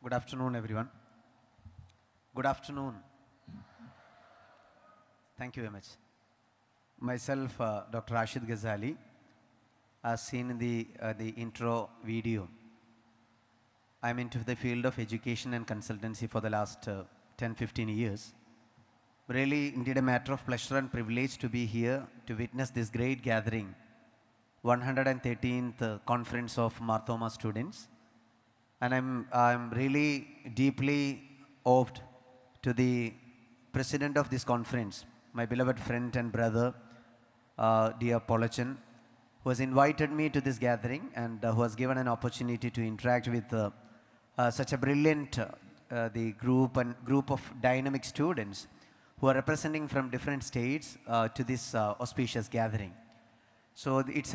Good afternoon, everyone. Good afternoon. Thank you very much. Myself, Dr. Rashid Ghazali, as seen in the intro video. I'm into the field of education and consultancy for the last 10-15 years. Really, indeed, a matter of pleasure and privilege to be here to witness this great gathering, 113th conference of Mar Thoma students. And I'm really deeply awed to the president of this conference, my beloved friend and brother, dear Polachan, who has invited me to this gathering and who has given an opportunity to interact with such a brilliant the group of dynamic students who are representing from different states to this auspicious gathering. So it's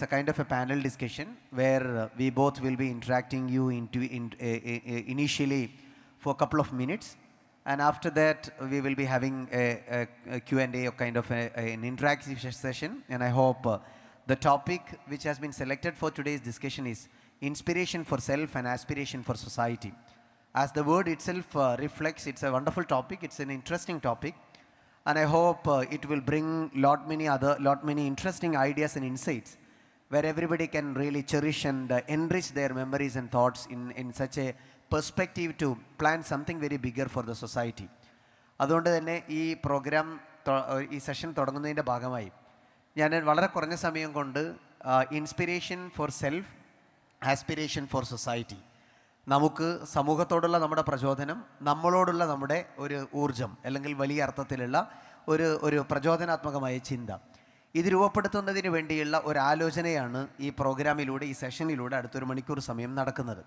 a kind of a panel discussion where we both will be interacting you initially for a couple of minutes, and after that we will be having a Q&A or kind of an interactive session. And I hope the topic which has been selected for today's discussion is inspiration for self and aspiration for society. As the word itself reflects, it's a wonderful topic, it's an interesting topic. And I hope it will bring lot many interesting ideas and insights where everybody can really cherish and enrich their memories and thoughts in such a perspective to plan something very bigger for the society. അതുകൊണ്ട് തന്നെ ഈ programme ഈ session തുടങ്ങുന്നതിൻ്റെ ഭാഗമായി ഞാൻ വളരെ കുറഞ്ഞ സമയം കൊണ്ട് inspiration for self, aspiration for society, നമുക്ക് സമൂഹത്തോടുള്ള നമ്മുടെ പ്രചോദനം, നമ്മളോടുള്ള നമ്മുടെ ഒരു ഊർജം അല്ലെങ്കിൽ വലിയ അർത്ഥത്തിലുള്ള ഒരു പ്രചോദനാത്മകമായ ചിന്ത, ഇത് രൂപപ്പെടുത്തുന്നതിന് വേണ്ടിയുള്ള ഒരു ആലോചനയാണ് ഈ പ്രോഗ്രാമിലൂടെ, ഈ സെഷനിലൂടെ അടുത്തൊരു മണിക്കൂർ സമയം നടക്കുന്നത്.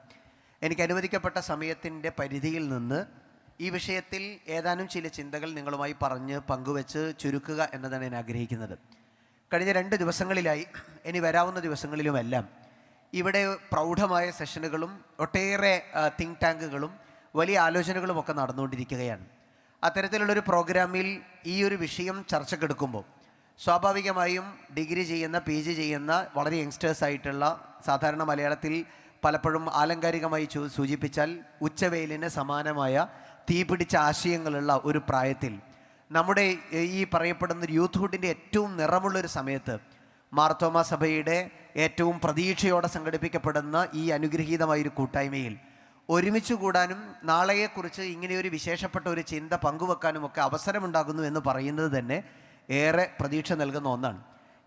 എനിക്ക് അനുവദിക്കപ്പെട്ട സമയത്തിൻ്റെ പരിധിയിൽ നിന്ന് ഈ വിഷയത്തിൽ ഏതാനും ചില ചിന്തകൾ നിങ്ങളുമായി പറഞ്ഞ് പങ്കുവെച്ച് ചുരുക്കുക എന്നതാണ് ഞാൻ ആഗ്രഹിക്കുന്നത്. കഴിഞ്ഞ 2 ദിവസങ്ങളിലായി, ഇനി വരാവുന്ന ദിവസങ്ങളിലുമെല്ലാം ഇവിടെ പ്രൗഢമായ സെഷനുകളും ഒട്ടേറെ തിങ്ക് ടാങ്കുകളും വലിയ ആലോചനകളും ഒക്കെ നടന്നുകൊണ്ടിരിക്കുകയാണ്. അത്തരത്തിലുള്ളൊരു പ്രോഗ്രാമിൽ ഈ ഒരു വിഷയം ചർച്ചക്കെടുക്കുമ്പോൾ സ്വാഭാവികമായും ഡിഗ്രി ചെയ്യുന്ന, PG ചെയ്യുന്ന വളരെ യങ്സ്റ്റേഴ്സായിട്ടുള്ള, സാധാരണ മലയാളത്തിൽ പലപ്പോഴും ആലങ്കാരികമായി സൂചിപ്പിച്ചാൽ ഉച്ചവെയിലിന് സമാനമായ തീപിടിച്ച ആശയങ്ങളുള്ള ഒരു പ്രായത്തിൽ നമ്മുടെ ഈ പറയപ്പെടുന്ന യൂത്ത്ഹുഡിൻ്റെ ഏറ്റവും നിറമുള്ളൊരു സമയത്ത് മാർ തോമാ സഭയുടെ ഏറ്റവും പ്രതീക്ഷയോടെ സംഘടിപ്പിക്കപ്പെടുന്ന ഈ അനുഗ്രഹീതമായൊരു കൂട്ടായ്മയിൽ ഒരുമിച്ച് കൂടാനും നാളെയെക്കുറിച്ച് ഇങ്ങനെയൊരു വിശേഷപ്പെട്ട ഒരു ചിന്ത പങ്കുവെക്കാനുമൊക്കെ അവസരമുണ്ടാകുന്നു എന്ന് പറയുന്നത് തന്നെ ഏറെ പ്രതീക്ഷ നൽകുന്ന ഒന്നാണ്.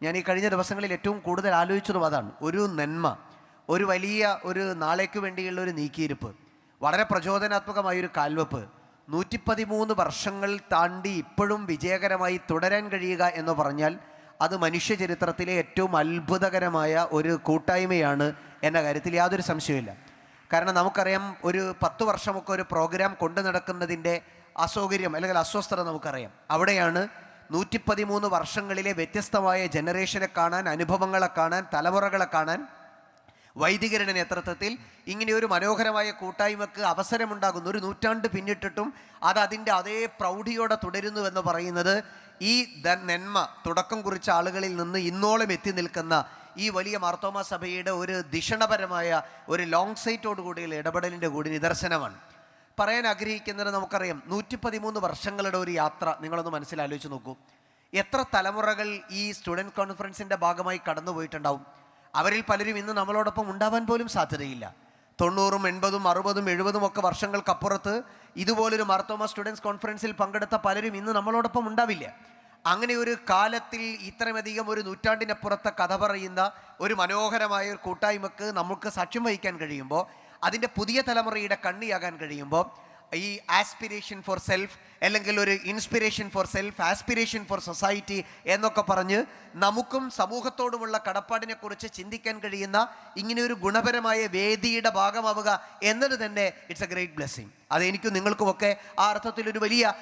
ഞാൻ ഈ കഴിഞ്ഞ ദിവസങ്ങളിൽ ഏറ്റവും കൂടുതൽ ആലോചിച്ചതും അതാണ്. ഒരു നന്മ, ഒരു വലിയ ഒരു നാളേക്ക് വേണ്ടിയുള്ള ഒരു നീക്കിയിരിപ്പ്, വളരെ പ്രചോദനാത്മകമായൊരു കാൽവെപ്പ് 113 വർഷങ്ങൾ താണ്ടി ഇപ്പോഴും വിജയകരമായി തുടരാൻ കഴിയുക എന്ന് പറഞ്ഞാൽ അത് മനുഷ്യചരിത്രത്തിലെ ഏറ്റവും അത്ഭുതകരമായ ഒരു കൂട്ടായ്മയാണ് എന്ന കാര്യത്തിൽ യാതൊരു സംശയമില്ല. കാരണം നമുക്കറിയാം, ഒരു 10 വർഷമൊക്കെ ഒരു പ്രോഗ്രാം കൊണ്ടു നടക്കുന്നതിൻ്റെ അസൗകര്യം അല്ലെങ്കിൽ അസ്വസ്ഥത നമുക്കറിയാം. അവിടെയാണ് 113 വർഷങ്ങളിലെ വ്യത്യസ്തമായ ജനറേഷനെ കാണാൻ, അനുഭവങ്ങളെ കാണാൻ, തലമുറകളെ കാണാൻ വൈദികരുടെ നേതൃത്വത്തിൽ ഇങ്ങനെയൊരു മനോഹരമായ കൂട്ടായ്മക്ക് അവസരമുണ്ടാകുന്നു. ഒരു നൂറ്റാണ്ട് പിന്നിട്ടിട്ടും അത് അതിൻ്റെ അതേ പ്രൗഢിയോടെ തുടരുന്നുവെന്ന് പറയുന്നത് ഈ നന്മ തുടക്കം കുറിച്ച ആളുകളിൽ നിന്ന് ഇന്നോളം എത്തി നിൽക്കുന്ന ഈ വലിയ മാർ തോമാ സഭയുടെ ഒരു ദിഷണപരമായ ഒരു ലോങ് സൈറ്റോടുകൂടിയുള്ള ഇടപെടലിൻ്റെ കൂടി നിദർശനമാണ്. പറയാൻ ആഗ്രഹിക്കുന്നത്, നമുക്കറിയാം 113 വർഷങ്ങളുടെ ഒരു യാത്ര. നിങ്ങളൊന്ന് മനസ്സിലാലോചിച്ച് നോക്കൂ. എത്ര തലമുറകൾ ഈ സ്റ്റുഡൻറ് കോൺഫറൻസിൻ്റെ ഭാഗമായി കടന്നു പോയിട്ടുണ്ടാവും. അവരിൽ പലരും ഇന്ന് നമ്മളോടൊപ്പം ഉണ്ടാവാൻ പോലും സാധ്യതയില്ല. 90, 80, 60, 70 ഒക്കെ വർഷങ്ങൾക്കപ്പുറത്ത് ഇതുപോലൊരു മാർ തോമാ സ്റ്റുഡൻസ് കോൺഫറൻസിൽ പങ്കെടുത്ത പലരും ഇന്ന് നമ്മളോടൊപ്പം ഉണ്ടാവില്ല. അങ്ങനെ ഒരു കാലത്തിൽ ഇത്രയധികം ഒരു നൂറ്റാണ്ടിനപ്പുറത്തെ കഥ പറയുന്ന ഒരു മനോഹരമായ ഒരു കൂട്ടായ്മക്ക് നമുക്ക് സാക്ഷ്യം വഹിക്കാൻ കഴിയുമ്പോൾ, അതിൻ്റെ പുതിയ തലമുറയുടെ കണ്ണിയാകാൻ കഴിയുമ്പോൾ, ഈ ആസ്പിരേഷൻ ഫോർ സെൽഫ് അല്ലെങ്കിൽ ഒരു inspiration for self, aspiration for society എന്നൊക്കെ പറഞ്ഞ് നമുക്കും സമൂഹത്തോടുമുള്ള കടപ്പാടിനെക്കുറിച്ച് ചിന്തിക്കാൻ കഴിയുന്ന ഇങ്ങനെയൊരു ഗുണപരമായ വേദിയുടെ ഭാഗമാവുക എന്നത് തന്നെ ഇറ്റ്സ് എ ഗ്രേറ്റ് ബ്ലെസ്സിങ്. അതെനിക്കും നിങ്ങൾക്കുമൊക്കെ ആ അർത്ഥത്തിൽ ഒരു വലിയ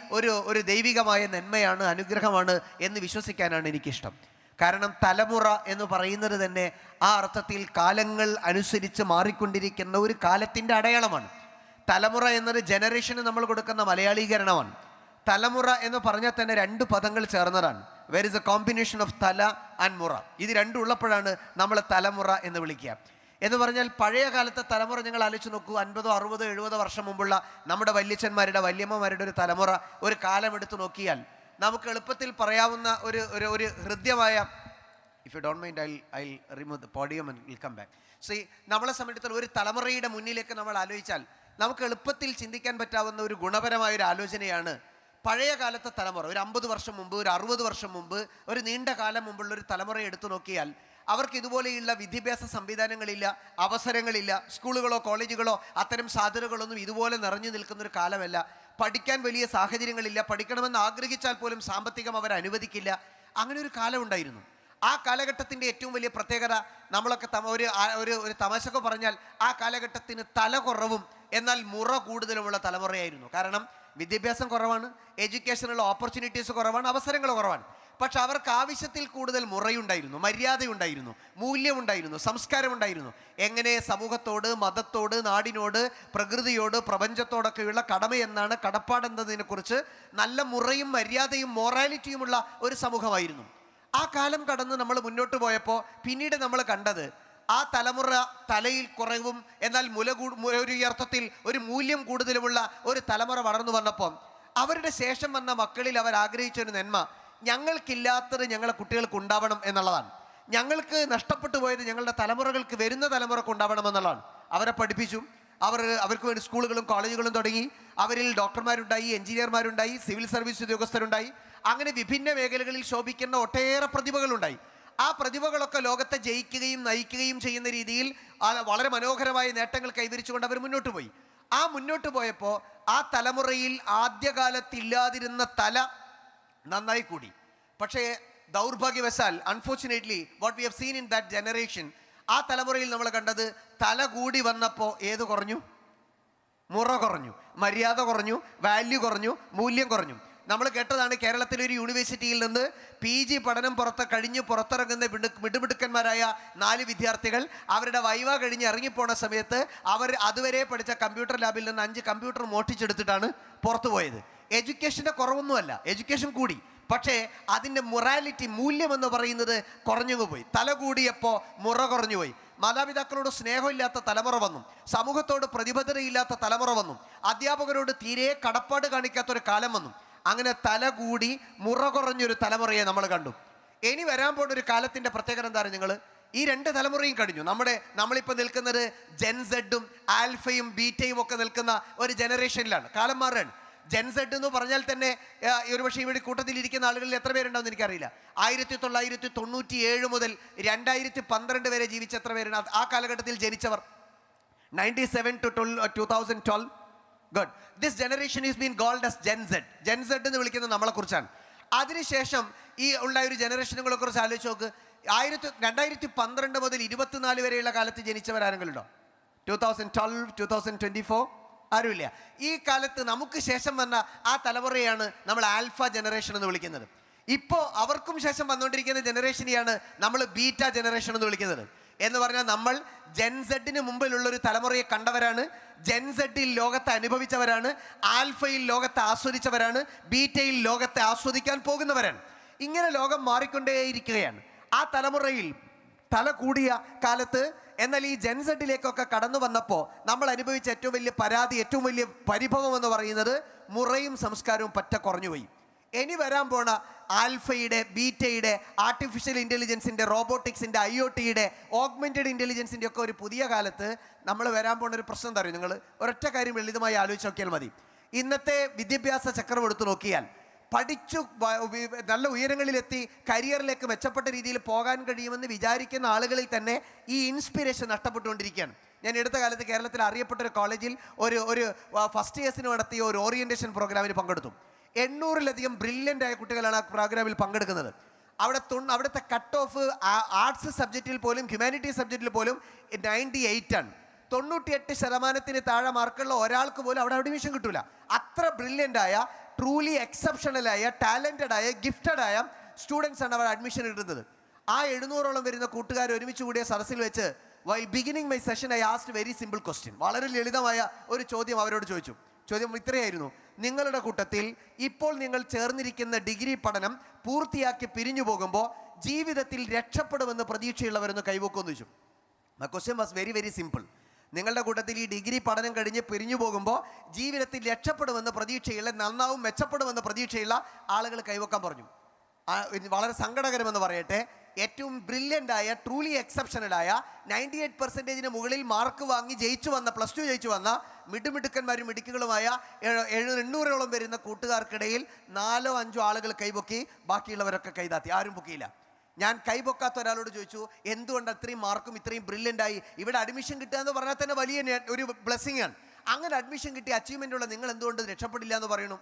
ഒരു ദൈവികമായ നന്മയാണ്, അനുഗ്രഹമാണ് എന്ന് വിശ്വസിക്കാനാണ് എനിക്കിഷ്ടം. കാരണം തലമുറ എന്ന് പറയുന്നത് തന്നെ ആ അർത്ഥത്തിൽ കാലങ്ങൾ അനുസരിച്ച് മാറിക്കൊണ്ടിരിക്കുന്ന ഒരു കാലത്തിൻ്റെ അടയാളമാണ്. തലമുറ എന്നത് ജനറേഷന് നമ്മൾ കൊടുക്കുന്ന മലയാളീകരണമാണ്. തലമുറ എന്ന് പറഞ്ഞാൽ തന്നെ 2 പദങ്ങൾ ചേർന്നതാണ്. Where is a combination of തല ആൻഡ് മുറ. ഇത് രണ്ടും ഉള്ളപ്പോഴാണ് നമ്മൾ തലമുറ എന്ന് വിളിക്കുക. എന്ന് പറഞ്ഞാൽ പഴയ കാലത്തെ തലമുറ നിങ്ങൾ ആലോചിച്ച് നോക്കൂ. 50, 60, 70 വർഷം മുമ്പുള്ള നമ്മുടെ വല്യച്ഛന്മാരുടെ വല്യമ്മമാരുടെ ഒരു തലമുറ, ഒരു കാലം എടുത്തു നോക്കിയാൽ നമുക്ക് എളുപ്പത്തിൽ പറയാവുന്ന ഒരു ഹൃദ്യമായ, if you don't mind I remove the podium and will come back. So നമ്മളെ സംബന്ധിച്ചിടത്തോളം ഒരു തലമുറയുടെ മുന്നിലേക്ക് നമ്മൾ ആലോചിച്ചാൽ നമുക്ക് എളുപ്പത്തിൽ ചിന്തിക്കാൻ പറ്റാവുന്ന ഒരു ഗുണപരമായ ഒരു ആലോചനയാണ് പഴയ കാലത്തെ തലമുറ. ഒരു 50 വർഷം മുമ്പ്, ഒരു 60 വർഷം മുമ്പ്, ഒരു നീണ്ട കാലം മുമ്പുള്ള ഒരു തലമുറയെ എടുത്തു നോക്കിയാൽ അവർക്ക് ഇതുപോലെയുള്ള വിദ്യാഭ്യാസ സംവിധാനങ്ങളില്ല, അവസരങ്ങളില്ല. സ്കൂളുകളോ കോളേജുകളോ അത്തരം സാധ്യതകളൊന്നും ഇതുപോലെ നിറഞ്ഞു നിൽക്കുന്നൊരു കാലമല്ല. പഠിക്കാൻ വലിയ സാഹചര്യങ്ങളില്ല. പഠിക്കണമെന്ന് ആഗ്രഹിച്ചാൽ പോലും സാമ്പത്തികം അവർ അനുവദിക്കില്ല. അങ്ങനെ ഒരു കാലം ഉണ്ടായിരുന്നു. ആ കാലഘട്ടത്തിൻ്റെ ഏറ്റവും വലിയ പ്രത്യേകത, നമ്മളൊക്കെ ഒരു തമാശക്ക് പറഞ്ഞാൽ ആ കാലഘട്ടത്തിന് തല കുറവും എന്നാൽ മുറ കൂടുതലുമുള്ള തലമുറയായിരുന്നു. കാരണം വിദ്യാഭ്യാസം കുറവാണ്, എഡ്യൂക്കേഷനുള്ള ഓപ്പർച്യൂണിറ്റീസ് കുറവാണ്, അവസരങ്ങൾ കുറവാണ്. പക്ഷെ അവർക്ക് ആവശ്യത്തിൽ കൂടുതൽ മുറയുണ്ടായിരുന്നു, മര്യാദയുണ്ടായിരുന്നു, മൂല്യമുണ്ടായിരുന്നു, സംസ്കാരമുണ്ടായിരുന്നു. എങ്ങനെ സമൂഹത്തോട്, മതത്തോട്, നാടിനോട്, പ്രകൃതിയോട്, പ്രപഞ്ചത്തോടൊക്കെയുള്ള കടമയെന്നാണ്, കടപ്പാടെന്നതിനെക്കുറിച്ച് നല്ല മുറയും മര്യാദയും മൊറാലിറ്റിയുമുള്ള ഒരു സമൂഹമായിരുന്നു. ആ കാലം കടന്ന് നമ്മൾ മുന്നോട്ട് പോയപ്പോൾ പിന്നീട് നമ്മൾ കണ്ടത് ആ തലമുറ തലയിൽ കുറവും എന്നാൽ ഒരു അർത്ഥത്തിൽ ഒരു മൂല്യം കൂടുതലുമുള്ള ഒരു തലമുറ വളർന്നു വന്നപ്പോൾ അവരുടെ ശേഷം വന്ന മക്കളിൽ അവർ ആഗ്രഹിച്ചൊരു നന്മ, ഞങ്ങൾക്കില്ലാത്തത് ഞങ്ങളെ കുട്ടികൾക്ക് ഉണ്ടാവണം എന്നുള്ളതാണ്. ഞങ്ങൾക്ക് നഷ്ടപ്പെട്ടു പോയത് ഞങ്ങളുടെ തലമുറകൾക്ക്, വരുന്ന തലമുറക്ക് ഉണ്ടാവണം എന്നുള്ളതാണ്. അവരെ പഠിപ്പിച്ചു, അവർക്ക് വേണ്ടി സ്കൂളുകളും കോളേജുകളും തുടങ്ങി. അവരിൽ ഡോക്ടർമാരുണ്ടായി, എഞ്ചിനീയർമാരുണ്ടായി, സിവിൽ സർവീസ് ഉദ്യോഗസ്ഥരുണ്ടായി. അങ്ങനെ വിഭിന്ന മേഖലകളിൽ ശോഭിക്കുന്ന ഒട്ടേറെ പ്രതിഭകളുണ്ടായി. ആ പ്രതിഭകളൊക്കെ ലോകത്തെ ജയിക്കുകയും നയിക്കുകയും ചെയ്യുന്ന രീതിയിൽ വളരെ മനോഹരമായ നേട്ടങ്ങൾ കൈവരിച്ചുകൊണ്ട് അവർ മുന്നോട്ട് പോയി. ആ മുന്നോട്ട് പോയപ്പോൾ ആ തലമുറയിൽ ആദ്യകാലത്തില്ലാതിരുന്ന തല നന്നായി കൂടി. പക്ഷേ ദൗർഭാഗ്യവശാൽ, unfortunately, what we have seen in that generation, ആ തലമുറയിൽ നമ്മൾ കണ്ടത് തല കൂടി വന്നപ്പോൾ ഏത് കുറഞ്ഞു? മുറ കുറഞ്ഞു, മര്യാദ കുറഞ്ഞു, വാല്യൂ കുറഞ്ഞു, മൂല്യം കുറഞ്ഞു. നമ്മൾ കേട്ടതാണ് കേരളത്തിലെ ഒരു യൂണിവേഴ്സിറ്റിയിൽ നിന്ന് PG പഠനം കഴിഞ്ഞ് പുറത്തിറങ്ങുന്ന മിടുമിടുക്കന്മാരായ 4 വിദ്യാർത്ഥികൾ അവരുടെ വൈവ കഴിഞ്ഞ് ഇറങ്ങിപ്പോണ സമയത്ത് അവർ അതുവരെ പഠിച്ച കമ്പ്യൂട്ടർ ലാബിൽ നിന്ന് 5 കമ്പ്യൂട്ടർ മോഷ്ടിച്ചെടുത്തിട്ടാണ് പുറത്തു പോയത്. എഡ്യൂക്കേഷൻ്റെ കുറവൊന്നുമല്ല, എഡ്യൂക്കേഷൻ കൂടി. പക്ഷേ അതിൻ്റെ മൊറാലിറ്റി, മൂല്യമെന്ന് പറയുന്നത് കുറഞ്ഞു പോയി. തല കൂടിയപ്പോൾ മുറ കുറഞ്ഞു പോയി. മാതാപിതാക്കളോട് സ്നേഹമില്ലാത്ത തലമുറ വന്നു, സമൂഹത്തോട് പ്രതിബദ്ധതയില്ലാത്ത തലമുറ വന്നു, അധ്യാപകരോട് തീരെ കടപ്പാട് കാണിക്കാത്തൊരു കാലം വന്നു. അങ്ങനെ തല കൂടി മുറ കുറഞ്ഞൊരു തലമുറയെ നമ്മൾ കണ്ടു. ഇനി വരാൻ പോകുന്ന ഒരു കാലത്തിൻ്റെ പ്രത്യേകത എന്താണ്? നിങ്ങൾ ഈ 2 തലമുറയും കഴിഞ്ഞു. നമ്മളിപ്പോൾ നിൽക്കുന്നത് ജെൻസെഡും ആൽഫയും ബീറ്റയും ഒക്കെ നിൽക്കുന്ന ഒരു ജനറേഷനിലാണ്. കാലം മാറുകയാണ്. ജെൻസെഡ് എന്ന് പറഞ്ഞാൽ തന്നെ ഒരുപക്ഷെ ഇവിടെ കൂട്ടത്തിലിരിക്കുന്ന ആളുകളിൽ എത്ര പേരുണ്ടാവും എനിക്കറിയില്ല. 1997 മുതൽ 2012 വരെ ജീവിച്ച എത്ര പേരുണ്ട്? ആ കാലഘട്ടത്തിൽ ജനിച്ചവർ 97 to 2012. Good. This generation is being called as Gen Z. Gen Z എന്ന് വിളിക്കുന്നത് നമ്മളെക്കുറിച്ചാണ്. അതിനുശേഷം ഈ ഉള്ള ഒരു ജനറേഷനുകളെ കുറിച്ച് ആലോചിച്ച് നോക്ക്. 2012 മുതൽ 24 വരെയുള്ള കാലത്ത് ജനിച്ചവരാരെങ്കിലും ഉണ്ടോ? 2012, 2024 ആരുമില്ല. ഈ കാലത്ത് നമുക്ക് ശേഷം വന്ന ആ തലമുറയാണ് നമ്മൾ ആൽഫ ജനറേഷൻ എന്ന് വിളിക്കുന്നത്. ഇപ്പോൾ അവർക്കും ശേഷം വന്നുകൊണ്ടിരിക്കുന്ന ജനറേഷനെയാണ് നമ്മൾ ബീറ്റ ജനറേഷൻ എന്ന് വിളിക്കുന്നത്. എന്ന് പറഞ്ഞാൽ നമ്മൾ ജെൻസെഡിന് മുമ്പിലുള്ളൊരു തലമുറയെ കണ്ടവരാണ്, ജെൻസെഡിൽ ലോകത്തെ അനുഭവിച്ചവരാണ്, ആൽഫയിൽ ലോകത്തെ ആസ്വദിച്ചവരാണ്, ബീറ്റയിൽ ലോകത്തെ ആസ്വദിക്കാൻ പോകുന്നവരാണ്. ഇങ്ങനെ ലോകം മാറിക്കൊണ്ടേയിരിക്കുകയാണ്. ആ തലമുറയിൽ തല കൂടിയ കാലത്ത്, എന്നാൽ ഈ ജെൻസെഡിലേക്കൊക്കെ കടന്നു വന്നപ്പോൾ നമ്മൾ അനുഭവിച്ച ഏറ്റവും വലിയ പരാതി, ഏറ്റവും വലിയ പരിഭവം എന്ന് പറയുന്നത് മുറയും സംസ്കാരവും പറ്റ കുറഞ്ഞുപോയി. ഇനി വരാൻ പോണ ആൽഫയുടെ, ബീറ്റയുടെ, ആർട്ടിഫിഷ്യൽ ഇൻ്റലിജൻസിൻ്റെ, റോബോട്ടിക്സിൻ്റെ, IoTയുടെ, ഓഗ്മെൻറ്റഡ് ഇൻ്റലിജൻസിൻ്റെ ഒക്കെ ഒരു പുതിയ കാലത്ത് നമ്മൾ വരാൻ പോകുന്ന ഒരു പ്രശ്നം തരും. നിങ്ങൾ ഒരൊറ്റ കാര്യം ലളിതമായി ആലോചിച്ച് നോക്കിയാൽ മതി. ഇന്നത്തെ വിദ്യാഭ്യാസ ചക്രം എടുത്തു നോക്കിയാൽ പഠിച്ചു നല്ല ഉയരങ്ങളിലെത്തി കരിയറിലേക്ക് മെച്ചപ്പെട്ട രീതിയിൽ പോകാൻ കഴിയുമെന്ന് വിചാരിക്കുന്ന ആളുകളിൽ തന്നെ ഈ ഇൻസ്പിറേഷൻ നഷ്ടപ്പെട്ടുകൊണ്ടിരിക്കുകയാണ്. ഞാൻ അടുത്ത കാലത്ത് കേരളത്തിൽ അറിയപ്പെട്ട ഒരു കോളേജിൽ ഒരു ഫസ്റ്റ് ഇയേഴ്സിന് നടത്തിയ ഒരു ഓറിയൻറ്റേഷൻ പ്രോഗ്രാമിന് പങ്കെടുത്തു. 800-ലധികം ബ്രില്യൻ്റ് ആയ കുട്ടികളാണ് ആ പ്രോഗ്രാമിൽ പങ്കെടുക്കുന്നത്. അവിടുത്തെ കട്ട് ഓഫ് ആർട്സ് സബ്ജക്റ്റിൽ പോലും ഹ്യൂമാനിറ്റീസ് സബ്ജക്റ്റിൽ പോലും 98 ആണ്. 98% താഴെ മാർക്കുള്ള ഒരാൾക്ക് പോലും അവിടെ അഡ്മിഷൻ കിട്ടില്ല. അത്ര ബ്രില്യൻ്റായ, ട്രൂലി എക്സെപ്ഷണലായ, ടാലൻറ്റഡായ, ഗിഫ്റ്റഡായ സ്റ്റുഡൻസാണ് അവിടെ അഡ്മിഷൻ കിട്ടുന്നത്. ആ 700ഓളം വരുന്ന കൂട്ടുകാർ ഒരുമിച്ച് കൂടിയ സദസ്സിൽ വെച്ച് while beginning my session I asked very simple question. വളരെ ലളിതമായ ഒരു ചോദ്യം അവരോട് ചോദിച്ചു. ചോദ്യം ഇത്രയായിരുന്നു: നിങ്ങളുടെ കൂട്ടത്തിൽ ഇപ്പോൾ നിങ്ങൾ ചേർന്നിരിക്കുന്ന ഡിഗ്രി പഠനം പൂർത്തിയാക്കി പിരിഞ്ഞു പോകുമ്പോൾ ജീവിതത്തിൽ രക്ഷപ്പെടുമെന്ന് പ്രതീക്ഷയുള്ളവരെന്ന് കൈവക്കുമെന്ന് ചോദിച്ചു. My question was very very simple. നിങ്ങളുടെ കൂട്ടത്തിൽ ഈ ഡിഗ്രി പഠനം കഴിഞ്ഞ് പിരിഞ്ഞു പോകുമ്പോൾ ജീവിതത്തിൽ രക്ഷപ്പെടുമെന്ന് പ്രതീക്ഷയുള്ള, നന്നാവും മെച്ചപ്പെടുമെന്ന് പ്രതീക്ഷയുള്ള ആളുകൾ കൈവക്കാൻ പറഞ്ഞു. വളരെ സങ്കടകരമെന്ന് പറയട്ടെ, ഏറ്റവും ബ്രില്യൻ്റായ, ട്രൂലി എക്സെപ്ഷണലായ 98% മുകളിൽ മാർക്ക് വാങ്ങി ജയിച്ചു വന്ന, പ്ലസ് ടു ജയിച്ചു വന്ന മിടുമിടുക്കന്മാരും മിടുക്കുകളുമായ 800ഓളം വരുന്ന കൂട്ടുകാർക്കിടയിൽ 4-5 ആളുകൾ കൈപൊക്കി, ബാക്കിയുള്ളവരൊക്കെ കൈതാത്തി, ആരും പൊക്കിയില്ല. ഞാൻ കൈപൊക്കാത്ത ഒരാളോട് ചോദിച്ചു, എന്തുകൊണ്ട് അത്രയും മാർക്കും ഇത്രയും ബ്രില്യൻ്റായി? ഇവിടെ അഡ്മിഷൻ കിട്ടുക എന്ന് പറഞ്ഞാൽ തന്നെ വലിയ ഒരു ബ്ലെസ്സിങ് ആണ്. അങ്ങനെ അഡ്മിഷൻ കിട്ടി അച്ചീവ്മെൻ്റുള്ള നിങ്ങൾ എന്തുകൊണ്ട് രക്ഷപ്പെടില്ല എന്ന് പറയണു?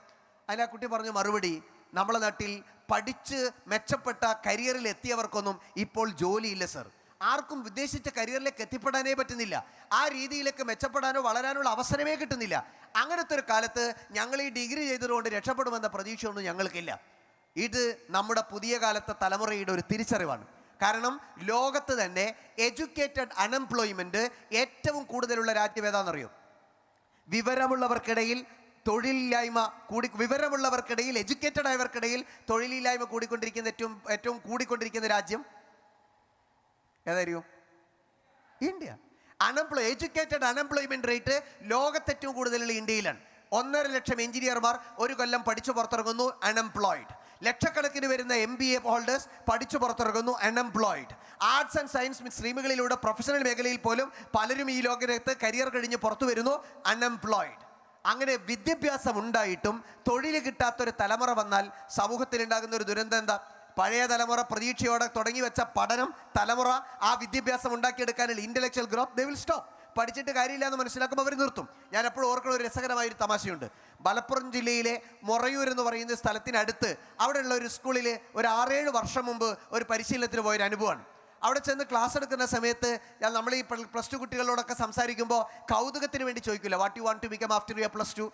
അതിന് ആ കുട്ടി പറഞ്ഞു മറുപടി, നമ്മളെ നാട്ടിൽ പഠിച്ച് മെച്ചപ്പെട്ട കരിയറിൽ എത്തിയവർക്കൊന്നും ഇപ്പോൾ ജോലിയില്ല സർ. ആർക്കും ഉദ്ദേശിച്ച കരിയറിലേക്ക് എത്തിപ്പെടാനേ പറ്റുന്നില്ല. ആ രീതിയിലേക്ക് മെച്ചപ്പെടാനോ വളരാനുള്ള അവസരമേ കിട്ടുന്നില്ല. അങ്ങനത്തെ ഒരു കാലത്ത് ഞങ്ങൾ ഈ ഡിഗ്രി ചെയ്തതുകൊണ്ട് രക്ഷപ്പെടുമെന്ന പ്രതീക്ഷയൊന്നും ഞങ്ങൾക്കില്ല. ഇത് നമ്മുടെ പുതിയ കാലത്തെ തലമുറയുടെ ഒരു തിരിച്ചറിവാണ്. കാരണം ലോകത്ത് തന്നെ എഡ്യൂക്കേറ്റഡ് അൺഎംപ്ലോയ്മെൻറ്റ് ഏറ്റവും കൂടുതലുള്ള രാജ്യം ഏതാണെന്നറിയോ? വിവരമുള്ളവർക്കിടയിൽ തൊഴിലില്ലായ്മ വിവരമുള്ളവർക്കിടയിൽ, എഡ്യൂക്കേറ്റഡ് ആയവർക്കിടയിൽ തൊഴിലില്ലായ്മ കൂടിക്കൊണ്ടിരിക്കുന്ന ഏറ്റവും കൂടിക്കൊണ്ടിരിക്കുന്ന രാജ്യം ഏതായിരിക്കും? ഇന്ത്യ. എഡ്യൂക്കേറ്റഡ് അൺഎംപ്ലോയ്മെൻറ്റ് റേറ്റ് ലോകത്ത് ഏറ്റവും കൂടുതലുള്ള ഇന്ത്യയിലാണ്. 1.5 ലക്ഷം എഞ്ചിനീയർമാർ ഒരു കൊല്ലം പഠിച്ചു പുറത്തിറങ്ങുന്നു, അൺഎംപ്ലോയിഡ്. ലക്ഷക്കണക്കിന് വരുന്ന MBA ഹോൾഡേഴ്സ് പഠിച്ചു പുറത്തിറങ്ങുന്നു, അൺഎംപ്ലോയിഡ്. ആർട്സ് ആൻഡ് സയൻസ് സ്ട്രീമുകളിലൂടെ പ്രൊഫഷണൽ മേഖലയിൽ പോലും പലരും ഈ ലോകത്ത് കരിയർ കഴിഞ്ഞ് പുറത്തു വരുന്നു, അൺഎംപ്ലോയിഡ്. അങ്ങനെ വിദ്യാഭ്യാസം ഉണ്ടായിട്ടും തൊഴിൽ കിട്ടാത്തൊരു തലമുറ വന്നാൽ സമൂഹത്തിലുണ്ടാകുന്ന ഒരു ദുരന്തം എന്താ? പഴയ തലമുറ പ്രതീക്ഷയോടെ തുടങ്ങി വെച്ച പഠനം, തലമുറ ആ വിദ്യാഭ്യാസം ഉണ്ടാക്കിയെടുക്കാനുള്ള intellectual growth, they will stop. പഠിച്ചിട്ട് കാര്യമില്ല എന്ന് മനസ്സിലാക്കുമ്പോൾ അവർ നിർത്തും. ഞാൻ എപ്പോഴും ഓർക്കുന്ന ഒരു രസകരമായൊരു തമാശയുണ്ട്. മലപ്പുറം ജില്ലയിലെ മൊറയൂർ എന്ന് പറയുന്ന സ്ഥലത്തിനടുത്ത് അവിടെയുള്ള ഒരു സ്കൂളിൽ ഒരു 6-7 വർഷം മുമ്പ് ഒരു പരിശീലനത്തിന് പോയൊരു അനുഭവമാണ്. അവിടെ ചെന്ന് ക്ലാസ് എടുക്കുന്ന സമയത്ത് നമ്മൾ ഈ പ്ലസ് ടു കുട്ടികളോടൊക്കെ സംസാരിക്കുമ്പോൾ കൗതുകത്തിന് വേണ്ടി ചോദിക്കില്ല, what you want to become after your plus two,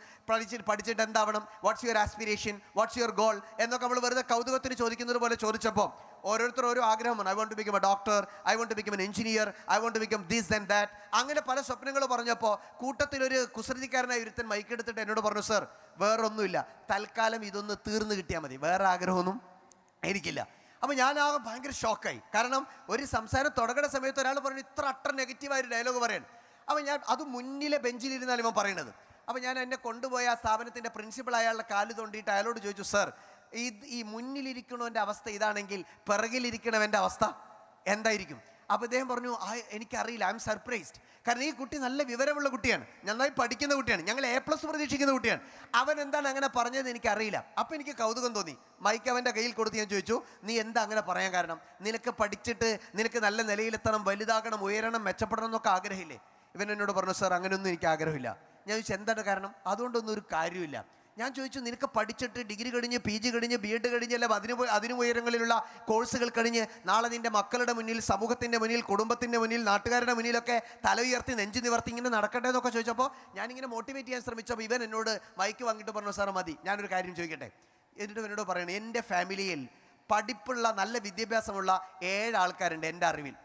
പഠിച്ചിട്ട് എന്താവണം, what's your aspiration, what's your goal എന്നൊക്കെ നമ്മൾ വെറുതെ കൗതുകത്തിന് ചോദിക്കുന്നത് പോലെ ചോദിച്ചപ്പോൾ ഓരോരുത്തർ ഓരോ ആഗ്രഹമാണ്. I want to become a doctor, I want to become an engineer, I want to become this and that, അങ്ങനെ പല സ്വപ്നങ്ങൾ പറഞ്ഞപ്പോൾ കൂട്ടത്തിലൊരു കുസൃതിക്കാരനായ ഒരുത്തൻ മൈക്കെടുത്തിട്ട് എന്നോട് പറഞ്ഞു, സർ വേറൊന്നുമില്ല, തൽക്കാലം ഇതൊന്ന് തീർന്നു കിട്ടിയാൽ മതി, വേറെ ആഗ്രഹമൊന്നും എനിക്കില്ല. അപ്പോൾ ഞാനാകെ ഭയങ്കര ഷോക്കായി. കാരണം ഒരു സംസാരം തുടങ്ങുന്ന സമയത്ത് ഒരാൾ പറഞ്ഞു ഇത്ര അട്ടർ നെഗറ്റീവായൊരു ഡയലോഗ് പറയണം. അപ്പോൾ ഞാൻ അത് മുന്നിലെ ബെഞ്ചിലിരുന്നാണ് ഇവൻ പറയണത്. അപ്പോൾ ഞാൻ എന്നെ കൊണ്ടുപോയ ആ സ്ഥാപനത്തിൻ്റെ പ്രിൻസിപ്പൾ അയാളുടെ കാല് തോണ്ടിയിട്ട് അയാളോട് ചോദിച്ചു, സർ ഈ മുന്നിലിരിക്കണവൻ്റെ അവസ്ഥ ഇതാണെങ്കിൽ പിറകിലിരിക്കണവൻ്റെ അവസ്ഥ എന്തായിരിക്കും? അപ്പോൾ ഇദ്ദേഹം പറഞ്ഞു, എനിക്കറിയില്ല, ഐ എം സർപ്രൈസ്ഡ്. കാരണം ഈ കുട്ടി നല്ല വിവരമുള്ള കുട്ടിയാണ്, നന്നായി പഠിക്കുന്ന കുട്ടിയാണ്, ഞങ്ങൾ A+ പ്രതീക്ഷിക്കുന്ന കുട്ടിയാണ്. അവൻ എന്താണ് അങ്ങനെ പറഞ്ഞത് എനിക്കറിയില്ല. അപ്പോൾ എനിക്ക് കൗതുകം തോന്നി. മൈക്ക് അവൻ്റെ കയ്യിൽ കൊടുത്ത് ഞാൻ ചോദിച്ചു, നീ എന്താ അങ്ങനെ പറയാൻ കാരണം? നിനക്ക് പഠിച്ചിട്ട് നിനക്ക് നല്ല നിലയിലെത്തണം, വലുതാകണം, ഉയരണം, മെച്ചപ്പെടണം എന്നൊക്കെ ആഗ്രഹമില്ലേ? ഇവൻ എന്നോട് പറഞ്ഞു, സാർ അങ്ങനെയൊന്നും എനിക്ക് ആഗ്രഹമില്ല. ഞാൻ ചോദിച്ചു എന്താണ് കാരണം? അതുകൊണ്ടൊന്നും ഒരു കാര്യമില്ല. ഞാൻ ചോദിച്ചു, നിനക്ക് പഠിച്ചിട്ട് ഡിഗ്രി കഴിഞ്ഞ് PG കഴിഞ്ഞ് BEd കഴിഞ്ഞ് അല്ല അതിന് ഉയരങ്ങളിലുള്ള കോഴ്സുകൾ കഴിഞ്ഞ് നാളെ നിൻ്റെ മക്കളുടെ മുന്നിൽ, സമൂഹത്തിൻ്റെ മുന്നിൽ, കുടുംബത്തിൻ്റെ മുന്നിൽ, നാട്ടുകാരുടെ മുന്നിലൊക്കെ തല ഉയർത്തി നെഞ്ചു നിവർത്തി ഇങ്ങനെ നടക്കട്ടെ എന്നൊക്കെ ചോദിച്ചപ്പോൾ ഞാനിങ്ങനെ മോട്ടിവേറ്റ് ചെയ്യാൻ ശ്രമിച്ചപ്പോൾ ഇവൻ എന്നോട് മൈക്ക് വാങ്ങിയിട്ട് പറഞ്ഞു, സാർ മതി, ഞാനൊരു കാര്യം ചോദിക്കട്ടെ. എന്നിട്ട് എന്നോട് പറയണം, എൻ്റെ ഫാമിലിയിൽ പഠിപ്പുള്ള നല്ല വിദ്യാഭ്യാസമുള്ള 7 ആൾക്കാരുണ്ട് എൻ്റെ അറിവിൽ.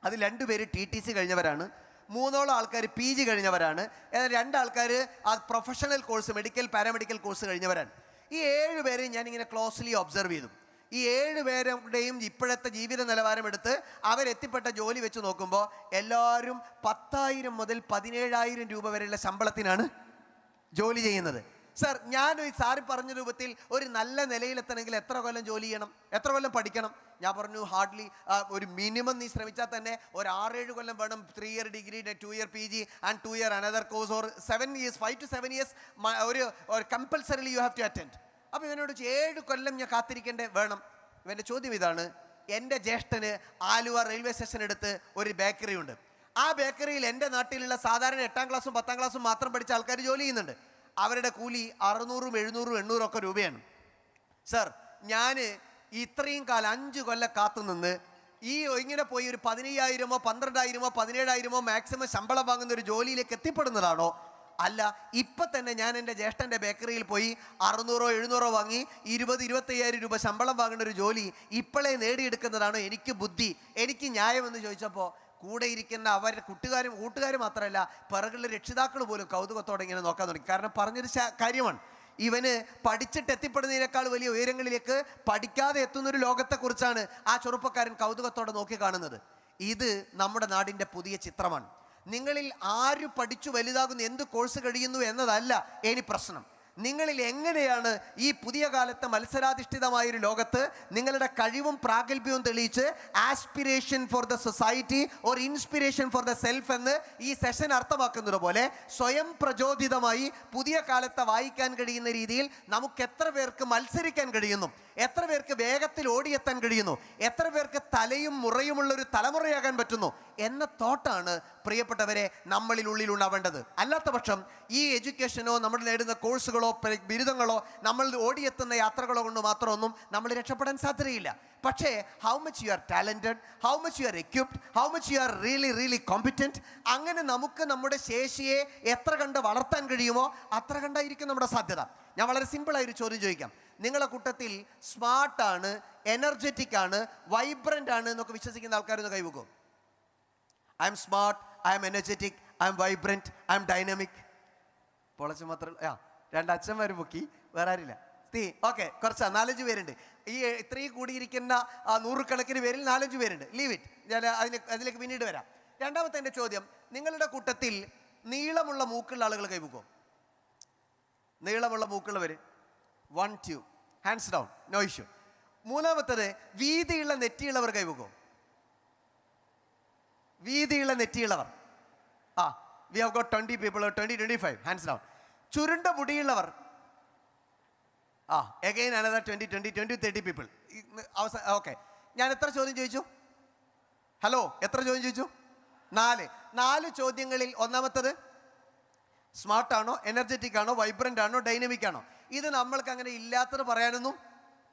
അതിൽ 2 പേര് TTC കഴിഞ്ഞവരാണ്, 3ഓളം ആൾക്കാർ PG കഴിഞ്ഞവരാണ്, 2 ആൾക്കാർ ആ professional course, medical paramedical course കഴിഞ്ഞവരാണ്. ഈ 7 പേരെയും ഞാനിങ്ങനെ ക്ലോസ്ലി ഒബ്സർവ് ചെയ്തു. ഈ 7 പേരുടെയും ഇപ്പോഴത്തെ ജീവിത നിലവാരം എടുത്ത് അവരെത്തിപ്പെട്ട ജോലി വെച്ച് നോക്കുമ്പോൾ എല്ലാവരും 10,000 മുതൽ 17,000 രൂപ വരെയുള്ള ശമ്പളത്തിനാണ് ജോലി ചെയ്യുന്നത്. സർ, ഞാൻ സാറ് പറഞ്ഞ രൂപത്തിൽ ഒരു നല്ല നിലയിലെത്തണമെങ്കിൽ എത്ര കൊല്ലം ജോലി ചെയ്യണം, എത്ര കൊല്ലം പഠിക്കണം? ഞാൻ പറഞ്ഞു, ഹാർഡ്ലി ഒരു മിനിമം നീ ശ്രമിച്ചാൽ തന്നെ ഒരു 6-7 കൊല്ലം വേണം. 3 year degree, 2 year PG and 2 year another course, or 7 years, 5 to 7 years ഒരു compulsorily you have to attend. അപ്പോൾ ഇവനോട് 7 കൊല്ലം ഞാൻ കാത്തിരിക്കേണ്ടേ വേണം? ഇവൻ്റെ ചോദ്യം ഇതാണ്. എൻ്റെ ജ്യേഷ്ഠന് ആലുവ റെയിൽവേ സ്റ്റേഷനടുത്ത് ഒരു ബേക്കറി ഉണ്ട്. ആ ബേക്കറിയിൽ എൻ്റെ നാട്ടിലുള്ള സാധാരണ 8ാം ക്ലാസ്സും 10ാം ക്ലാസ്സും മാത്രം പഠിച്ച ആൾക്കാർ ജോലി ചെയ്യുന്നുണ്ട്. അവരുടെ കൂലി 600, 700, 800 ഒക്കെ രൂപയാണ്. സർ, ഞാൻ ഇത്രയും കാലം 5 കൊല്ലം കാത്തുനിന്ന് ഇങ്ങനെ പോയി ഒരു 15,000, 12,000, 17,000 മാക്സിമം ശമ്പളം വാങ്ങുന്ന ഒരു ജോലിയിലേക്ക് എത്തിപ്പെടുന്നതാണോ? അല്ല, ഇപ്പം തന്നെ ഞാൻ എൻ്റെ ജ്യേഷ്ഠൻ്റെ ബേക്കറിയിൽ പോയി 600, 700 വാങ്ങി 20, 25,000 രൂപ ശമ്പളം വാങ്ങുന്ന ഒരു ജോലി ഇപ്പോഴേ നേടിയെടുക്കുന്നതാണോ എനിക്ക് ബുദ്ധി, എനിക്ക് ന്യായമെന്ന് ചോദിച്ചപ്പോൾ കൂടെ ഇരിക്കുന്ന അവരുടെ കൂട്ടുകാർ മാത്രമല്ല, പിറകുള്ള രക്ഷിതാക്കൾ പോലും കൗതുകത്തോടെ ഇങ്ങനെ നോക്കാൻ തുടങ്ങി. കാരണം പറഞ്ഞൊരു കാര്യമാണ്, ഇവന് പഠിച്ചിട്ട് എത്തിപ്പെടുന്നതിനേക്കാൾ വലിയ ഉയരങ്ങളിലേക്ക് പഠിക്കാതെ എത്തുന്നൊരു ലോകത്തെക്കുറിച്ചാണ് ആ ചെറുപ്പക്കാരൻ കൗതുകത്തോടെ നോക്കി കാണുന്നത്. ഇത് നമ്മുടെ നാടിൻ്റെ പുതിയ ചിത്രമാണ്. നിങ്ങളിൽ ആര് പഠിച്ചു വലുതാകുന്നു, എന്ത് കോഴ്സ് കഴിയുന്നു എന്നതല്ല ഇനി പ്രശ്നം. നിങ്ങളിൽ എങ്ങനെയാണ് ഈ പുതിയ കാലത്തെ മത്സരാധിഷ്ഠിതമായൊരു ലോകത്ത് നിങ്ങളുടെ കഴിവും പ്രാഗൽഭ്യവും തെളിയിച്ച് aspiration for the society or inspiration for the self എന്ന് ഈ സെഷൻ അർത്ഥമാക്കുന്നത് പോലെ സ്വയം പ്രചോദിതമായി പുതിയ കാലത്തെ വായിക്കാൻ കഴിയുന്ന രീതിയിൽ നമുക്ക് എത്ര പേർക്ക് മത്സരിക്കാൻ കഴിയുന്നു, എത്ര പേർക്ക് വേഗത്തിൽ ഓടിയെത്താൻ കഴിയുന്നു, എത്ര പേർക്ക് തലയും മുറയുമുള്ളൊരു തലമുറയാകാൻ പറ്റുന്നു എന്ന തോട്ടാണ് പ്രിയപ്പെട്ടവരെ നമ്മളിലുള്ളിൽ ഉണ്ടാവേണ്ടത്. അല്ലാത്ത പക്ഷം ഈ എഡ്യൂക്കേഷനോ നമ്മൾ നേടുന്ന കോഴ്സുകളോ ബിരുദങ്ങളോ നമ്മൾ ഓടിയെത്തുന്ന യാത്രകളോ കൊണ്ട് മാത്രമൊന്നും നമ്മൾ രക്ഷപ്പെടാൻ സാധ്യതയില്ല. പക്ഷേ how much you are talented, how much you are equipped, how much you are really competent, അങ്ങനെ നമുക്ക് നമ്മുടെ ശേഷിയെ എത്ര കണ്ട് വളർത്താൻ കഴിയുമോ അത്ര കണ്ടായിരിക്കും നമ്മുടെ സാധ്യത. ഞാൻ വളരെ സിമ്പിളായൊരു ചോദ്യം ചോദിക്കാം. നിങ്ങളുടെ കൂട്ടത്തിൽ സ്മാർട്ടാണ്, എനർജറ്റിക് ആണ്, വൈബ്രൻ്റ് ആണ് എന്നൊക്കെ വിശ്വസിക്കുന്ന ആൾക്കാരൊന്ന് കൈവക്കും. I'm smart, I'm energetic, I'm vibrant, I'm dynamic. പൊളച്ച് മാത്രം രണ്ട് അച്ഛന്മാർ പൊക്കി, വേറെ ആരില്ല. ഓക്കെ, കുറച്ചാ 4-5 പേരുണ്ട്. ഈ ഇത്രയും കൂടിയിരിക്കുന്ന 100 പേരിൽ 4-5 പേരുണ്ട്. ലീവ് ഇറ്റ്, ഞാൻ അതിലേക്ക് പിന്നീട് വരാം. രണ്ടാമത്തെ എൻ്റെ ചോദ്യം, നിങ്ങളുടെ കൂട്ടത്തിൽ നീളമുള്ള മൂക്കുള്ള ആളുകൾ കൈവക്കും. നീളമുള്ള മൂക്കുള്ളവർ 1 2 ഹാൻഡ്സ് ഡൗൺ, നോ ഇഷ്യൂ. മൂന്നാമത്തത് വീതിയുള്ള നെറ്റിയുള്ളവർ കൈവക്കും. വീതിയുള്ള നെറ്റിയുള്ളവർ, we have got 20 people, 20-25 hands down. ചുരുണ്ട മുടിയുള്ളവർ, അഗൈൻ അനദർ 20-30 people. ഓക്കെ, ഞാൻ എത്ര ചോദ്യം ചോദിച്ചു? ഹലോ, എത്ര ചോദ്യം ചോദിച്ചു? 4 ചോദ്യങ്ങളിൽ ഒന്നാമത്തത് സ്മാർട്ടാണോ, എനർജറ്റിക് ആണോ, വൈബ്രൻ്റ് ആണോ, ഡൈനമിക് ആണോ? ഇത് നമ്മൾക്ക് അങ്ങനെ ഇല്ലാത്തത് പറയാനൊന്നും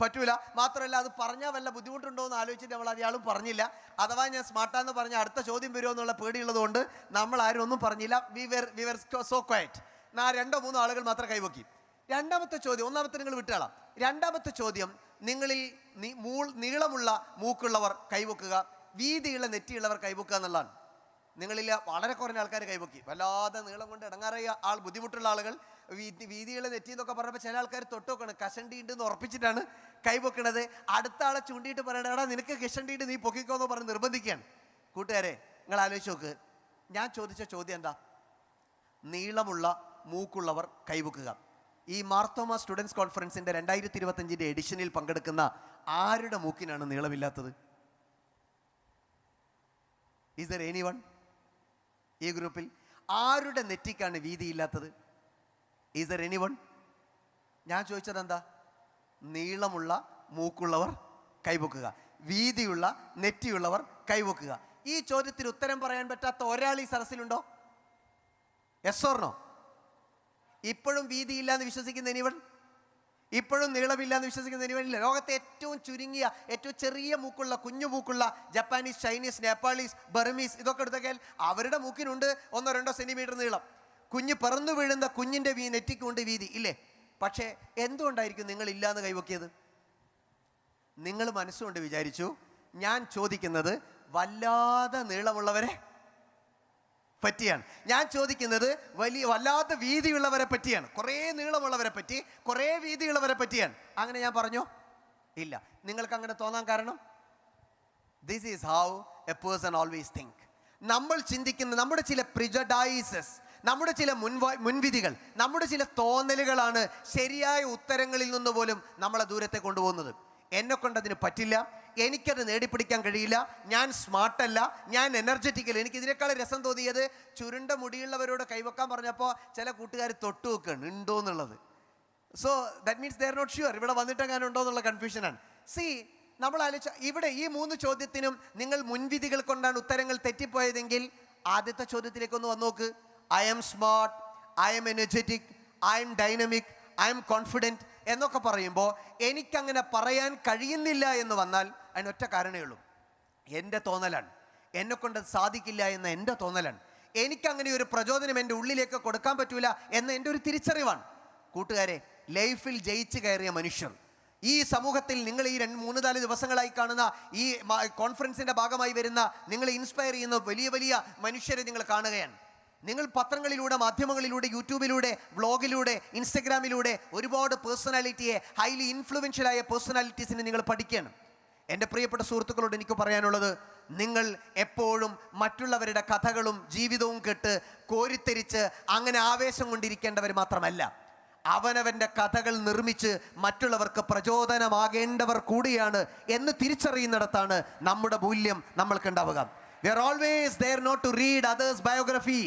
പറ്റൂല. മാത്രമല്ല, അത് പറഞ്ഞാൽ വല്ല ബുദ്ധിമുട്ടുണ്ടോ എന്ന് ആലോചിച്ചിട്ട് നമ്മൾ അയാളും പറഞ്ഞില്ല. അഥവാ ഞാൻ സ്മാർട്ടാന്ന് പറഞ്ഞാൽ അടുത്ത ചോദ്യം വരുമോ എന്നുള്ള പേടിയുള്ളത് കൊണ്ട് നമ്മൾ ആരും ഒന്നും പറഞ്ഞില്ല. We were so quiet. 2-3 ആളുകൾ മാത്രം കൈവക്കി. രണ്ടാമത്തെ ചോദ്യം, ഒന്നാമത്തെ നിങ്ങൾ വിട്ടുകളാം. രണ്ടാമത്തെ ചോദ്യം, നിങ്ങളിൽ നീളമുള്ള മൂക്കുള്ളവർ കൈവക്കുക, വീതിയുള്ള നെറ്റിയുള്ളവർ കൈവക്കുക എന്നുള്ളതാണ്. നിങ്ങളില്ല വളരെ കുറഞ്ഞ ആൾക്കാർ കൈവക്കി. വല്ലാതെ നീളം കൊണ്ട് ഇടങ്ങാറിയ ബുദ്ധിമുട്ടുള്ള ആളുകൾ വീതിയുള്ള നെറ്റി എന്നൊക്കെ പറഞ്ഞപ്പോൾ ചില ആൾക്കാർ തൊട്ടുവെക്കണം, കഷണ്ടി ഉണ്ടെന്ന് ഉറപ്പിച്ചിട്ടാണ് കൈവെക്കണത്. അടുത്ത ആളെ ചൂണ്ടിയിട്ട് പറയണടാ നിനക്ക് കഷണ്ടി ഉണ്ട്, നീ പൊക്കിക്കോ എന്ന് പറഞ്ഞ് നിർബന്ധിക്കുകയാണ്. കൂട്ടുകാരെ, നിങ്ങൾ ആലോചിച്ച് നോക്ക്, ഞാൻ ചോദിച്ച ചോദ്യം എന്താ? നീളമുള്ള മൂക്കുള്ളവർ കൈവെക്കുക. ഈ മാർത്തോമ സ്റ്റുഡൻസ് കോൺഫറൻസിൻ്റെ 2025 എഡിഷനിൽ പങ്കെടുക്കുന്ന ആരുടെ മൂക്കിനാണ് നീളമില്ലാത്തത്? Is there anyone? ഈ ഗ്രൂപ്പിൽ ആരുടെ നെറ്റിക്കാണ് വീതിയില്ലാത്തത്? Is there anyone? ഞാൻ ചോദിച്ചത് എന്താ? നീളമുള്ള മൂക്കുള്ളവർ കൈവെക്കുക, വീതിയുള്ള നെറ്റിയുള്ളവർ കൈവെക്കുക. ഈ ചോദ്യത്തിന് ഉത്തരം പറയാൻ പറ്റാത്ത ഒരാൾ ഈ സദസ്സിലുണ്ടോ? Yes or no? ഇപ്പോഴും വീതിയില്ല എന്ന് വിശ്വസിക്കുന്ന എനിവൺ? ഇപ്പോഴും നീളമില്ല എന്ന് വിശ്വസിക്കുന്ന എനിവണില്ല? ലോകത്തെ ഏറ്റവും ചുരുങ്ങിയ, ഏറ്റവും ചെറിയ മൂക്കുള്ള, കുഞ്ഞു മൂക്കുള്ള ജപ്പാനീസ്, ചൈനീസ്, നേപ്പാളീസ്, ബർമീസ് ഇതൊക്കെ എടുത്തൊക്കെ അവരുടെ മൂക്കിനുണ്ട് 1-2 സെൻറ്റിമീറ്റർ നീളം. കുഞ്ഞ് പറന്നു വീഴുന്ന കുഞ്ഞിൻ്റെ നെറ്റിക്കുണ്ട് വീതി, ഇല്ലേ? പക്ഷേ എന്തുകൊണ്ടായിരിക്കും നിങ്ങൾ ഇല്ലാന്ന് കൈവക്കിയത്? നിങ്ങൾ മനസ്സുകൊണ്ട് വിചാരിച്ചു, ഞാൻ ചോദിക്കുന്നത് വല്ലാതെ നീളമുള്ളവരെ പറ്റിയാണ്, ഞാൻ ചോദിക്കുന്നത് വല്ലാത്ത വീതിയുള്ളവരെ പറ്റിയാണ്, കുറേ നീളമുള്ളവരെ പറ്റി, കുറേ വീതിയുള്ളവരെ പറ്റിയാണ്. അങ്ങനെ ഞാൻ പറഞ്ഞോ? ഇല്ല. നിങ്ങൾക്ക് അങ്ങനെ തോന്നാൻ കാരണം, this is how A person always think. നമ്മൾ ചിന്തിക്കുന്ന നമ്മുടെ ചില പ്രിജഡൈസസ്, നമ്മുടെ ചില മുൻവിധികൾ, നമ്മുടെ ചില തോന്നലുകളാണ് ശരിയായ ഉത്തരങ്ങളിൽ നിന്ന് പോലും നമ്മളെ ദൂരത്തെ കൊണ്ടുപോകുന്നത്. എന്നെ കൊണ്ടതിന് പറ്റില്ല, എനിക്കത് നേടിപ്പിടിക്കാൻ കഴിയില്ല, ഞാൻ സ്മാർട്ടല്ല, ഞാൻ എനർജറ്റിക്കല്ല. എനിക്ക് ഇതിനേക്കാൾ രസം തോന്നിയത് ചുരുണ്ട മുടിയുള്ളവരോട് കൈവെക്കാൻ പറഞ്ഞപ്പോൾ ചില കൂട്ടുകാർ തൊട്ടു വെക്കുകയാണ് ഉണ്ടോ എന്നുള്ളത്. So that means they are not sure ഇവിടെ വന്നിട്ടെങ്ങാനും ഉണ്ടോ എന്നുള്ള കൺഫ്യൂഷനാണ്. നമ്മൾ ആലോചിച്ച ഇവിടെ ഈ 3 ചോദ്യത്തിനും നിങ്ങൾ മുൻവിധികൾ കൊണ്ടാണ് ഉത്തരങ്ങൾ തെറ്റിപ്പോയതെങ്കിൽ ആദ്യത്തെ ചോദ്യത്തിലേക്കൊന്ന് വന്നു നോക്ക്. I M smart, I'm energetic, I M dynamic, I M confident എന്നൊക്കെ പറയുമ്പോൾ എനിക്കങ്ങനെ പറയാൻ കഴിയുന്നില്ല എന്ന് വന്നാൽ അതിനൊറ്റ കാരണമേ ഉള്ളൂ, എൻ്റെ തോന്നലാണ്. എന്നെക്കൊണ്ട് സാധിക്കില്ല എന്ന എൻ്റെ തോന്നലാണ്. എനിക്കങ്ങനെ ഒരു പ്രചോദനം എൻ്റെ ഉള്ളിലേക്ക് കൊടുക്കാൻ പറ്റൂല എന്ന എൻ്റെ ഒരു തിരിച്ചറിവാണ്. കൂട്ടുകാരെ, ലൈഫിൽ ജയിച്ചു കയറിയ മനുഷ്യർ, ഈ സമൂഹത്തിൽ നിങ്ങൾ ഈ 3-4 ദിവസങ്ങളായി കാണുന്ന ഈ കോൺഫറൻസിൻ്റെ ഭാഗമായി വരുന്ന, നിങ്ങൾ ഇൻസ്പയർ ചെയ്യുന്ന വലിയ വലിയ മനുഷ്യരെ നിങ്ങൾ കാണുകയാണ്. നിങ്ങൾ പത്രങ്ങളിലൂടെ, മാധ്യമങ്ങളിലൂടെ, യൂട്യൂബിലൂടെ, വ്ളോഗിലൂടെ, ഇൻസ്റ്റഗ്രാമിലൂടെ ഒരുപാട് പേഴ്സണാലിറ്റിയെ, ഹൈലി ഇൻഫ്ലുവൻഷ്യലായ പേഴ്സണാലിറ്റീസിനെ നിങ്ങൾ പഠിക്കുകയാണ്. എൻ്റെ പ്രിയപ്പെട്ട സുഹൃത്തുക്കളോട് എനിക്ക് പറയാനുള്ളത്, നിങ്ങൾ എപ്പോഴും മറ്റുള്ളവരുടെ കഥകളും ജീവിതവും കേട്ട് കോരിത്തെരിച്ച് അങ്ങനെ ആവേശം കൊണ്ടിരിക്കേണ്ടവർ മാത്രമല്ല, അവനവൻ്റെ കഥകൾ നിർമ്മിച്ച് മറ്റുള്ളവർക്ക് പ്രചോദനമാകേണ്ടവർ കൂടിയാണ് എന്ന് തിരിച്ചറിയുന്നിടത്താണ് നമ്മുടെ മൂല്യം നമ്മൾക്കുണ്ടാവുക. We are always there not to read others' biography.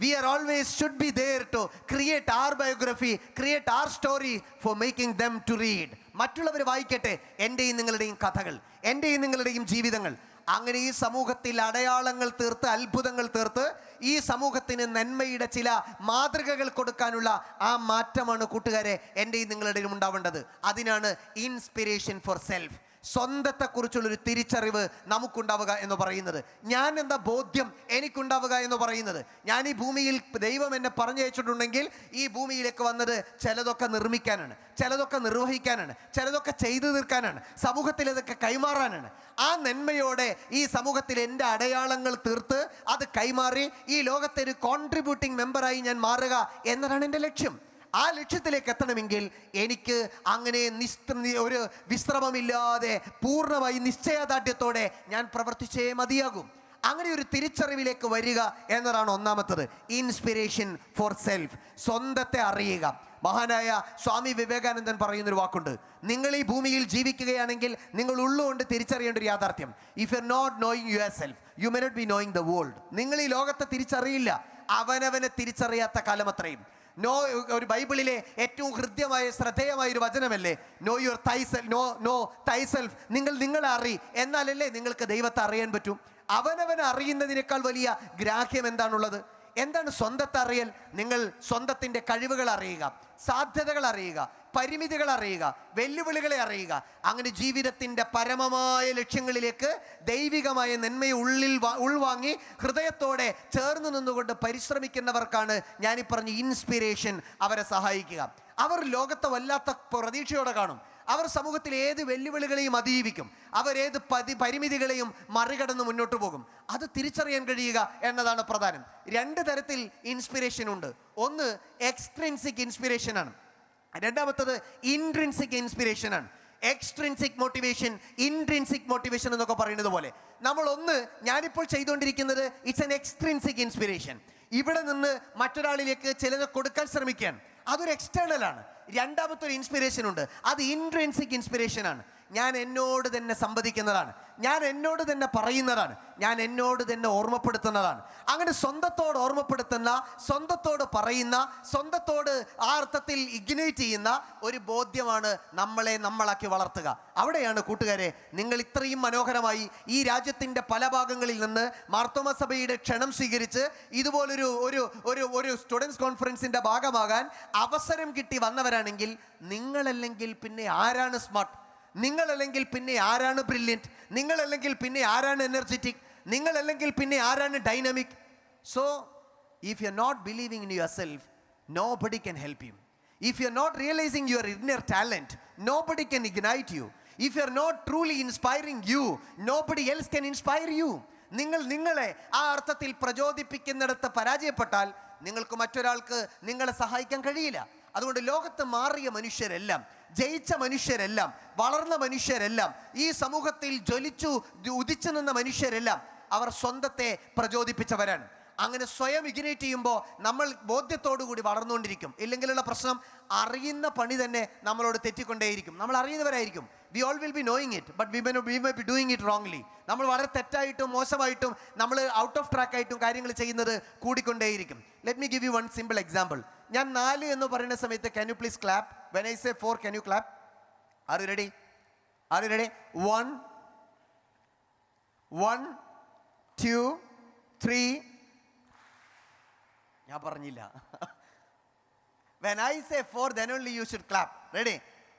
We are always should be there to create our biography, create our story for making them to read. മറ്റുള്ളവർ വായിക്കട്ടെ എൻ്റെയും നിങ്ങളുടെയും കഥകൾ, എൻ്റെയും നിങ്ങളുടെയും ജീവിതങ്ങൾ. അങ്ങനെ ഈ സമൂഹത്തിൽ അടയാളങ്ങൾ തീർത്ത്, അത്ഭുതങ്ങൾ തീർത്ത് ഈ സമൂഹത്തിന് നന്മയുടെ ചില മാതൃകകൾ കൊടുക്കാനുള്ള ആ മാറ്റമാണ് കൂട്ടുകാരെ എൻ്റെയും നിങ്ങളുടെയും ഉണ്ടാവേണ്ടത്. അതിനാണ് ഇൻസ്പിരേഷൻ ഫോർ സെൽഫ്. സ്വന്തത്തെക്കുറിച്ചുള്ളൊരു തിരിച്ചറിവ് നമുക്കുണ്ടാവുക എന്ന് പറയുന്നത്, ഞാൻ എന്താ ബോധ്യം എനിക്കുണ്ടാവുക എന്ന് പറയുന്നത്. ഞാൻ ഈ ഭൂമിയിൽ ദൈവം എന്നെ പറഞ്ഞയച്ചിട്ടുണ്ടെങ്കിൽ ഈ ഭൂമിയിലേക്ക് വന്നത് ചിലതൊക്കെ നിർമ്മിക്കാനാണ്, ചിലതൊക്കെ നിർവഹിക്കാനാണ്, ചിലതൊക്കെ ചെയ്തു തീർക്കാനാണ്, സമൂഹത്തിൽ ഇതൊക്കെ കൈമാറാനാണ്. ആ നന്മയോടെ ഈ സമൂഹത്തിൽ എൻ്റെ അടയാളങ്ങൾ തീർത്ത് അത് കൈമാറി ഈ ലോകത്തെ ഒരു കോൺട്രിബ്യൂട്ടിംഗ് മെമ്പറായി ഞാൻ മാറുക എന്നതാണ് എൻ്റെ ലക്ഷ്യം. ആ ലക്ഷ്യത്തിലേക്ക് എത്തണമെങ്കിൽ എനിക്ക് അങ്ങനെ ഒരു വിശ്രമമില്ലാതെ പൂർണ്ണമായി നിശ്ചയദാർഢ്യത്തോടെ ഞാൻ പ്രവർത്തിച്ചേ മതിയാകും. അങ്ങനെ ഒരു തിരിച്ചറിവിലേക്ക് വരിക എന്നതാണ് ഒന്നാമത്തത്, ഇൻസ്പിരേഷൻ ഫോർ സെൽഫ്. സ്വന്തത്തെ അറിയുക. മഹാനായ സ്വാമി വിവേകാനന്ദൻ പറയുന്നൊരു വാക്കുണ്ട്, നിങ്ങൾ ഈ ഭൂമിയിൽ ജീവിക്കുകയാണെങ്കിൽ നിങ്ങൾ ഉള്ളുകൊണ്ട് തിരിച്ചറിയേണ്ട ഒരു യാഥാർത്ഥ്യം, if you are not knowing your self you may not be knowing the world. നിങ്ങൾ ഈ ലോകത്തെ തിരിച്ചറിയില്ല അവനവനെ തിരിച്ചറിയാത്ത കാലം അത്രയും. ഒരു ബൈബിളിലെ ഏറ്റവും ഹൃദ്യമായ ശ്രദ്ധേയമായ ഒരു വചനമല്ലേ, നോ യുവർ തൈസെൽഫ്, നോ തൈസെൽഫ്. നിങ്ങൾ നിങ്ങളെ അറി, എന്നാലല്ലേ നിങ്ങൾക്ക് ദൈവത്തെ അറിയാൻ പറ്റും. അവനവനെ അറിയുന്നതിനേക്കാൾ വലിയ ഗ്രാഹ്യം എന്താണുള്ളത്? എന്താണ് സ്വന്തത്തെ അറിയൽ? നിങ്ങൾ സ്വന്തത്തിൻ്റെ കഴിവുകൾ അറിയുക, സാധ്യതകൾ അറിയുക, പരിമിതികൾ അറിയുക, വെല്ലുവിളികളെ അറിയുക. അങ്ങനെ ജീവിതത്തിൻ്റെ പരമമായ ലക്ഷ്യങ്ങളിലേക്ക് ദൈവികമായ നന്മയെ ഉൾവാങ്ങി ഹൃദയത്തോടെ ചേർന്ന് നിന്നുകൊണ്ട് പരിശ്രമിക്കുന്നവർക്കാണ് ഞാനീ പറഞ്ഞ ഇൻസ്പിരേഷൻ അവരെ സഹായിക്കുക. അവർ ലോകത്തെ വല്ലാത്ത പ്രതീക്ഷയോടെ കാണും. അവർ സമൂഹത്തിൽ ഏത് വെല്ലുവിളികളെയും അതിജീവിക്കും. അവരേത് പരിമിതികളെയും മറികടന്ന് മുന്നോട്ട് പോകും. അത് തിരിച്ചറിയാൻ കഴിയുക എന്നതാണ് പ്രധാനം. രണ്ട് തരത്തിൽ ഇൻസ്പിരേഷൻ ഉണ്ട്. ഒന്ന് എക്സ്ട്രിൻസിക് ഇൻസ്പിരേഷനാണ്, രണ്ടാമത്തത് ഇൻട്രിൻസിക് ഇൻസ്പിരേഷനാണ്. എക്സ്ട്രിൻസിക് മോട്ടിവേഷൻ, ഇൻട്രിൻസിക് മോട്ടിവേഷൻ എന്നൊക്കെ പറയുന്നത് പോലെ ഞാനിപ്പോൾ ചെയ്തുകൊണ്ടിരിക്കുന്നത് ഇറ്റ്സ് എൻ എക്സ്ട്രിൻസിക് ഇൻസ്പിരേഷൻ. ഇവിടെ നിന്ന് മറ്റൊരാളിലേക്ക് ചിലത് കൊടുക്കാൻ ശ്രമിക്കുകയാണ്, അതൊരു എക്സ്റ്റേണൽ ആണ്. രണ്ടാമത്തെ ഒരു ഇൻസ്പിരേഷൻ ഉണ്ട്, അത് ഇൻട്രിൻസിക് ഇൻസ്പിരേഷൻ ആണ്. ഞാൻ എന്നോട് തന്നെ സംവദിക്കുന്നതാണ്, ഞാൻ എന്നോട് തന്നെ പറയുന്നതാണ്, ഞാൻ എന്നോട് തന്നെ ഓർമ്മപ്പെടുത്തുന്നതാണ്. അങ്ങനെ സ്വന്തത്തോട് ഓർമ്മപ്പെടുത്തുന്ന, സ്വന്തത്തോട് പറയുന്ന, സ്വന്തത്തോട് ആ അർത്ഥത്തിൽ ഇഗ്നൈറ്റ് ചെയ്യുന്ന ഒരു ബോധ്യമാണ് നമ്മളാക്കി വളർത്തുക. അവിടെയാണ് കൂട്ടുകാരെ നിങ്ങൾ ഇത്രയും മനോഹരമായി ഈ രാജ്യത്തിൻ്റെ പല ഭാഗങ്ങളിൽ നിന്ന് മാർത്തോമാ സഭയുടെ ക്ഷണം സ്വീകരിച്ച് ഇതുപോലൊരു ഒരു സ്റ്റുഡൻസ് കോൺഫറൻസിൻ്റെ ഭാഗമാകാൻ അവസരം കിട്ടി വന്നവരാണെങ്കിൽ, നിങ്ങളല്ലെങ്കിൽ പിന്നെ ആരാണ് സ്മാർട്ട്? നിങ്ങളല്ലെങ്കിൽ പിന്നെ ആരാണ് ബ്രില്യൻറ്റ്? നിങ്ങളല്ലെങ്കിൽ പിന്നെ ആരാണ് എനർജറ്റിക്? നിങ്ങളല്ലെങ്കിൽ പിന്നെ ആരാണ് dynamic? So if you are not believing in your self, nobody can help you. If you are not realising your inner talent, nobody can ignite you. If you are not truly inspiring you, nobody else can inspire you. നിങ്ങളെ ആ അർത്ഥത്തിൽ പ്രചോദിപ്പിക്കുന്നിടത്ത് പരാജയപ്പെട്ടാൽ നിങ്ങൾക്ക് മറ്റൊരാൾക്ക് നിങ്ങളെ സഹായിക്കാൻ കഴിയില്ല. അതുകൊണ്ട് ലോകത്ത് മാറിയ മനുഷ്യരെല്ലാം, ജയിച്ച മനുഷ്യരെല്ലാം, വളർന്ന മനുഷ്യരെല്ലാം, ഈ സമൂഹത്തിൽ ജ്വലിച്ചു ഉദിച്ചു നിന്ന മനുഷ്യരെല്ലാം അവർ സ്വന്തത്തെ പ്രചോദിപ്പിച്ചവരാണ്. അങ്ങനെ സ്വയം ഇഗ്നേറ്റ് ചെയ്യുമ്പോൾ നമ്മൾ ബോധ്യത്തോടുകൂടി വളർന്നുകൊണ്ടിരിക്കും. ഇല്ലെങ്കിലുള്ള പ്രശ്നം, അറിയുന്ന പണി തന്നെ നമ്മളോട് തെറ്റിക്കൊണ്ടേയിരിക്കും. നമ്മൾ അറിയുന്നവരായിരിക്കും, we all will be knowing it, but we may be doing it wrongly. നമ്മൾ വളരെ തെറ്റായിട്ടും മോശമായിട്ടും നമ്മൾ ഔട്ട് ഓഫ് ട്രാക്ക് ആയിട്ടും കാര്യങ്ങൾ ചെയ്യുന്നത് കൂടിക്കൊണ്ടേയിരിക്കും. Let me give you one simple example. ഞാൻ 4 എന്ന് പറയുന്ന സമയത്ത് can you please clap? When I say 4, can you clap? Are you ready? 1 2 3. ഞാൻ പറഞ്ഞില്ല. When I say 4, then only you should clap. Ready?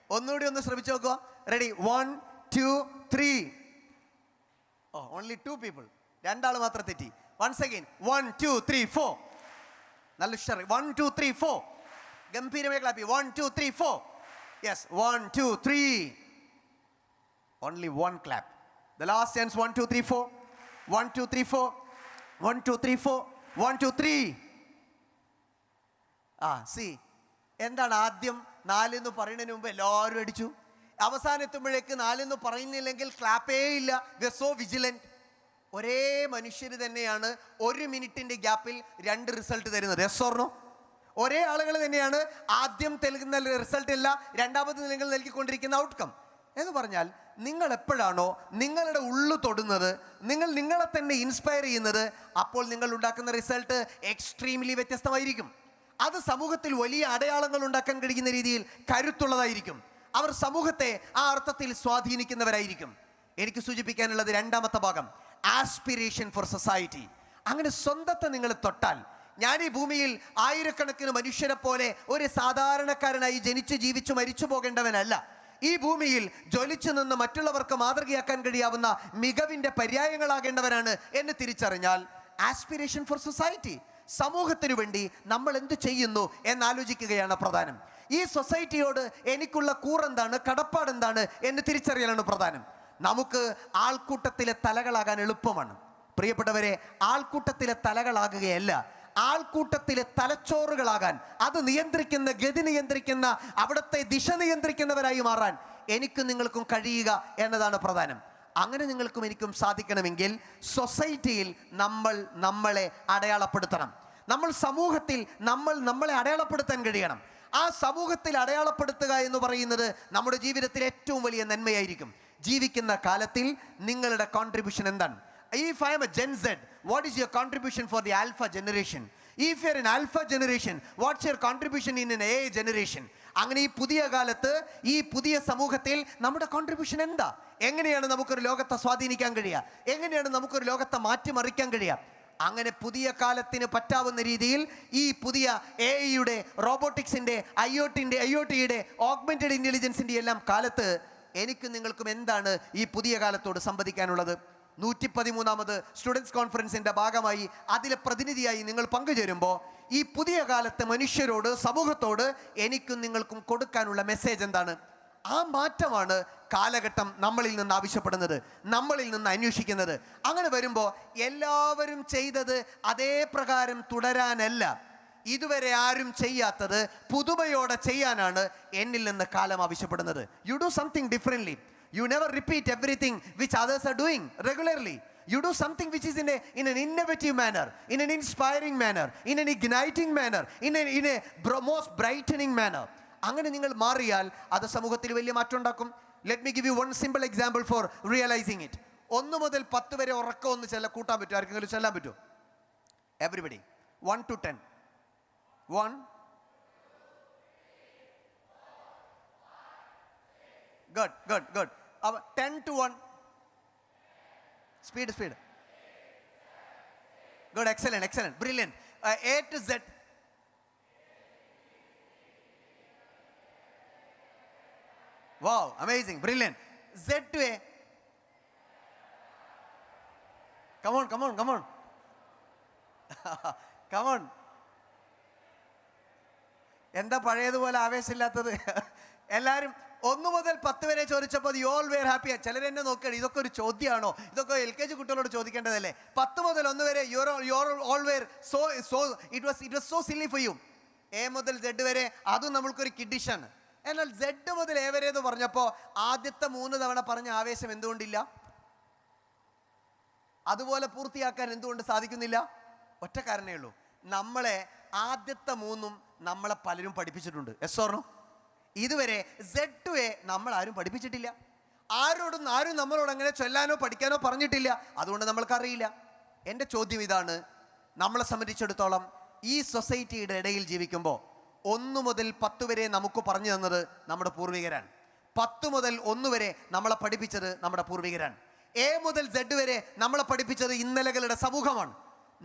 ഒന്നുകൂടി ഒന്ന് ശ്രമിച്ചു നോക്കുക. Ready? 1 2 3. Oh, only 2 people. 2 ആൾ മാത്രം തെറ്റി. Once again. 1 2 3 4. നല്ല ഉഷാർ. 1 2 3 4. ഗംഭീരമായി clap. 1 2 3 4. Yes. 1 2 3. Only 1 clap. The last chance. 1 2 3 4. 1 2 3 4. 1 2 3 4. 1 2 3. See, എന്താണ് ആദ്യം 4 എന്ന് പറയുന്നതിന് മുമ്പ് എല്ലാവരും അടിച്ചു. അവസാനം എത്തുമ്പോഴേക്ക് 4 എന്ന് പറയുന്നില്ലെങ്കിൽ ക്ലാപ്പേ ഇല്ല. We are so vigilant. ഒരേ മനുഷ്യർ തന്നെയാണ് 1 മിനിറ്റിന്റെ ഗ്യാപ്പിൽ 2 റിസൾട്ട് തരുന്നത്. Yes or no? ഒരേ ആളുകൾ തന്നെയാണ് ആദ്യം നൽകുന്ന റിസൾട്ട് അല്ല രണ്ടാമത് നിങ്ങൾ നൽകിക്കൊണ്ടിരിക്കുന്ന ഔട്ട്കം. എന്ന് പറഞ്ഞാൽ നിങ്ങൾ എപ്പോഴാണോ നിങ്ങളുടെ ഉള്ളു തൊടുന്നത്, നിങ്ങൾ നിങ്ങളെ തന്നെ ഇൻസ്പയർ ചെയ്യുന്നത്, അപ്പോൾ നിങ്ങൾ ഉണ്ടാക്കുന്ന റിസൾട്ട് എക്സ്ട്രീംലി വ്യത്യസ്തമായിരിക്കും. അത് സമൂഹത്തിൽ വലിയ അടയാളങ്ങൾ ഉണ്ടാക്കാൻ കഴിയുന്ന രീതിയിൽ കരുത്തുള്ളതായിരിക്കും. അവർ സമൂഹത്തെ ആ അർത്ഥത്തിൽ സ്വാധീനിക്കുന്നവരായിരിക്കും. എനിക്ക് സൂചിപ്പിക്കാനുള്ളത് രണ്ടാമത്തെ ഭാഗം, ആസ്പിറേഷൻ ഫോർ സൊസൈറ്റി. അങ്ങനെ സ്വന്തത്തെ നിങ്ങൾ തൊട്ടാൽ, ഞാൻ ഈ ഭൂമിയിൽ ആയിരക്കണക്കിന് മനുഷ്യരെ പോലെ ഒരു സാധാരണക്കാരനായി ജനിച്ച് ജീവിച്ചു മരിച്ചു പോകേണ്ടവനല്ല. ഈ ഭൂമിയിൽ ജ്വലിച്ചു നിന്ന് മറ്റുള്ളവർക്ക് മാതൃകയാക്കാൻ കഴിയാവുന്ന മികവിൻ്റെ പര്യായങ്ങളാകേണ്ടവരാണ് എന്ന് തിരിച്ചറിഞ്ഞാൽ, ആസ്പിറേഷൻ ഫോർ സൊസൈറ്റി, സമൂഹത്തിനു വേണ്ടി നമ്മൾ എന്ത് ചെയ്യുന്നു എന്നാലോചിക്കുകയാണ് പ്രധാനം. ഈ സൊസൈറ്റിയോട് എനിക്കുള്ള കൂറെന്താണ്, കടപ്പാടെന്താണ് എന്ന് തിരിച്ചറിയലാണ് പ്രധാനം. നമുക്ക് ആൾക്കൂട്ടത്തിലെ തലകളാകാൻ എളുപ്പമാണ്. പ്രിയപ്പെട്ടവരെ, ആൾക്കൂട്ടത്തിലെ തലകളാകുകയല്ല, ആൾക്കൂട്ടത്തിലെ തലച്ചോറുകളാകാൻ, അത് നിയന്ത്രിക്കുന്ന, ഗതി നിയന്ത്രിക്കുന്ന, അവിടുത്തെ ദിശ നിയന്ത്രിക്കുന്നവരായി മാറാൻ എനിക്കും നിങ്ങൾക്കും കഴിയുക എന്നതാണ് പ്രധാനം. അങ്ങനെ നിങ്ങൾക്കും എനിക്കും സാധിക്കണമെങ്കിൽ സൊസൈറ്റിയിൽ നമ്മളെ അടയാളപ്പെടുത്തണം. നമ്മൾ സമൂഹത്തിൽ നമ്മളെ അടയാളപ്പെടുത്താൻ കഴിയണം. ആ സമൂഹത്തിൽ അടയാളപ്പെടുത്തുക എന്ന് പറയുന്നത് നമ്മുടെ ജീവിതത്തിൽ ഏറ്റവും വലിയ നന്മയായിരിക്കും. ജീവിക്കുന്ന കാലത്തിൽ നിങ്ങളുടെ കോൺട്രിബ്യൂഷൻ എന്താണ്? If I am a Gen Z, what is your contribution for the Alpha generation? If you are an Alpha generation, what's your contribution in an AI generation? അങ്ങനെ ഈ പുതിയ കാലത്ത്, ഈ പുതിയ സമൂഹത്തിൽ നമ്മുടെ കോൺട്രിബ്യൂഷൻ എന്താ? എങ്ങനെയാണ് നമുക്കൊരു ലോകത്തെ സ്വാധീനിക്കാൻ കഴിയുക? എങ്ങനെയാണ് നമുക്കൊരു ലോകത്തെ മാറ്റിമറിക്കാൻ കഴിയുക? അങ്ങനെ പുതിയ കാലത്തിന് പറ്റാവുന്ന രീതിയിൽ ഈ പുതിയ AI-യുടെ, റോബോട്ടിക്സിൻ്റെ, IoT-യുടെ, ഓഗ്മെന്റഡ് ഇൻ്റലിജൻസിൻ്റെ എല്ലാം കാലത്ത് എനിക്കും നിങ്ങൾക്കും എന്താണ് ഈ പുതിയ കാലത്തോട് സംവദിക്കാനുള്ളത്? 113ാമത് സ്റ്റുഡൻസ് കോൺഫറൻസിൻ്റെ ഭാഗമായി അതിലെ പ്രതിനിധിയായി നിങ്ങൾ പങ്കുചേരുമ്പോൾ ഈ പുതിയ കാലത്തെ മനുഷ്യരോട്, സമൂഹത്തോട് എനിക്കും നിങ്ങൾക്കും കൊടുക്കാനുള്ള മെസ്സേജ് എന്താണ്? ആ മാറ്റമാണ് കാലഘട്ടം നമ്മളിൽ നിന്ന് ആവശ്യപ്പെടുന്നത്, നമ്മളിൽ നിന്ന് അന്വേഷിക്കുന്നത്. അങ്ങനെ വരുമ്പോൾ എല്ലാവരും ചെയ്തത് അതേ പ്രകാരം തുടരാനല്ല, ഇതുവരെ ആരും ചെയ്യാത്തത് പുതുമയോടെ ചെയ്യാനാണ് എന്നിൽ നിന്ന് കാലം ആവശ്യപ്പെടുന്നത്. You do something differently. You never repeat everything which others are doing regularly. You do something which is in an innovative manner, in an inspiring manner, in an igniting manner, in a most brightening manner. അങ്ങനെ നിങ്ങൾ മാറിയാൽ അത് സമൂഹത്തിൽ വലിയ മാറ്റം ഉണ്ടാക്കും. Let me give you one simple example for realizing it. 1 മുതൽ 10 വരെ ഉറക്കം ഒന്ന് കൂട്ടാൻ പറ്റുമോ? ആർക്കെങ്കിലും ചെല്ലാൻ പറ്റുമോ? Everybody, 1 to 10. 1. Good. 10 to 1. Speed. Good, excellent, brilliant. A to Z. Wow, amazing, brilliant. Z to A. Come on. Come on. എന്താ പഴയതുപോലെ ആവേശമില്ലാത്തത്? എല്ലാവരും 1 മുതൽ 10 വരെ ചോദിച്ചപ്പോൾ യു ഓൾ വെയർ ഹാപ്പി. ചിലരെന്നെ നോക്കുകയാണ്, ഇതൊക്കെ ഒരു ചോദ്യമാണോ? ഇതൊക്കെ LKG കുട്ടികളോട് ചോദിക്കേണ്ടതല്ലേ? 10 മുതൽ 1 വരെ you're all aware it was so silly for you. A മുതൽ Z വരെ അതും നമ്മൾക്കൊരു കിഡിഷാണ്. എന്നാൽ Z മുതൽ A വരെ എന്ന് പറഞ്ഞപ്പോൾ ആദ്യത്തെ 3 തവണ പറഞ്ഞ ആവേശം എന്തുകൊണ്ടില്ല? അതുപോലെ പൂർത്തിയാക്കാൻ എന്തുകൊണ്ട് സാധിക്കുന്നില്ല? ഒറ്റ കാരണമേ ഉള്ളൂ, നമ്മളെ ആദ്യത്തെ 3ഉം നമ്മളെ പലരും പഠിപ്പിച്ചിട്ടുണ്ട്. Yes or no? ഇതുവരെ Z to A നമ്മൾ ആരും പഠിപ്പിച്ചിട്ടില്ല. ആരും നമ്മളോട് അങ്ങനെ ചൊല്ലാനോ പഠിക്കാനോ പറഞ്ഞിട്ടില്ല. അതുകൊണ്ട് നമ്മൾക്കറിയില്ല. എൻ്റെ ചോദ്യം ഇതാണ്, നമ്മളെ സംബന്ധിച്ചിടത്തോളം ഈ സൊസൈറ്റിയുടെ ഇടയിൽ ജീവിക്കുമ്പോൾ 1 മുതൽ 10 വരെ നമുക്ക് പറഞ്ഞു തന്നത് നമ്മുടെ പൂർവികരാണ്. 10 മുതൽ 1 വരെ നമ്മളെ പഠിപ്പിച്ചത് നമ്മുടെ പൂർവികരാണ്. A മുതൽ Z വരെ നമ്മളെ പഠിപ്പിച്ചത് ഇന്നലകളുടെ സമൂഹമാണ്.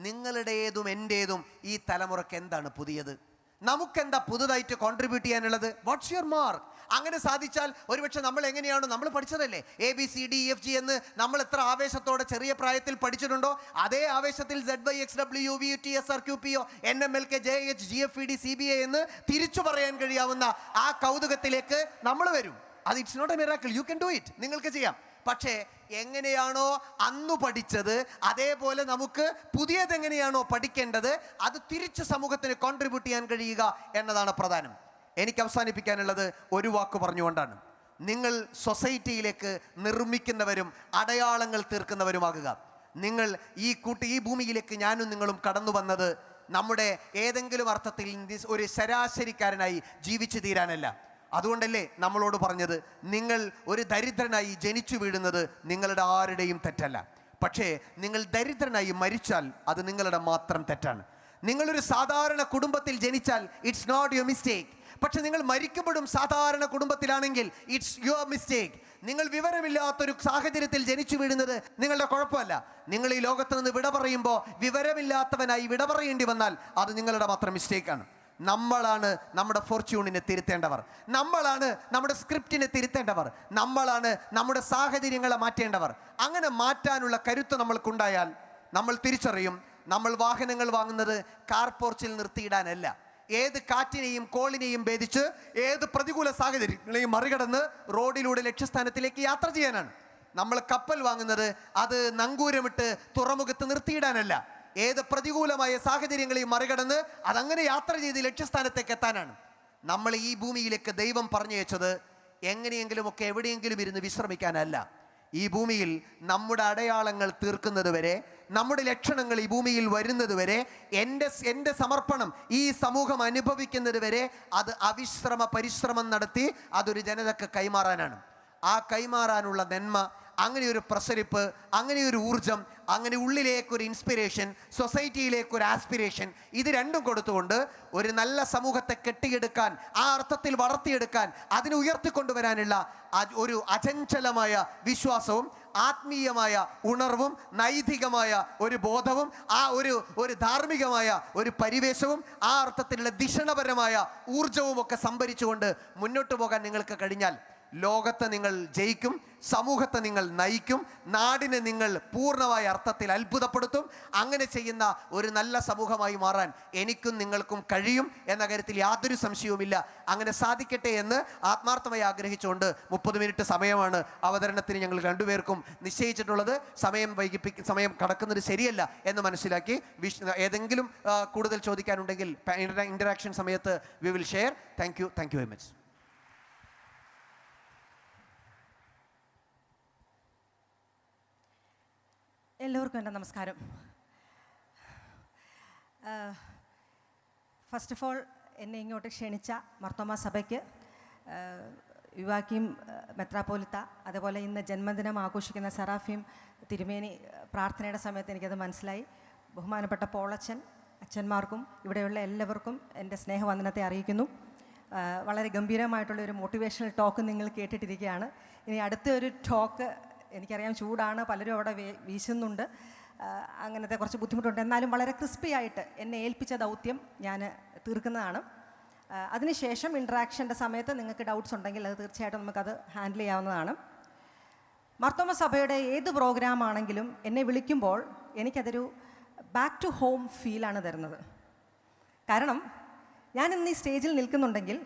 നിങ്ങളുടേതും എൻ്റേതും ഈ തലമുറയ്ക്ക് എന്താണ് പുതിയത്? നമുക്കെന്താ പുതുതായിട്ട് കോൺട്രിബ്യൂട്ട് ചെയ്യാനുള്ളത്? What's your mark? അങ്ങനെ സാധിച്ചാൽ ഒരുപക്ഷെ നമ്മൾ എങ്ങനെയാണോ നമ്മൾ പഠിച്ചതല്ലേ, ABCDEFG എന്ന് നമ്മൾ എത്ര ആവേശത്തോടെ ചെറിയ പ്രായത്തിൽ പഠിച്ചിട്ടുണ്ടോ അതേ ആവേശത്തിൽ ZYXWVTSRQPO NMLK JH GFED CBA എന്ന് തിരിച്ചു പറയാൻ കഴിയാവുന്ന ആ കൗതുകത്തിലേക്ക് നമ്മൾ വരും. അത് it's not a miracle, you can do it. നിങ്ങൾക്ക് ചെയ്യാം. പക്ഷേ എങ്ങനെയാണോ അന്ന് പഠിച്ചത് അതേപോലെ നമുക്ക് പുതിയതെങ്ങനെയാണോ പഠിക്കേണ്ടത് അത് തിരിച്ച് സമൂഹത്തിന് കോൺട്രിബ്യൂട്ട് ചെയ്യാൻ കഴിയുക എന്നതാണ് പ്രധാനം. എനിക്ക് അവസാനിപ്പിക്കാനുള്ളത് ഒരു വാക്ക് പറഞ്ഞുകൊണ്ടാണ്. നിങ്ങൾ സൊസൈറ്റിയിലേക്ക് നിർമ്മിക്കുന്നവരും അടയാളങ്ങൾ തീർക്കുന്നവരുമാകുക. നിങ്ങൾ ഈ ഭൂമിയിലേക്ക് ഞാനും നിങ്ങളും കടന്നു വന്നത് നമ്മുടെ ഏതെങ്കിലും അർത്ഥത്തിൽ ഒരു ശരാശരിക്കാരനായി ജീവിച്ചു തീരാനല്ല. അതുകൊണ്ടല്ലേ നമ്മളോട് പറഞ്ഞത്, നിങ്ങൾ ഒരു ദരിദ്രനായി ജനിച്ചു വീഴുന്നത് നിങ്ങളുടെ ആരുടെയും തെറ്റല്ല. പക്ഷേ നിങ്ങൾ ദരിദ്രനായി മരിച്ചാൽ അത് നിങ്ങളുടെ മാത്രം തെറ്റാണ്. നിങ്ങളൊരു സാധാരണ കുടുംബത്തിൽ ജനിച്ചാൽ ഇറ്റ്സ് നോട്ട് യുവർ മിസ്റ്റേക്ക്. പക്ഷെ നിങ്ങൾ മരിക്കുമ്പോഴും സാധാരണ കുടുംബത്തിലാണെങ്കിൽ ഇറ്റ്സ് യുവർ മിസ്റ്റേക്ക്. നിങ്ങൾ വിവരമില്ലാത്തൊരു സാഹചര്യത്തിൽ ജനിച്ചു വീഴുന്നത് നിങ്ങളുടെ കുഴപ്പമല്ല. നിങ്ങൾ ഈ ലോകത്ത് നിന്ന് വിട പറയുമ്പോൾ വിവരമില്ലാത്തവനായി വിട പറയേണ്ടി വന്നാൽ അത് നിങ്ങളുടെ മാത്രം മിസ്റ്റേക്കാണ്. നമ്മളാണ് നമ്മുടെ ഫോർച്യൂണിനെ തിരുത്തേണ്ടവർ, നമ്മളാണ് നമ്മുടെ സ്ക്രിപ്റ്റിനെ തിരുത്തേണ്ടവർ, നമ്മളാണ് നമ്മുടെ സാഹചര്യങ്ങളെ മാറ്റേണ്ടവർ. അങ്ങനെ മാറ്റാനുള്ള കരുത്ത് നമ്മൾക്കുണ്ടായാൽ നമ്മൾ തിരിച്ചറിയും, നമ്മൾ വാഹനങ്ങൾ വാങ്ങുന്നത് കാർ പോർച്ചിൽ നിർത്തിയിടാനല്ല, ഏത് കാറ്റിനെയും കോളിനെയും ഭേദിച്ച് ഏത് പ്രതികൂല സാഹചര്യങ്ങളെയും മറികടന്ന് റോഡിലൂടെ ലക്ഷ്യസ്ഥാനത്തിലേക്ക് യാത്ര ചെയ്യാനാണ്. നമ്മൾ കപ്പൽ വാങ്ങുന്നത് അത് നങ്കൂരമിട്ട് തുറമുഖത്ത് നിർത്തിയിടാനല്ല, ഏത് പ്രതികൂലമായ സാഹചര്യങ്ങളെയും മറികടന്ന് അതങ്ങനെ യാത്ര ചെയ്ത് ലക്ഷ്യസ്ഥാനത്തേക്ക് എത്താനാണ്. നമ്മൾ ഈ ഭൂമിയിലേക്ക് ദൈവം പറഞ്ഞയച്ചത് എങ്ങനെയെങ്കിലുമൊക്കെ എവിടെയെങ്കിലും ഇരുന്ന് വിശ്രമിക്കാനല്ല. ഈ ഭൂമിയിൽ നമ്മുടെ അടയാളങ്ങൾ തീർക്കുന്നത് വരെ, നമ്മുടെ ലക്ഷണങ്ങൾ ഈ ഭൂമിയിൽ വരുന്നത് വരെ, എൻ്റെ സമർപ്പണം ഈ സമൂഹം അനുഭവിക്കുന്നത് വരെ അത് അവിശ്രമ പരിശ്രമം നടത്തി അതൊരു ജനതക്ക് കൈമാറാനാണ്. ആ കൈമാറാനുള്ള നന്മ, അങ്ങനെ ഒരു പ്രസരിപ്പ്, അങ്ങനെ ഒരു ഊർജം, അങ്ങനെ ഉള്ളിലേക്കൊരു ഇൻസ്പിരേഷൻ, സൊസൈറ്റിയിലേക്കൊരു ആസ്പിരേഷൻ, ഇത് രണ്ടും കൊടുത്തുകൊണ്ട് ഒരു നല്ല സമൂഹത്തെ കെട്ടിയെടുക്കാൻ, ആ അർത്ഥത്തിൽ വളർത്തിയെടുക്കാൻ, അതിനെ ഉയർത്തിക്കൊണ്ടുവരാനുള്ള ഒരു അചഞ്ചലമായ വിശ്വാസവും ആത്മീയമായ ഉണർവും നൈതികമായ ഒരു ബോധവും ഒരു ധാർമ്മികമായ ഒരു പരിവേശവും ആ അർത്ഥത്തിലുള്ള ദിഷണപരമായ ഊർജവും ഒക്കെ സംഭരിച്ചുകൊണ്ട് മുന്നോട്ട് പോകാൻ നിങ്ങൾക്ക് കഴിഞ്ഞാൽ ലോകത്തെ നിങ്ങൾ ജയിക്കും, സമൂഹത്തെ നിങ്ങൾ നയിക്കും, നാടിനെ നിങ്ങൾ പൂർണ്ണമായ അർത്ഥത്തിൽ അത്ഭുതപ്പെടുത്തും. അങ്ങനെ ചെയ്യുന്ന ഒരു നല്ല സമൂഹമായി മാറാൻ എനിക്കും നിങ്ങൾക്കും കഴിയും എന്ന കാര്യത്തിൽ യാതൊരു സംശയവുമില്ല. അങ്ങനെ സാധിക്കട്ടെ എന്ന് ആത്മാർത്ഥമായി ആഗ്രഹിച്ചുകൊണ്ട് 30 മിനിറ്റ് സമയമാണ് അവതരണത്തിന് ഞങ്ങൾ രണ്ടുപേർക്കും നിശ്ചയിച്ചിട്ടുള്ളത്. സമയം കടക്കുന്നത് ശരിയല്ല എന്ന് മനസ്സിലാക്കി ഏതെങ്കിലും കൂടുതൽ ചോദിക്കാനുണ്ടെങ്കിൽ ഇൻ്ററാക്ഷൻ സമയത്ത് we will share. Thank you very much. എല്ലാവർക്കും എൻ്റെ നമസ്കാരം. ഫസ്റ്റ് ഓഫ് ഓൾ, എന്നെ ഇങ്ങോട്ട് ക്ഷണിച്ച മാർത്തോമാ സഭയ്ക്ക്, യുവാക്കീം മെത്രാപ്പോലിത്ത, അതുപോലെ ഇന്ന് ജന്മദിനം ആഘോഷിക്കുന്ന സെറാഫീം തിരുമേനി പ്രാർത്ഥനയുടെ സമയത്ത് എനിക്കത് മനസ്സിലായി. ബഹുമാനപ്പെട്ട പോളച്ചൻ, അച്ഛന്മാർക്കും ഇവിടെയുള്ള എല്ലാവർക്കും എൻ്റെ സ്നേഹവന്ദനത്തെ അറിയിക്കുന്നു. വളരെ ഗംഭീരമായിട്ടുള്ള ഒരു മോട്ടിവേഷണൽ ടോക്ക് നിങ്ങൾ കേട്ടിട്ടിരിക്കുകയാണ്. ഇനി അടുത്ത ഒരു ടോക്ക്, എനിക്കറിയാം ചൂടാണ്, പലരും അവിടെ വീശുന്നുണ്ട്, അങ്ങനത്തെ കുറച്ച് ബുദ്ധിമുട്ടുണ്ട്. എന്നാലും വളരെ ക്രിസ്പി ആയിട്ട് എന്നെ ഏൽപ്പിച്ച ദൗത്യം ഞാൻ തീർക്കുന്നതാണ്. അതിനുശേഷം ഇൻട്രാക്ഷൻ്റെ സമയത്ത് നിങ്ങൾക്ക് ഡൗട്ട്സ് ഉണ്ടെങ്കിൽ അത് തീർച്ചയായിട്ടും നമുക്കത് ഹാൻഡിൽ ചെയ്യാവുന്നതാണ്. മാർത്തോമാ സഭയുടെ ഏത് പ്രോഗ്രാം ആണെങ്കിലും എന്നെ വിളിക്കുമ്പോൾ എനിക്കതൊരു ബാക്ക് ടു ഹോം ഫീലാണ് തരുന്നത്. കാരണം ഞാൻ ഇന്ന് ഈ സ്റ്റേജിൽ നിൽക്കുന്നുണ്ടെങ്കിൽ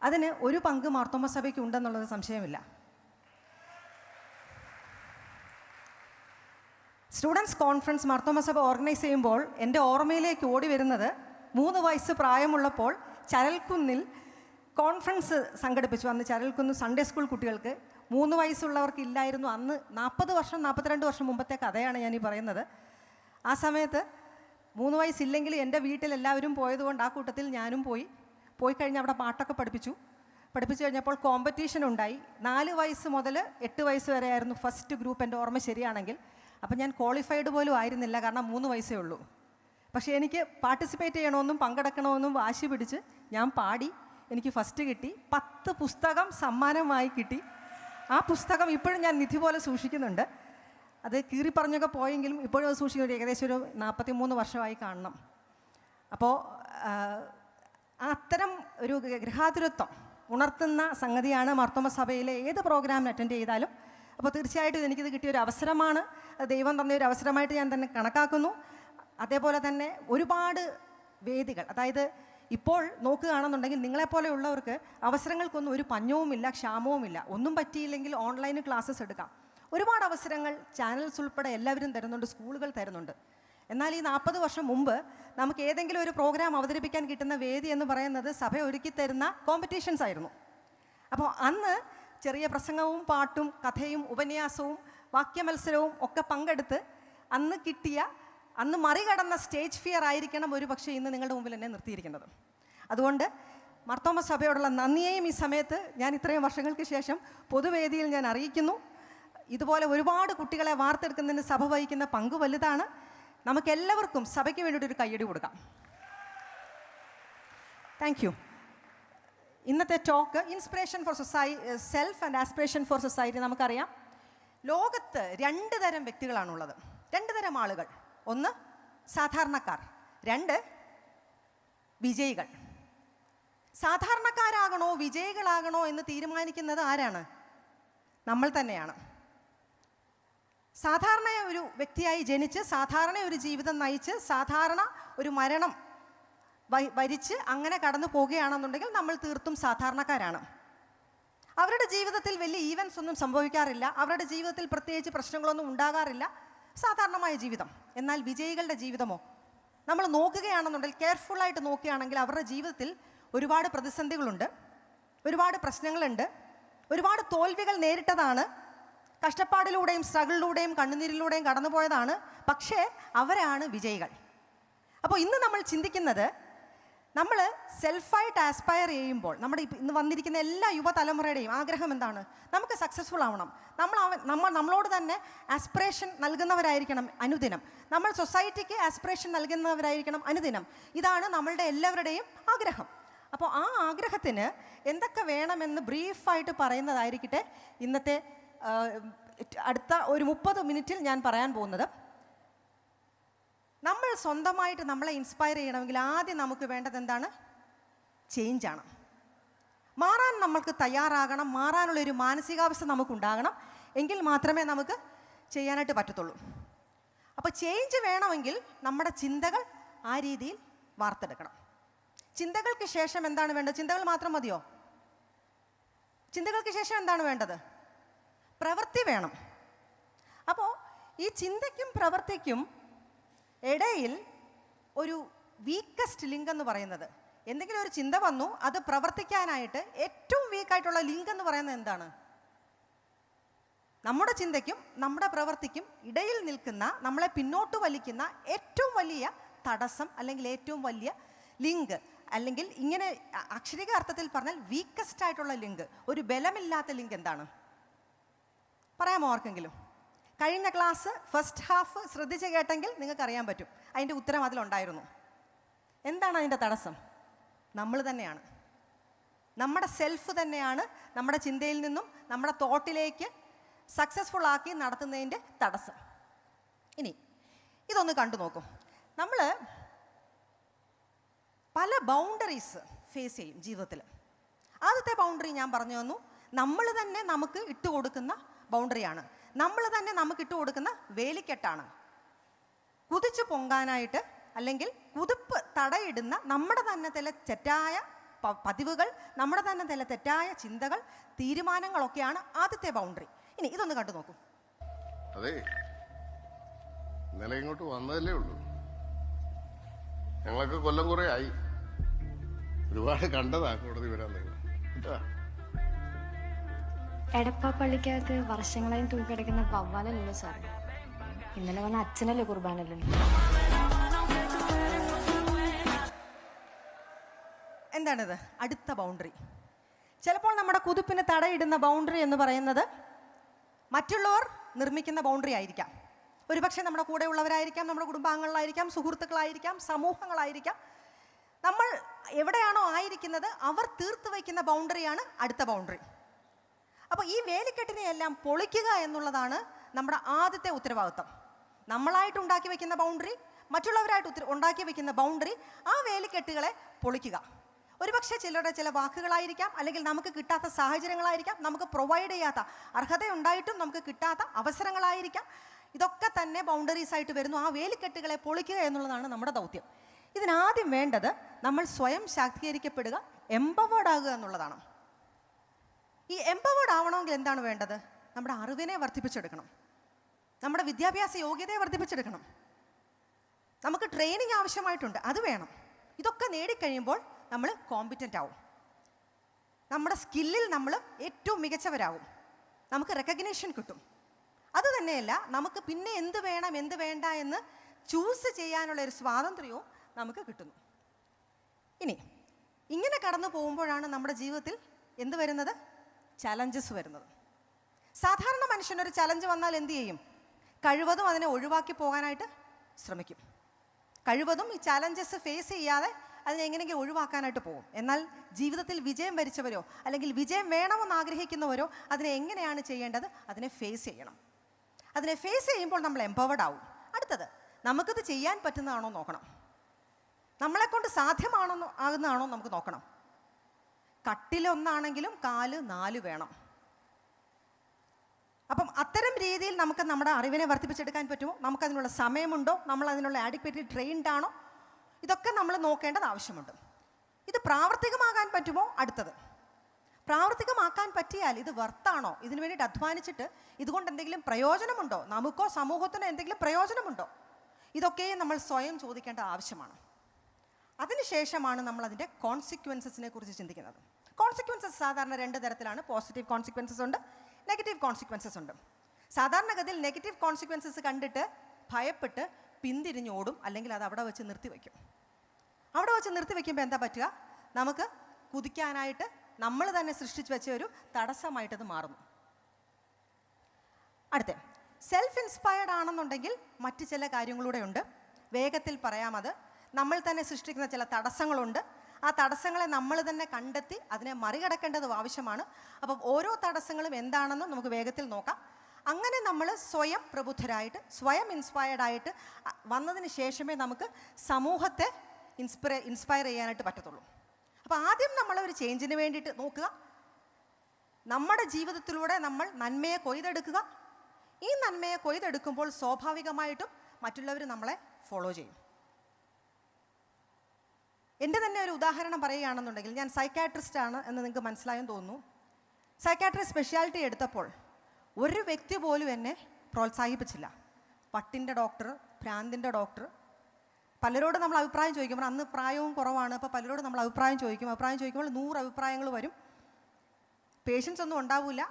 അതിന് ഒരു പങ്ക് മാർത്തോമാ സഭയ്ക്ക് ഉണ്ടെന്നുള്ളത് സംശയമില്ല. സ്റ്റുഡൻസ് കോൺഫറൻസ് മാർത്തോമാ സഭ ഓർഗനൈസ് ചെയ്യുമ്പോൾ എൻ്റെ ഓർമ്മയിലേക്ക് ഓടി വരുന്നത് 3 വയസ്സ് പ്രായമുള്ളപ്പോൾ ചരൽക്കുന്നിൽ കോൺഫറൻസ് സംഘടിപ്പിച്ചു. അന്ന് ചരൽക്കുന്ന് സൺഡേ സ്കൂൾ കുട്ടികൾക്ക് 3 വയസ്സുള്ളവർക്ക് ഇല്ലായിരുന്നു. അന്ന് 42 വർഷം മുമ്പത്തെ കഥയാണ് ഞാനീ പറയുന്നത്. ആ സമയത്ത് 3 വയസ്സില്ലെങ്കിൽ എൻ്റെ വീട്ടിൽ എല്ലാവരും പോയതുകൊണ്ട് ആ കൂട്ടത്തിൽ ഞാനും പോയി കഴിഞ്ഞ് അവിടെ പാട്ടൊക്കെ പഠിപ്പിച്ചു കഴിഞ്ഞപ്പോൾ കോമ്പറ്റീഷൻ ഉണ്ടായി. 4 വയസ്സ് മുതൽ 8 വയസ്സ് വരെ ആയിരുന്നു ഫസ്റ്റ് ഗ്രൂപ്പ്, എൻ്റെ ഓർമ്മ ശരിയാണെങ്കിൽ. അപ്പം ഞാൻ ക്വാളിഫൈഡ് പോലും ആയിരുന്നില്ല, കാരണം 3 വയസ്സേ ഉള്ളൂ. പക്ഷേ എനിക്ക് പാർട്ടിസിപ്പേറ്റ് ചെയ്യണമെന്നും പങ്കെടുക്കണമെന്നും വാശി പിടിച്ച് ഞാൻ പാടി. എനിക്ക് ഫസ്റ്റ് കിട്ടി. 10 പുസ്തകം സമ്മാനമായി കിട്ടി. ആ പുസ്തകം ഇപ്പോഴും ഞാൻ നിധി പോലെ സൂക്ഷിക്കുന്നുണ്ട്. അത് കീറി പറഞ്ഞൊക്കെ പോയെങ്കിലും ഇപ്പോഴും അത് സൂക്ഷിക്കുന്നുണ്ട്. ഏകദേശം ഒരു 43 വർഷമായി കാണണം. അപ്പോൾ അത്തരം ഒരു ഗൃഹാതുരത്വം ഉണർത്തുന്ന സംഗതിയാണ് മാർത്തോമാ സഭയിലെ ഏത് പ്രോഗ്രാമിന് അറ്റൻഡ് ചെയ്താലും. അപ്പോൾ തീർച്ചയായിട്ടും എനിക്കിത് കിട്ടിയൊരു അവസരമാണ്, ദൈവം തന്നൊരു അവസരമായിട്ട് ഞാൻ തന്നെ കണക്കാക്കുന്നു. അതേപോലെ തന്നെ ഒരുപാട് വേദികൾ, അതായത് ഇപ്പോൾ നോക്കുകയാണെന്നുണ്ടെങ്കിൽ നിങ്ങളെപ്പോലെയുള്ളവർക്ക് അവസരങ്ങൾക്കൊന്നും ഒരു പഞ്ഞവുമില്ല, ക്ഷാമവുമില്ല. ഒന്നും പറ്റിയില്ലെങ്കിൽ ഓൺലൈൻ ക്ലാസ്സസ് എടുക്കാം. ഒരുപാട് അവസരങ്ങൾ ചാനൽസ് ഉൾപ്പെടെ എല്ലാവരും തരുന്നുണ്ട്, സ്കൂളുകൾ തരുന്നുണ്ട്. എന്നാൽ ഈ 40 വർഷം മുമ്പ് നമുക്ക് ഏതെങ്കിലും ഒരു പ്രോഗ്രാം അവതരിപ്പിക്കാൻ കിട്ടുന്ന വേദി എന്ന് പറയുന്നത് സഭ ഒരുക്കി തരുന്ന കോമ്പറ്റീഷൻസ് ആയിരുന്നു. അപ്പോൾ അന്ന് ചെറിയ പ്രസംഗവും പാട്ടും കഥയും ഉപന്യാസവും വാക്യമത്സരവും ഒക്കെ പങ്കെടുത്ത് അന്ന് മറികടന്ന സ്റ്റേജ് ഫിയർ ആയിരിക്കണം ഒരു പക്ഷേ ഇന്ന് നിങ്ങളുടെ മുമ്പിൽ എന്നെ നിർത്തിയിരിക്കുന്നത്. അതുകൊണ്ട് മാർത്തോമ സഭയോടുള്ള നന്ദിയെയും ഈ സമയത്ത് ഞാൻ ഇത്രയും വർഷങ്ങൾക്ക് ശേഷം പൊതുവേദിയിൽ ഞാൻ അറിയിക്കുന്നു. ഇതുപോലെ ഒരുപാട് കുട്ടികളെ വാർത്തെടുക്കുന്നതിന് സഭ വഹിക്കുന്ന പങ്ക് വലുതാണ്. നമുക്കെല്ലാവർക്കും സഭയ്ക്ക് വേണ്ടിയിട്ടൊരു കയ്യടി കൊടുക്കാം. Thank you. ഇന്നത്തെ talk inspiration for self and aspiration for society. നമുക്കറിയാം, ലോകത്ത് 2 തരം വ്യക്തികളാണുള്ളത്, 2 തരം ആളുകൾ. ഒന്ന് സാധാരണക്കാർ, 2 വിജയികൾ. സാധാരണക്കാരാകണോ വിജയികളാകണോ എന്ന് തീരുമാനിക്കുന്നത് ആരാണ്? നമ്മൾ തന്നെയാണ്. സാധാരണ ഒരു വ്യക്തിയായി ജനിച്ച് സാധാരണ ഒരു ജീവിതം നയിച്ച് സാധാരണ ഒരു മരണം വരിച്ച് അങ്ങനെ കടന്നു പോകുകയാണെന്നുണ്ടെങ്കിൽ നമ്മൾ തീർത്തും സാധാരണക്കാരാണ്. അവരുടെ ജീവിതത്തിൽ വലിയ ഈവൻസ് ഒന്നും സംഭവിക്കാറില്ല, അവരുടെ ജീവിതത്തിൽ പ്രത്യേകിച്ച് പ്രശ്നങ്ങളൊന്നും ഉണ്ടാകാറില്ല, സാധാരണമായ ജീവിതം. എന്നാൽ വിജയികളുടെ ജീവിതമോ നമ്മൾ നോക്കുകയാണെന്നുണ്ടെങ്കിൽ, കെയർഫുള്ളായിട്ട് നോക്കുകയാണെങ്കിൽ അവരുടെ ജീവിതത്തിൽ ഒരുപാട് പ്രതിസന്ധികളുണ്ട്, ഒരുപാട് പ്രശ്നങ്ങളുണ്ട്, ഒരുപാട് തോൽവികൾ നേരിട്ടതാണ്, കഷ്ടപ്പാടിലൂടെയും സ്ട്രഗിളിലൂടെയും കണ്ണുനീരിലൂടെയും കടന്നുപോയതാണ്. പക്ഷേ അവരാണ് വിജയികൾ. അപ്പോൾ ഇന്ന് നമ്മൾ ചിന്തിക്കുന്നത്, നമ്മൾ സെൽഫായിട്ട് ആസ്പയർ ചെയ്യുമ്പോൾ നമ്മുടെ ഇന്ന് വന്നിരിക്കുന്ന എല്ലാ യുവതലമുറയുടെയും ആഗ്രഹം എന്താണ്? നമുക്ക് സക്സസ്ഫുൾ ആവണം. നമ്മളോട് തന്നെ ആസ്പിറേഷൻ നൽകുന്നവരായിരിക്കണം അനുദിനം. നമ്മൾ സൊസൈറ്റിക്ക് ആസ്പിറേഷൻ നൽകുന്നവരായിരിക്കണം അനുദിനം. ഇതാണ് നമ്മളുടെ എല്ലാവരുടെയും ആഗ്രഹം. അപ്പോൾ ആ ആഗ്രഹത്തിന് എന്തൊക്കെ വേണമെന്ന് ബ്രീഫായിട്ട് പറയുന്നതായിരിക്കട്ടെ ഇന്നത്തെ അടുത്ത ഒരു 30 മിനിറ്റിൽ ഞാൻ പറയാൻ പോകുന്നത്. നമ്മൾ സ്വന്തമായിട്ട് നമ്മളെ ഇൻസ്പയർ ചെയ്യണമെങ്കിൽ ആദ്യം നമുക്ക് വേണ്ടത് എന്താണ്? ചേഞ്ചാണ്. മാറാൻ നമ്മൾക്ക് തയ്യാറാകണം, മാറാനുള്ളൊരു മാനസികാവസ്ഥ നമുക്കുണ്ടാകണം. എങ്കിൽ മാത്രമേ നമുക്ക് ചെയ്യാനായിട്ട് പറ്റത്തുള്ളൂ. അപ്പോൾ ചേഞ്ച് വേണമെങ്കിൽ നമ്മുടെ ചിന്തകൾ ആ രീതിയിൽ വാർത്തെടുക്കണം. ചിന്തകൾക്ക് ശേഷം എന്താണ് വേണ്ടത്? ചിന്തകൾ മാത്രം മതിയോ? ചിന്തകൾക്ക് ശേഷം എന്താണ് വേണ്ടത്? പ്രവൃത്തി വേണം. അപ്പോൾ ഈ ചിന്തയ്ക്കും പ്രവൃത്തിക്കും ഇടയിൽ ഒരു വീക്കസ്റ്റ് ലിങ്ക് എന്ന് പറയുന്നത്, എന്തെങ്കിലും ഒരു ചിന്ത വന്നു അത് പ്രവർത്തിക്കാനായിട്ട് ഏറ്റവും വീക്കായിട്ടുള്ള ലിങ്ക് എന്ന് പറയുന്നത് എന്താണ്? നമ്മുടെ ചിന്തയ്ക്കും നമ്മുടെ പ്രവൃത്തിക്കും ഇടയിൽ നിൽക്കുന്ന, നമ്മളെ പിന്നോട്ട് വലിക്കുന്ന ഏറ്റവും വലിയ തടസ്സം അല്ലെങ്കിൽ ഏറ്റവും വലിയ ലിങ്ക്, അല്ലെങ്കിൽ ഇങ്ങനെ അക്ഷരിക അർത്ഥത്തിൽ പറഞ്ഞാൽ വീക്കസ്റ്റ് ആയിട്ടുള്ള ലിങ്ക്, ഒരു ബലമില്ലാത്ത ലിങ്ക് എന്താണ്? പറയാമോ ആർക്കെങ്കിലും? കഴിഞ്ഞ ക്ലാസ് ഫസ്റ്റ് ഹാഫ് ശ്രദ്ധിച്ച് കേട്ടെങ്കിൽ നിങ്ങൾക്ക് അറിയാൻ പറ്റും. അതിൻ്റെ ഉത്തരം അതിലുണ്ടായിരുന്നു. എന്താണ് അതിൻ്റെ തടസ്സം? നമ്മൾ തന്നെയാണ്. നമ്മുടെ സെൽഫ് തന്നെയാണ് നമ്മുടെ ചിന്തയിൽ നിന്നും നമ്മുടെ തോട്ടിലേക്ക് സക്സസ്ഫുൾ ആക്കി നടത്തുന്നതിൻ്റെ തടസ്സം. ഇനി ഇതൊന്ന് കണ്ടു നോക്കും. നമ്മൾ പല ബൗണ്ടറീസ് ഫേസ് ചെയ്യും ജീവിതത്തിൽ. ആദ്യത്തെ ബൗണ്ടറി ഞാൻ പറഞ്ഞു തന്നു, നമ്മൾ തന്നെ നമുക്ക് ഇട്ടുകൊടുക്കുന്ന ബൗണ്ടറിയാണ്. നമ്മൾ തന്നെ നമുക്ക് ഇട്ടുകൊടുക്കുന്ന വേലിക്കെട്ടാണ്. കുതിച്ചു പൊങ്കാനായിട്ട് അല്ലെങ്കിൽ കുതിപ്പ് തടയിടുന്ന നമ്മുടെ തന്നെ ചില തെറ്റായ പതിവുകൾ, നമ്മുടെ തന്നെ ചില തെറ്റായ ചിന്തകൾ, തീരുമാനങ്ങളൊക്കെയാണ് ആദ്യത്തെ ബൗണ്ടറി. ഇനി ഇതൊന്ന് കണ്ടു നോക്കൂ. അതെ, ഇന്നലെ ഇങ്ങോട്ട് വന്നതല്ലേ ഉള്ളൂ. ഞങ്ങളൊക്കെ കൊല്ലം കുറെ ആയി, ഒരുപാട് കണ്ടതാ കോടതി വരാൻ നിങ്ങൾ. എടപ്പാ പള്ളിക്കകത്ത് വർഷങ്ങളായും തൂക്കിടക്കുന്ന വവ്വാലല്ലോ സാറേ. ഇന്നലെ വന്ന അച്ഛനല്ലേ കുർബാനല്ലോ. എന്താണിത്? അടുത്ത ബൗണ്ടറി. ചിലപ്പോൾ നമ്മുടെ കുതിപ്പിന് തടയിടുന്ന ബൗണ്ടറി എന്ന് പറയുന്നത് മറ്റുള്ളവർ നിർമ്മിക്കുന്ന ബൗണ്ടറി ആയിരിക്കാം. ഒരുപക്ഷെ നമ്മുടെ കൂടെ ഉള്ളവരായിരിക്കാം, നമ്മുടെ കുടുംബാംഗങ്ങളായിരിക്കാം, സുഹൃത്തുക്കളായിരിക്കാം, സമൂഹങ്ങളായിരിക്കാം. നമ്മൾ എവിടെയാണോ ആയിരിക്കുന്നത് അവർ തീർത്ത് വയ്ക്കുന്ന ബൗണ്ടറിയാണ് അടുത്ത ബൗണ്ടറി. അപ്പോൾ ഈ വേലിക്കെട്ടിനെയെല്ലാം പൊളിക്കുക എന്നുള്ളതാണ് നമ്മുടെ ആദ്യത്തെ ഉത്തരവാദിത്വം. നമ്മളായിട്ട് ഉണ്ടാക്കി വയ്ക്കുന്ന ബൗണ്ടറി, മറ്റുള്ളവരായിട്ട് ഉണ്ടാക്കി വയ്ക്കുന്ന ബൗണ്ടറി, ആ വേലിക്കെട്ടുകളെ പൊളിക്കുക. ഒരുപക്ഷെ ചിലരുടെ ചില വാക്കുകളായിരിക്കാം, അല്ലെങ്കിൽ നമുക്ക് കിട്ടാത്ത സാഹചര്യങ്ങളായിരിക്കാം, നമുക്ക് പ്രൊവൈഡ് ചെയ്യാത്ത, അർഹതയുണ്ടായിട്ടും നമുക്ക് കിട്ടാത്ത അവസരങ്ങളായിരിക്കാം. ഇതൊക്കെ തന്നെ ബൗണ്ടറീസ് ആയിട്ട് വരുന്നു. ആ വേലിക്കെട്ടുകളെ പൊളിക്കുക എന്നുള്ളതാണ് നമ്മുടെ ദൗത്യം. ഇതിനാദ്യം വേണ്ടത് നമ്മൾ സ്വയം ശാക്തീകരിക്കപ്പെടുക, എംപവേർഡ് ആകുക എന്നുള്ളതാണ്. ഈ എംപവേർഡ് ആവണമെങ്കിൽ എന്താണ് വേണ്ടത്? നമ്മുടെ അറിവിനെ വർദ്ധിപ്പിച്ചെടുക്കണം, നമ്മുടെ വിദ്യാഭ്യാസ യോഗ്യതയെ വർദ്ധിപ്പിച്ചെടുക്കണം, നമുക്ക് ട്രെയിനിങ് ആവശ്യമായിട്ടുണ്ട്, അത് വേണം. ഇതൊക്കെ നേടിക്കഴിയുമ്പോൾ നമ്മൾ കോമ്പിറ്റൻ്റ് ആവും, നമ്മുടെ സ്കില്ലിൽ നമ്മൾ ഏറ്റവും മികച്ചവരാകും, നമുക്ക് റെക്കഗ്നേഷൻ കിട്ടും. അത് തന്നെയല്ല, നമുക്ക് പിന്നെ എന്ത് വേണം എന്ത് വേണ്ട എന്ന് ചൂസ് ചെയ്യാനുള്ള ഒരു സ്വാതന്ത്ര്യവും നമുക്ക് കിട്ടുന്നു. ഇനി ഇങ്ങനെ കടന്നു പോകുമ്പോഴാണ് നമ്മുടെ ജീവിതത്തിൽ എന്ത് വരുന്നത്? ചലഞ്ചസ് വരുന്നത്. സാധാരണ മനുഷ്യനൊരു ചലഞ്ച് വന്നാൽ എന്ത് ചെയ്യും? കഴിവതും അതിനെ ഒഴിവാക്കി പോകാനായിട്ട് ശ്രമിക്കും. കഴിവതും ഈ ചലഞ്ചസ് ഫേസ് ചെയ്യാതെ അതിനെ എങ്ങനെയെങ്കിലും ഒഴിവാക്കാനായിട്ട് പോകും. എന്നാൽ ജീവിതത്തിൽ വിജയം വരിച്ചവരോ അല്ലെങ്കിൽ വിജയം വേണമെന്ന് ആഗ്രഹിക്കുന്നവരോ അതിനെ എങ്ങനെയാണ് ചെയ്യേണ്ടത്? അതിനെ ഫേസ് ചെയ്യണം. അതിനെ ഫേസ് ചെയ്യുമ്പോൾ നമ്മൾ എംപവേർഡ് ആവും. അടുത്തത്, നമുക്കിത് ചെയ്യാൻ പറ്റുന്നതാണോ നോക്കണം. നമ്മളെക്കൊണ്ട് ആകുന്നതാണോ നമുക്ക് നോക്കണം. കട്ടിലൊന്നാണെങ്കിലും കാല് 4 വേണം. അപ്പം അത്തരം രീതിയിൽ നമുക്ക് നമ്മുടെ അറിവിനെ വർദ്ധിപ്പിച്ചെടുക്കാൻ പറ്റുമോ? നമുക്കതിനുള്ള സമയമുണ്ടോ? നമ്മൾ അതിനുള്ള ആഡിക്വേറ്റ്ലി ട്രെയിൻഡ് ആണോ? ഇതൊക്കെ നമ്മൾ നോക്കേണ്ടത് ആവശ്യമുണ്ട്. ഇത് പ്രാവർത്തികമാകാൻ പറ്റുമോ? അടുത്തത്, പ്രാവർത്തികമാക്കാൻ പറ്റിയാൽ ഇത് വർത്താണോ? ഇതിനു വേണ്ടിയിട്ട് അധ്വാനിച്ചിട്ട് ഇതുകൊണ്ട് എന്തെങ്കിലും പ്രയോജനമുണ്ടോ? നമുക്കോ സമൂഹത്തിനോ എന്തെങ്കിലും പ്രയോജനമുണ്ടോ? ഇതൊക്കെ നമ്മൾ സ്വയം ചോദിക്കേണ്ട ആവശ്യമാണ്. അതിനുശേഷമാണ് നമ്മൾ അതിൻ്റെ കോൺസിക്വൻസസിനെ കുറിച്ച് ചിന്തിക്കുന്നത്. കോൺസിക്വൻസസ് സാധാരണ 2 തരത്തിലാണ്. പോസിറ്റീവ് കോൺസിക്വൻസസ് ഉണ്ട്, നെഗറ്റീവ് കോൺസിക്വൻസസ് ഉണ്ട്. സാധാരണഗതിയിൽ നെഗറ്റീവ് കോൺസിക്വൻസസ് കണ്ടിട്ട് ഭയപ്പെട്ട് പിന്തിരിഞ്ഞോടും, അല്ലെങ്കിൽ അത് അവിടെ വെച്ച് നിർത്തിവെക്കും. അവിടെ വെച്ച് നിർത്തിവെക്കുമ്പോൾ എന്താ പറ്റുക? നമുക്ക് കുതിക്കാനായിട്ട് നമ്മൾ തന്നെ സൃഷ്ടിച്ച് വെച്ച ഒരു തടസ്സമായിട്ടത് മാറുന്നു. അടുത്ത, സെൽഫ് ഇൻസ്പയർഡ് ആണെന്നുണ്ടെങ്കിൽ മറ്റ് ചില കാര്യങ്ങളൂടെ ഉണ്ട്. വേഗത്തിൽ പറയാം. അത് നമ്മൾ തന്നെ സൃഷ്ടിക്കുന്ന ചില തടസ്സങ്ങളുണ്ട്. ആ തടസ്സങ്ങളെ നമ്മൾ തന്നെ കണ്ടെത്തി അതിനെ മറികടക്കേണ്ടത് ആവശ്യമാണ്. അപ്പം ഓരോ തടസ്സങ്ങളും എന്താണെന്ന് നമുക്ക് വേഗത്തിൽ നോക്കാം. അങ്ങനെ നമ്മൾ സ്വയം പ്രബുദ്ധരായിട്ട് സ്വയം ഇൻസ്പയർഡ് ആയിട്ട് വന്നതിന് ശേഷമേ നമുക്ക് സമൂഹത്തെ ഇൻസ്പയർ ചെയ്യാനായിട്ട് പറ്റത്തുള്ളൂ. അപ്പോൾ ആദ്യം നമ്മളൊരു ചേഞ്ചിന് വേണ്ടിയിട്ട് നോക്കുക. നമ്മുടെ ജീവിതത്തിലൂടെ നമ്മൾ നന്മയെ കൊയ്തെടുക്കുക. ഈ നന്മയെ കൊയ്തെടുക്കുമ്പോൾ സ്വാഭാവികമായിട്ടും മറ്റുള്ളവർ നമ്മളെ ഫോളോ ചെയ്യും. എൻ്റെ തന്നെ ഒരു ഉദാഹരണം പറയുകയാണെന്നുണ്ടെങ്കിൽ, ഞാൻ സൈക്കാട്രിസ്റ്റ് ആണ് എന്ന് നിങ്ങൾക്ക് മനസ്സിലായെന്ന് തോന്നുന്നു. സൈക്കാട്രി സ്പെഷ്യാലിറ്റി എടുത്തപ്പോൾ ഒരു വ്യക്തി പോലും എന്നെ പ്രോത്സാഹിപ്പിച്ചില്ല. പട്ടിൻ്റെ ഡോക്ടർ, ഭ്രാന്തിൻ്റെ ഡോക്ടർ, പലരോട് നമ്മൾ അഭിപ്രായം ചോദിക്കുമ്പോൾ അന്ന് പ്രായവും കുറവാണ്. അപ്പോൾ പലരോട് നമ്മൾ അഭിപ്രായം ചോദിക്കുമ്പോൾ 100 അഭിപ്രായങ്ങൾ വരും. പേഷ്യൻസ് ഒന്നും ഉണ്ടാവില്ല.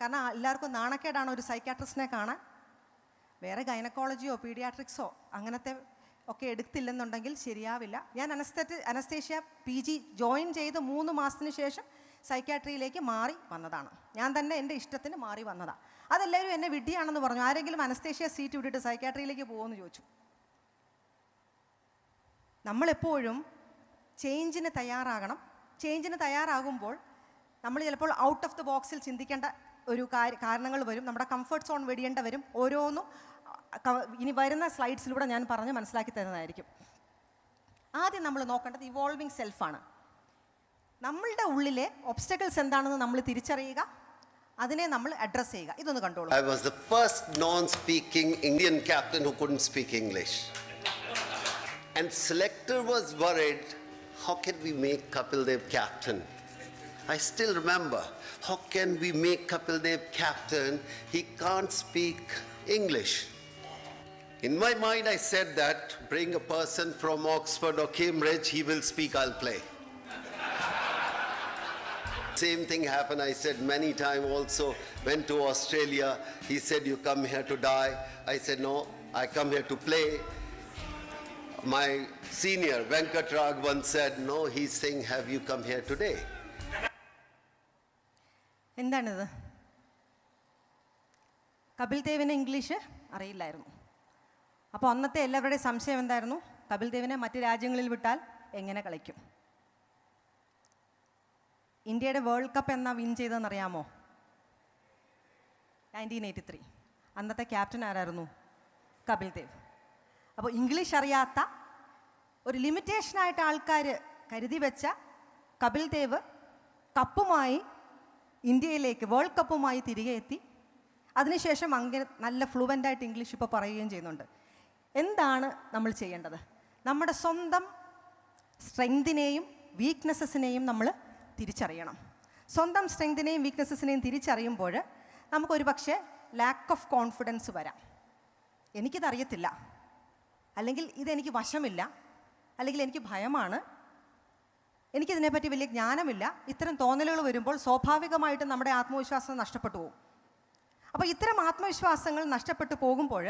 കാരണം എല്ലാവർക്കും നാണക്കേടാണ് ഒരു സൈക്കാട്രിസ്റ്റിനെ കാണാൻ. വേറെ ഗൈനക്കോളജിയോ പീഡിയാട്രിക്സോ അങ്ങനത്തെ ഒക്കെ എടുത്തില്ലെന്നുണ്ടെങ്കിൽ ശരിയാവില്ല. ഞാൻ അനസ്തേഷ്യ PG ജോയിൻ ചെയ്ത് 3 മാസത്തിന് ശേഷം സൈക്കാട്രിയിലേക്ക് മാറി വന്നതാണ്. ഞാൻ തന്നെ എൻ്റെ ഇഷ്ടത്തിന് മാറി വന്നതാണ്. അതെല്ലാവരും എന്നെ വിഡ്ഢിയാണെന്ന് പറഞ്ഞു. ആരെങ്കിലും അനസ്തേഷ്യ സീറ്റ് വിട്ടിട്ട് സൈക്കാട്രിയിലേക്ക് പോകുമെന്ന് ചോദിച്ചു. നമ്മളെപ്പോഴും ചേഞ്ചിന് തയ്യാറാകണം. ചേഞ്ചിന് തയ്യാറാകുമ്പോൾ നമ്മൾ ചിലപ്പോൾ ഔട്ട് ഓഫ് ദ ബോക്സിൽ ചിന്തിക്കേണ്ട ഒരു കാരണങ്ങൾ വരും. നമ്മുടെ കംഫർട്ട് സോൺ വെടിയേണ്ട വരും. ഓരോന്നും ഇനി വരുന്ന സ്ലൈഡ്സിലൂടെ ഞാൻ പറഞ്ഞ് മനസ്സിലാക്കി തരുന്നതായിരിക്കും. ആദ്യം നമ്മൾ നോക്കേണ്ടത് ഇവോൾവിങ് സെൽഫാണ്. നമ്മളുടെ ഉള്ളിലെ ഒബ്സ്റ്റക്കിൾസ് എന്താണെന്ന് നമ്മൾ തിരിച്ചറിയുക, അതിനെ നമ്മൾ അഡ്രസ്സ് ചെയ്യുക. ഇതൊന്ന് കണ്ടോളൂ. I was the first non-speaking Indian captain who couldn't speak English. And selector was worried, how can we make Kapil Dev captain? I still remember, how can we make Kapil Dev captain? He can't speak English. In my mind, I said that, bring a person from Oxford or Cambridge, he will speak, I'll play. Same thing happened. I said many times also, went to Australia. He said, you come here to die. I said, no, I come here to play. My senior, Venkat Rag, once said, no, he's saying, have you come here today? എന്താണിത്? Kapil ദേവിന് English അറിയില്ലായിരുന്നു. അപ്പോൾ അന്നത്തെ എല്ലാവരുടെയും സംശയം എന്തായിരുന്നു? കപിൽ ദേവിനെ മറ്റ് രാജ്യങ്ങളിൽ വിട്ടാൽ എങ്ങനെ കളിക്കും? ഇന്ത്യയുടെ വേൾഡ് കപ്പ് എന്നാ വിൻ ചെയ്തതെന്നറിയാമോ? 1983. അന്നത്തെ ക്യാപ്റ്റൻ ആരായിരുന്നു? കപിൽ ദേവ്. അപ്പോൾ ഇംഗ്ലീഷ് അറിയാത്ത ഒരു ലിമിറ്റേഷനായിട്ട് ആൾക്കാർ കരുതി വെച്ച കപിൽ ദേവ് കപ്പുമായി ഇന്ത്യയിലേക്ക് വേൾഡ് കപ്പുമായി തിരികെ എത്തി. അതിനുശേഷം അങ്ങനെ നല്ല ഫ്ലുവൻ്റായിട്ട് ഇംഗ്ലീഷ് ഇപ്പോൾ പറയുകയും ചെയ്യുന്നുണ്ട്. എന്താണ് നമ്മൾ ചെയ്യേണ്ടത്? നമ്മുടെ സ്വന്തം സ്ട്രെങ്തിനെയും വീക്ക്നെസ്സസിനെയും നമ്മൾ തിരിച്ചറിയണം. സ്വന്തം സ്ട്രെങ്തിനെയും വീക്ക്നെസ്സസിനെയും തിരിച്ചറിയുമ്പോൾ നമുക്കൊരു പക്ഷേ ലാക്ക് ഓഫ് കോൺഫിഡൻസ് വരാം. എനിക്കിതറിയത്തില്ല, അല്ലെങ്കിൽ ഇതെനിക്ക് വശമില്ല, അല്ലെങ്കിൽ എനിക്ക് ഭയമാണ്, എനിക്കിതിനെപ്പറ്റി വലിയ ജ്ഞാനമില്ല. ഇത്തരം തോന്നലുകൾ വരുമ്പോൾ സ്വാഭാവികമായിട്ടും നമ്മുടെ ആത്മവിശ്വാസം നഷ്ടപ്പെട്ടു പോകും. അപ്പോൾ ഇത്തരം ആത്മവിശ്വാസങ്ങൾ നഷ്ടപ്പെട്ടു പോകുമ്പോൾ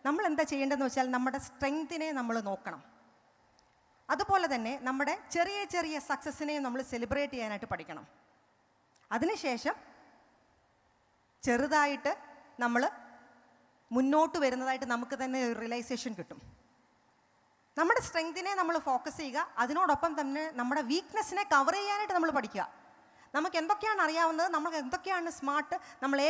നമ്മൾ എന്താ ചെയ്യേണ്ടതെന്ന് വെച്ചാൽ നമ്മുടെ സ്ട്രെങ്തിനെ നമ്മൾ നോക്കണം. അതുപോലെ തന്നെ നമ്മുടെ ചെറിയ ചെറിയ സക്സസ്സിനെ നമ്മൾ സെലിബ്രേറ്റ് ചെയ്യാനായിട്ട് പഠിക്കണം. അതിനുശേഷം ചെറുതായിട്ട് നമ്മൾ മുന്നോട്ട് വരുന്നതായിട്ട് നമുക്ക് തന്നെ റിയലൈസേഷൻ കിട്ടും. നമ്മുടെ സ്ട്രെങ്തിനെ നമ്മൾ ഫോക്കസ് ചെയ്യുക, അതിനോടൊപ്പം തന്നെ നമ്മുടെ വീക്ക്നെസ്സിനെ കവർ ചെയ്യാനായിട്ട് നമ്മൾ പഠിക്കുക. നമുക്ക് എന്തൊക്കെയാണ് അറിയാവുന്നത്, നമുക്ക് എന്തൊക്കെയാണ് സ്മാർട്ട്, നമ്മൾ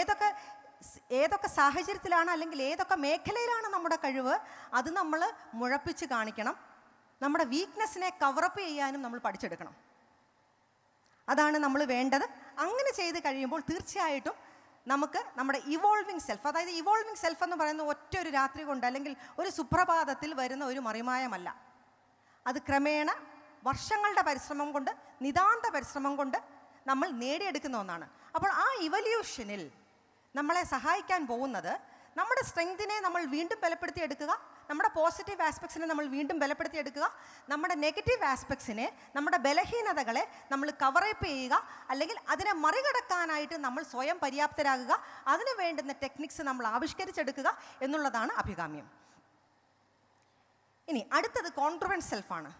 ഏതൊക്കെ സാഹചര്യത്തിലാണ് അല്ലെങ്കിൽ ഏതൊക്കെ മേഖലയിലാണ് നമ്മുടെ കഴിവ്, അത് നമ്മൾ മുഴപ്പിച്ച് കാണിക്കണം. നമ്മുടെ വീക്ക്നെസ്സിനെ കവറപ്പ് ചെയ്യാനും നമ്മൾ പഠിച്ചെടുക്കണം. അതാണ് നമ്മൾ വേണ്ടത്. അങ്ങനെ ചെയ്ത് കഴിയുമ്പോൾ തീർച്ചയായിട്ടും നമുക്ക് നമ്മുടെ ഇവോൾവിങ് സെൽഫ്, അതായത് ഇവോൾവിങ് സെൽഫ് എന്ന് പറയുന്ന ഒറ്റ ഒരു രാത്രി കൊണ്ട് അല്ലെങ്കിൽ ഒരു സുപ്രഭാതത്തിൽ വരുന്ന ഒരു മറിമായമല്ല. അത് ക്രമേണ വർഷങ്ങളുടെ പരിശ്രമം കൊണ്ട്, നിതാന്ത പരിശ്രമം കൊണ്ട് നമ്മൾ നേടിയെടുക്കുന്ന ഒന്നാണ്. അപ്പോൾ ആ ഇവല്യൂഷനിൽ നമ്മളെ സഹായിക്കാൻ പോകുന്നത് നമ്മുടെ സ്ട്രെങ്തിനെ നമ്മൾ വീണ്ടും ബലപ്പെടുത്തിയെടുക്കുക, നമ്മുടെ പോസിറ്റീവ് ആസ്പെക്ട്സിനെ നമ്മൾ വീണ്ടും ബലപ്പെടുത്തിയെടുക്കുക, നമ്മുടെ നെഗറ്റീവ് ആസ്പെക്ട്സിനെ, നമ്മുടെ ബലഹീനതകളെ നമ്മൾ കവറപ്പ് ചെയ്യുക, അല്ലെങ്കിൽ അതിനെ മറികടക്കാനായിട്ട് നമ്മൾ സ്വയം പര്യാപ്തരാകുക, അതിന് വേണ്ടുന്ന ടെക്നിക്സ് നമ്മൾ ആവിഷ്കരിച്ചെടുക്കുക എന്നുള്ളതാണ് അഭികാമ്യം. ഇനി അടുത്തത് കോൺഗ്രുവൻറ്റ് സെൽഫാണ്.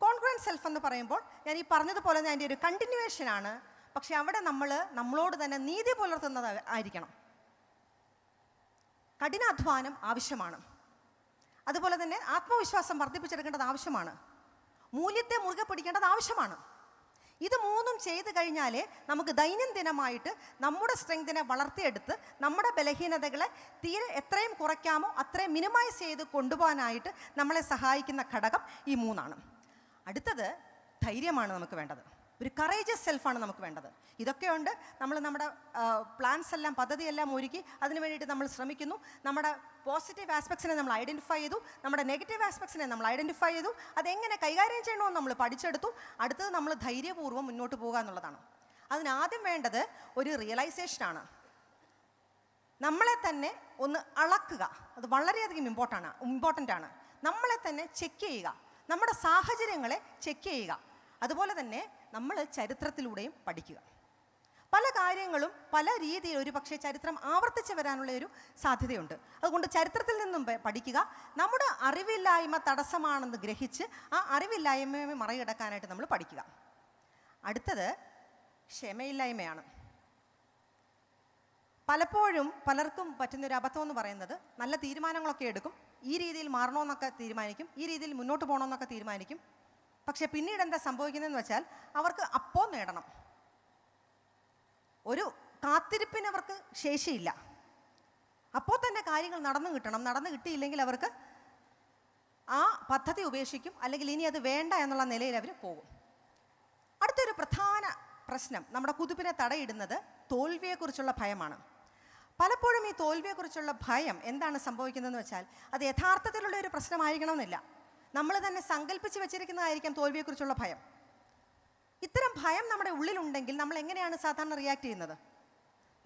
കോൺഗ്രുവൻറ്റ് സെൽഫ് എന്ന് പറയുമ്പോൾ ഞാൻ ഈ പറഞ്ഞതുപോലെ തന്നെ അതിൻ്റെ ഒരു കണ്ടിന്യൂവേഷനാണ്. പക്ഷെ അവിടെ നമ്മളോട് തന്നെ നീതി പുലർത്തുന്നത് ആയിരിക്കണം. കഠിനാധ്വാനം ആവശ്യമാണ്. അതുപോലെ തന്നെ ആത്മവിശ്വാസം വർദ്ധിപ്പിച്ചെടുക്കേണ്ടത് ആവശ്യമാണ്. മൂല്യത്തെ മുറുകെ പിടിക്കേണ്ടത് ആവശ്യമാണ്. ഇത് മൂന്നും ചെയ്ത് കഴിഞ്ഞാലേ നമുക്ക് ദൈനംദിനമായിട്ട് നമ്മുടെ സ്ട്രെങ്തിനെ വളർത്തിയെടുത്ത് നമ്മുടെ ബലഹീനതകളെ എത്രയും കുറയ്ക്കാമോ അത്രയും മിനിമൈസ് ചെയ്ത് കൊണ്ടുപോകാനായിട്ട് നമ്മളെ സഹായിക്കുന്ന ഘടകം ഈ മൂന്നാണ്. അടുത്തത് ധൈര്യമാണ് നമുക്ക് വേണ്ടത്. ഒരു കറേജസ് സെൽഫാണ് നമുക്ക് വേണ്ടത്. ഇതൊക്കെയുണ്ട്. നമ്മുടെ പ്ലാൻസ് എല്ലാം, പദ്ധതിയെല്ലാം ഒരുക്കി അതിന് വേണ്ടിയിട്ട് നമ്മൾ ശ്രമിക്കുന്നു. നമ്മുടെ പോസിറ്റീവ് ആസ്പെക്ട്സിനെ നമ്മൾ ഐഡൻറ്റിഫൈ ചെയ്തു, നമ്മുടെ നെഗറ്റീവ് ആസ്പെക്ട്സിനെ നമ്മൾ ഐഡൻറ്റിഫൈ ചെയ്തു, അതെങ്ങനെ കൈകാര്യം ചെയ്യണമെന്ന് നമ്മൾ പഠിച്ചെടുത്തു. അടുത്തത് നമ്മൾ ധൈര്യപൂർവ്വം മുന്നോട്ട് പോകുക എന്നുള്ളതാണ്. അതിനാദ്യം വേണ്ടത് ഒരു റിയലൈസേഷനാണ്. നമ്മളെ തന്നെ ഒന്ന് അളക്കുക. അത് വളരെയധികം ഇമ്പോർട്ടൻ്റ് ആണ്. നമ്മളെ തന്നെ ചെക്ക് ചെയ്യുക, നമ്മുടെ സാഹചര്യങ്ങളെ ചെക്ക് ചെയ്യുക. അതുപോലെ തന്നെ നമ്മൾ ചരിത്രത്തിലൂടെയും പഠിക്കുക. പല കാര്യങ്ങളും പല രീതിയിൽ ഒരു പക്ഷേ ചരിത്രം ആവർത്തിച്ച് വരാനുള്ള ഒരു സാധ്യതയുണ്ട്. അതുകൊണ്ട് ചരിത്രത്തിൽ നിന്നും പഠിക്കുക. നമ്മുടെ അറിവില്ലായ്മ തടസ്സമാണെന്ന് ഗ്രഹിച്ച് ആ അറിവില്ലായ്മയെ മറികടക്കാനായിട്ട് നമ്മൾ പഠിക്കുക. അടുത്തത് ക്ഷമയില്ലായ്മയാണ്. പലപ്പോഴും പലർക്കും പറ്റുന്നൊരു അബദ്ധം എന്ന് പറയുന്നത് നല്ല തീരുമാനങ്ങളൊക്കെ എടുക്കും, ഈ രീതിയിൽ മാറണമെന്നൊക്കെ തീരുമാനിക്കും, ഈ രീതിയിൽ മുന്നോട്ട് പോകണമെന്നൊക്കെ തീരുമാനിക്കും. പക്ഷെ പിന്നീട് എന്താ സംഭവിക്കുന്നതെന്ന് വെച്ചാൽ അവർക്ക് അപ്പോൾ നേടണം. ഒരു കാത്തിരിപ്പിന് അവർക്ക് ശേഷിയില്ല. അപ്പോൾ തന്നെ കാര്യങ്ങൾ നടന്നു കിട്ടിയില്ലെങ്കിൽ അവർക്ക് ആ പദ്ധതി ഉപേക്ഷിക്കും, അല്ലെങ്കിൽ ഇനി അത് വേണ്ട എന്നുള്ള നിലയിൽ അവർ പോകും. അടുത്തൊരു പ്രധാന പ്രശ്നം, നമ്മുടെ കുതിപ്പിനെ തടയിടുന്നത് തോൽവിയെക്കുറിച്ചുള്ള ഭയമാണ്. പലപ്പോഴും ഈ തോൽവിയെക്കുറിച്ചുള്ള ഭയം എന്താണ് സംഭവിക്കുന്നതെന്ന് വെച്ചാൽ അത് യഥാർത്ഥത്തിലുള്ള ഒരു പ്രശ്നമായിരിക്കണമെന്നില്ല. നമ്മൾ തന്നെ സങ്കല്പിച്ച് വെച്ചിരിക്കുന്നതായിരിക്കാം തോൽവിയെക്കുറിച്ചുള്ള ഭയം. ഇത്തരം ഭയം നമ്മുടെ ഉള്ളിലുണ്ടെങ്കിൽ നമ്മൾ എങ്ങനെയാണ് സാധാരണ റിയാക്ട് ചെയ്യുന്നത്?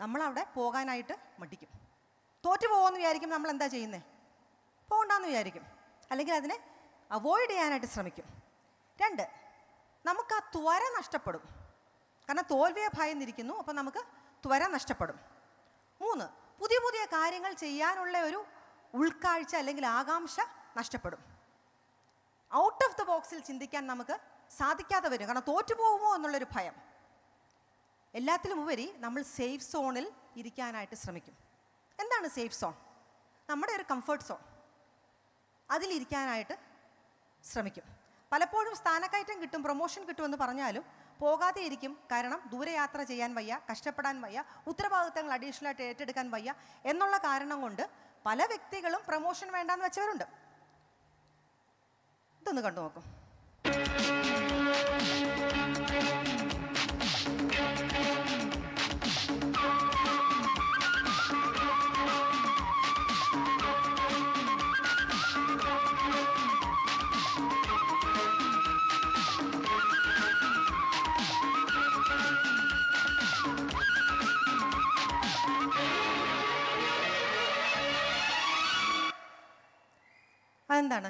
നമ്മളവിടെ പോകാനായിട്ട് മടിക്കും. തോറ്റു പോകുമെന്ന് വിചാരിക്കും. നമ്മൾ എന്താ ചെയ്യുന്നത്? പോകണ്ടെന്ന് വിചാരിക്കും, അല്ലെങ്കിൽ അതിനെ അവോയ്ഡ് ചെയ്യാനായിട്ട് ശ്രമിക്കും. 2, നമുക്ക് ആ ത്വര നഷ്ടപ്പെടും. കാരണം തോൽവിയെ ഭയന്നിരിക്കുന്നു, അപ്പോൾ നമുക്ക് ത്വര നഷ്ടപ്പെടും. 3, പുതിയ പുതിയ കാര്യങ്ങൾ ചെയ്യാനുള്ള ഒരു ഉൾക്കാഴ്ച അല്ലെങ്കിൽ ആകാംക്ഷ നഷ്ടപ്പെടും. ഔട്ട് ഓഫ് ദ ബോക്സിൽ ചിന്തിക്കാൻ നമുക്ക് സാധിക്കാതെ വരും, കാരണം തോറ്റുപോകുമോ എന്നുള്ളൊരു ഭയം. എല്ലാത്തിലും ഉപരി നമ്മൾ സേഫ് സോണിൽ ഇരിക്കാനായിട്ട് ശ്രമിക്കും. എന്താണ് സേഫ് സോൺ? നമ്മുടെ ഒരു കംഫർട്ട് സോൺ, അതിലിരിക്കാനായിട്ട് ശ്രമിക്കും. പലപ്പോഴും സ്ഥാനക്കയറ്റം കിട്ടും, പ്രൊമോഷൻ കിട്ടുമെന്ന് പറഞ്ഞാലും പോകാതെ ഇരിക്കും. കാരണം ദൂരയാത്ര ചെയ്യാൻ വയ്യ, കഷ്ടപ്പെടാൻ വയ്യ, ഉത്തരവാദിത്തങ്ങൾ അഡീഷണലായിട്ട് ഏറ്റെടുക്കാൻ വയ്യ എന്നുള്ള കാരണം കൊണ്ട് പല വ്യക്തികളും പ്രൊമോഷൻ വേണ്ടാന്ന് വെച്ചവരുണ്ട്. ഇതൊന്ന് കണ്ടു നോക്കും. അതെന്താണ്?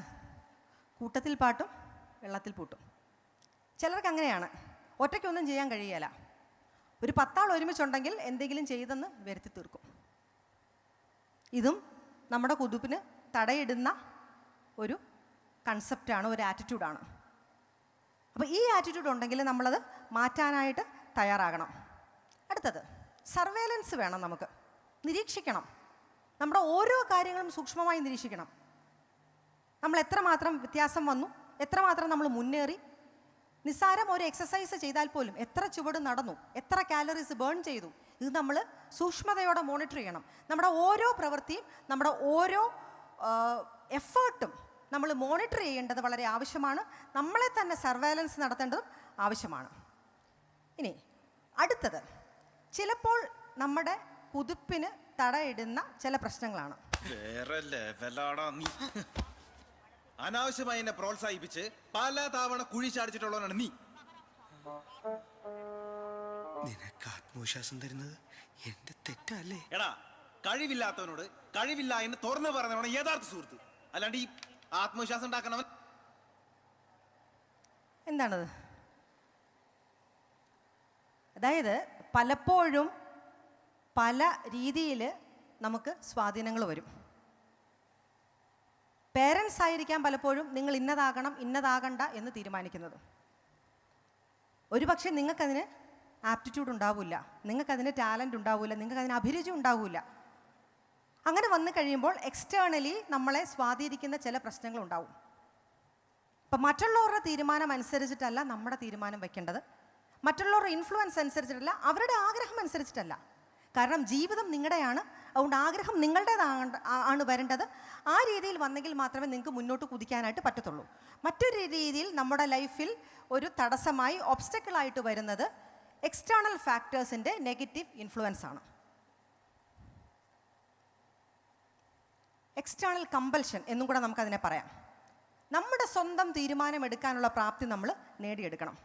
കൂട്ടത്തിൽ പാട്ടും വെള്ളത്തിൽ പൂട്ടും. ചിലർക്ക് അങ്ങനെയാണ്, ഒറ്റയ്ക്കൊന്നും ചെയ്യാൻ കഴിയുകയില്ല. ഒരു 10 ആൾ ഒരുമിച്ചുണ്ടെങ്കിൽ എന്തെങ്കിലും ചെയ്തെന്ന് വരുത്തി തീർക്കും. ഇതും നമ്മുടെ കുതിപ്പിന് തടയിടുന്ന ഒരു കൺസെപ്റ്റാണ്, ഒരു ആറ്റിറ്റ്യൂഡാണ്. അപ്പോൾ ഈ ആറ്റിറ്റ്യൂഡ് ഉണ്ടെങ്കിൽ നമ്മളത് മാറ്റാനായിട്ട് തയ്യാറാകണം. അടുത്തത് സർവേലൻസ് വേണം. നമുക്ക് നിരീക്ഷിക്കണം. നമ്മുടെ ഓരോ കാര്യങ്ങളും സൂക്ഷ്മമായി നിരീക്ഷിക്കണം. നമ്മൾ എത്രമാത്രം വ്യത്യാസം വന്നു, എത്രമാത്രം നമ്മൾ മുന്നേറി. നിസ്സാരം ഒരു എക്സസൈസ് ചെയ്താൽ പോലും എത്ര ചുവട് നടന്നു, എത്ര കാലറീസ് ബേൺ ചെയ്തു, ഇത് നമ്മൾ സൂക്ഷ്മതയോടെ മോണിറ്റർ ചെയ്യണം. നമ്മുടെ ഓരോ പ്രവൃത്തിയും, നമ്മുടെ ഓരോ എഫേർട്ടും നമ്മൾ മോണിറ്റർ ചെയ്യേണ്ടത് വളരെ ആവശ്യമാണ്. നമ്മളെ തന്നെ സർവൈലൻസ് നടത്തേണ്ടതും ആവശ്യമാണ്. ഇനി അടുത്തത്, ചിലപ്പോൾ നമ്മുടെ കുതിപ്പിന് തടയിടുന്ന ചില പ്രശ്നങ്ങളാണ്. വേറെ ലെവലാടാ നീ. അനാവശ്യമായി എന്നെ പ്രോത്സാഹിപ്പിച്ച് പല തവണ കുഴി ചാടിച്ചിട്ടുള്ളവനാണ് നീ. നിനക്ക് ആത്മവിശ്വാസം തരുന്നത് എന്റെ തെറ്റല്ലേ? എടാ, കഴിവില്ലാത്തവനോട് കഴിവില്ല എന്ന് തുറന്നു പറഞ്ഞവനാണ് യഥാർത്ഥ സുഹൃത്ത്. അല്ലാണ്ട് ഈ ആത്മവിശ്വാസം ഉണ്ടാക്കണവൻ എന്താണത്? അതായത് പലപ്പോഴും പല രീതിയിൽ നമുക്ക് സ്വാധീനങ്ങൾ വരും. പേരൻസ് ആയിരിക്കാം പലപ്പോഴും നിങ്ങൾ ഇന്നതാകണം ഇന്നതാകണ്ട എന്ന് തീരുമാനിക്കുന്നത്. ഒരു പക്ഷേ നിങ്ങൾക്കതിന് ആപ്റ്റിറ്റ്യൂഡ് ഉണ്ടാവില്ല, നിങ്ങൾക്കതിന് ടാലൻ്റ് ഉണ്ടാവില്ല, നിങ്ങൾക്കതിന് അഭിരുചി ഉണ്ടാവില്ല. അങ്ങനെ വന്നു കഴിയുമ്പോൾ എക്സ്റ്റേണലി നമ്മളെ സ്വാധീനിക്കുന്ന ചില പ്രശ്നങ്ങളുണ്ടാവും. അപ്പം മറ്റുള്ളവരുടെ തീരുമാനം അനുസരിച്ചിട്ടല്ല നമ്മുടെ തീരുമാനം വയ്ക്കേണ്ടത്, മറ്റുള്ളവരുടെ ഇൻഫ്ലുവൻസ് അനുസരിച്ചിട്ടല്ല, അവരുടെ ആഗ്രഹം അനുസരിച്ചിട്ടല്ല. കാരണം ജീവിതം നിങ്ങളുടെയാണ്, അതുകൊണ്ട് ആഗ്രഹം നിങ്ങളുടേതാണ് വരേണ്ടത്. ആ രീതിയിൽ വന്നെങ്കിൽ മാത്രമേ നിങ്ങൾക്ക് മുന്നോട്ട് കുതിക്കാനായിട്ട് പറ്റത്തുള്ളൂ. മറ്റൊരു രീതിയിൽ നമ്മുടെ ലൈഫിൽ ഒരു തടസ്സമായി ഒബ്സ്റ്റക്കിളായിട്ട് വരുന്നത് എക്സ്റ്റേണൽ ഫാക്ടേഴ്സിൻ്റെ നെഗറ്റീവ് ഇൻഫ്ലുവൻസ് ആണ്. എക്സ്റ്റേണൽ കമ്പൽഷൻ എന്നും കൂടെ നമുക്കതിനെ പറയാം. നമ്മുടെ സ്വന്തം തീരുമാനമെടുക്കാനുള്ള പ്രാപ്തി നമ്മൾ നേടിയെടുക്കണം.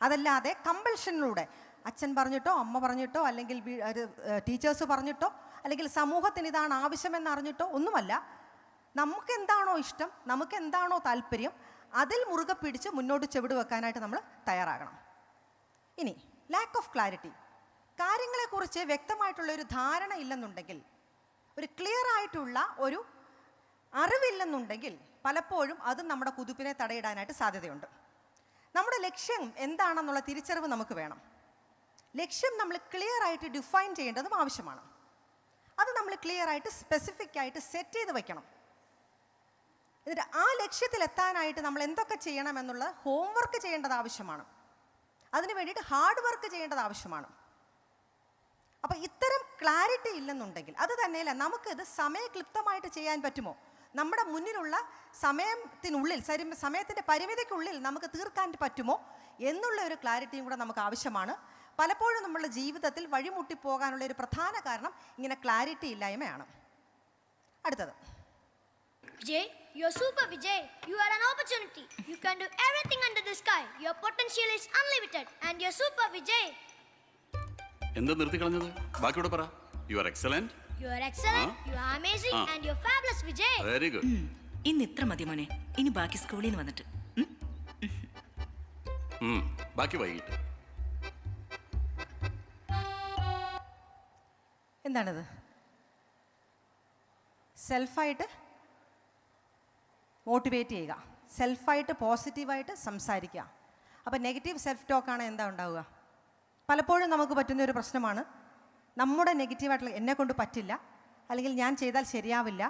അതല്ലാതെ കമ്പൽഷനിലൂടെ അച്ഛൻ പറഞ്ഞിട്ടോ അമ്മ പറഞ്ഞിട്ടോ അല്ലെങ്കിൽ ടീച്ചേഴ്സ് പറഞ്ഞിട്ടോ അല്ലെങ്കിൽ സമൂഹത്തിന് ഇതാണ് ആവശ്യമെന്ന് അറിഞ്ഞിട്ടോ ഒന്നുമല്ല. നമുക്ക് എന്താണോ ഇഷ്ടം, നമുക്ക് എന്താണോ താല്പര്യം, അതിൽ മുറുകെ പിടിച്ച് മുന്നോട്ട് ചുവട് വെക്കാനായിട്ട് നമ്മൾ തയ്യാറാകണം. ഇനി ലാക്ക് ഓഫ് ക്ലാരിറ്റി, കാര്യങ്ങളെക്കുറിച്ച് വ്യക്തമായിട്ടുള്ള ഒരു ധാരണ ഇല്ലെന്നുണ്ടെങ്കിൽ, ഒരു ക്ലിയർ ആയിട്ടുള്ള ഒരു അറിവില്ലെന്നുണ്ടെങ്കിൽ പലപ്പോഴും അത് നമ്മുടെ കുതിപ്പിനെ തടയിടാനായിട്ട് സാധ്യതയുണ്ട്. നമ്മുടെ ലക്ഷ്യം എന്താണെന്നുള്ള തിരിച്ചറിവ് നമുക്ക് വേണം. ലക്ഷ്യം നമ്മൾ ക്ലിയർ ആയിട്ട് ഡിഫൈൻ ചെയ്യേണ്ടതും ആവശ്യമാണ്. അത് നമ്മൾ ക്ലിയർ ആയിട്ട് സ്പെസിഫിക് ആയിട്ട് സെറ്റ് ചെയ്ത് വയ്ക്കണം. എന്നിട്ട് ആ ലക്ഷ്യത്തിലെത്താനായിട്ട് നമ്മൾ എന്തൊക്കെ ചെയ്യണമെന്നുള്ള ഹോംവർക്ക് ചെയ്യേണ്ടത് ആവശ്യമാണ്. അതിന് വേണ്ടിയിട്ട് ഹാർഡ് വർക്ക് ചെയ്യേണ്ടത് ആവശ്യമാണ്. അപ്പോൾ ഇത്തരം ക്ലാരിറ്റി ഇല്ലെന്നുണ്ടെങ്കിൽ, അത് തന്നെയല്ല നമുക്കിത് സമയക്ലിപ്തമായിട്ട് ചെയ്യാൻ പറ്റുമോ, നമ്മുടെ മുന്നിലുള്ള സമയത്തിനുള്ളിൽ, സമയത്തിൻ്റെ പരിമിതിക്കുള്ളിൽ നമുക്ക് തീർക്കാൻ പറ്റുമോ എന്നുള്ള ഒരു ക്ലാരിറ്റിയും കൂടെ നമുക്ക് ആവശ്യമാണ്. പലപ്പോഴും നമ്മുടെ ജീവിതത്തിൽ വഴിമുട്ടിപ്പോകാനുള്ള ഒരു പ്രധാന കാരണം ഇങ്ങനെ ക്ലാരിറ്റി ഇല്ലായ്മയാണ്. അടുത്തത്, Vijay, you're super, Vijay. You are an opportunity. You can do everything under the sky. Your potential is unlimited and you're super, Vijay. എന്താ നിർത്തി കളഞ്ഞത്? ബാക്കിയോടെ പറ. You are excellent. You are excellent, you are amazing and you're fabulous, Vijay. Very good. ഇന്ന് ഇത്ര മതി മോനെ, ഇനി ബാക്കി സ്കൂളിൽ നിന്ന് വന്നിട്ട്. ബാക്കി വൈകിട്ട്. എന്താണിത്? സെൽഫായിട്ട് മോട്ടിവേറ്റ് ചെയ്യുക, സെൽഫായിട്ട് പോസിറ്റീവായിട്ട് സംസാരിക്കുക. അപ്പോൾ നെഗറ്റീവ് സെൽഫ് ടോക്കാണ് എന്താ ഉണ്ടാവുക? പലപ്പോഴും നമുക്ക് പറ്റുന്ന ഒരു പ്രശ്നമാണ് നമ്മുടെ നെഗറ്റീവായിട്ടുള്ള എന്നെ കൊണ്ട് പറ്റില്ല, അല്ലെങ്കിൽ ഞാൻ ചെയ്താൽ ശരിയാവില്ല,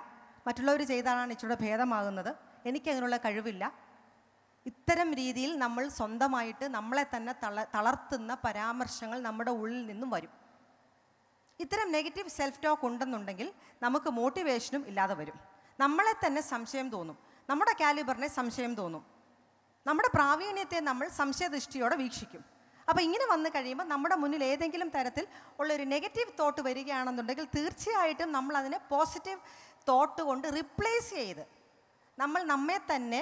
മറ്റുള്ളവർ ചെയ്താലാണ് ഇച്ചിരി ഭേദമാകുന്നത്, എനിക്കതിനുള്ള കഴിവില്ല. ഇത്തരം രീതിയിൽ നമ്മൾ സ്വന്തമായിട്ട് നമ്മളെ തന്നെ തളർത്തുന്ന പരാമർശങ്ങൾ നമ്മുടെ ഉള്ളിൽ നിന്നും വരും. ഇത്തരം നെഗറ്റീവ് സെൽഫ് ടോക്ക് ഉണ്ടെന്നുണ്ടെങ്കിൽ നമുക്ക് മോട്ടിവേഷനും ഇല്ലാതെ വരും. നമ്മളെ തന്നെ സംശയം തോന്നും, നമ്മുടെ കാലിബറിനെ സംശയം തോന്നും, നമ്മുടെ പ്രാവീണ്യത്തെ നമ്മൾ സംശയദൃഷ്ടിയോടെ വീക്ഷിക്കും. അപ്പോൾ ഇങ്ങനെ വന്നു കഴിയുമ്പോൾ നമ്മുടെ മുന്നിൽ ഏതെങ്കിലും തരത്തിൽ ഉള്ളൊരു നെഗറ്റീവ് തോട്ട് വരികയാണെന്നുണ്ടെങ്കിൽ തീർച്ചയായിട്ടും നമ്മൾ അതിനെ പോസിറ്റീവ് തോട്ട് കൊണ്ട് റിപ്ലേസ് ചെയ്ത് നമ്മൾ നമ്മെ തന്നെ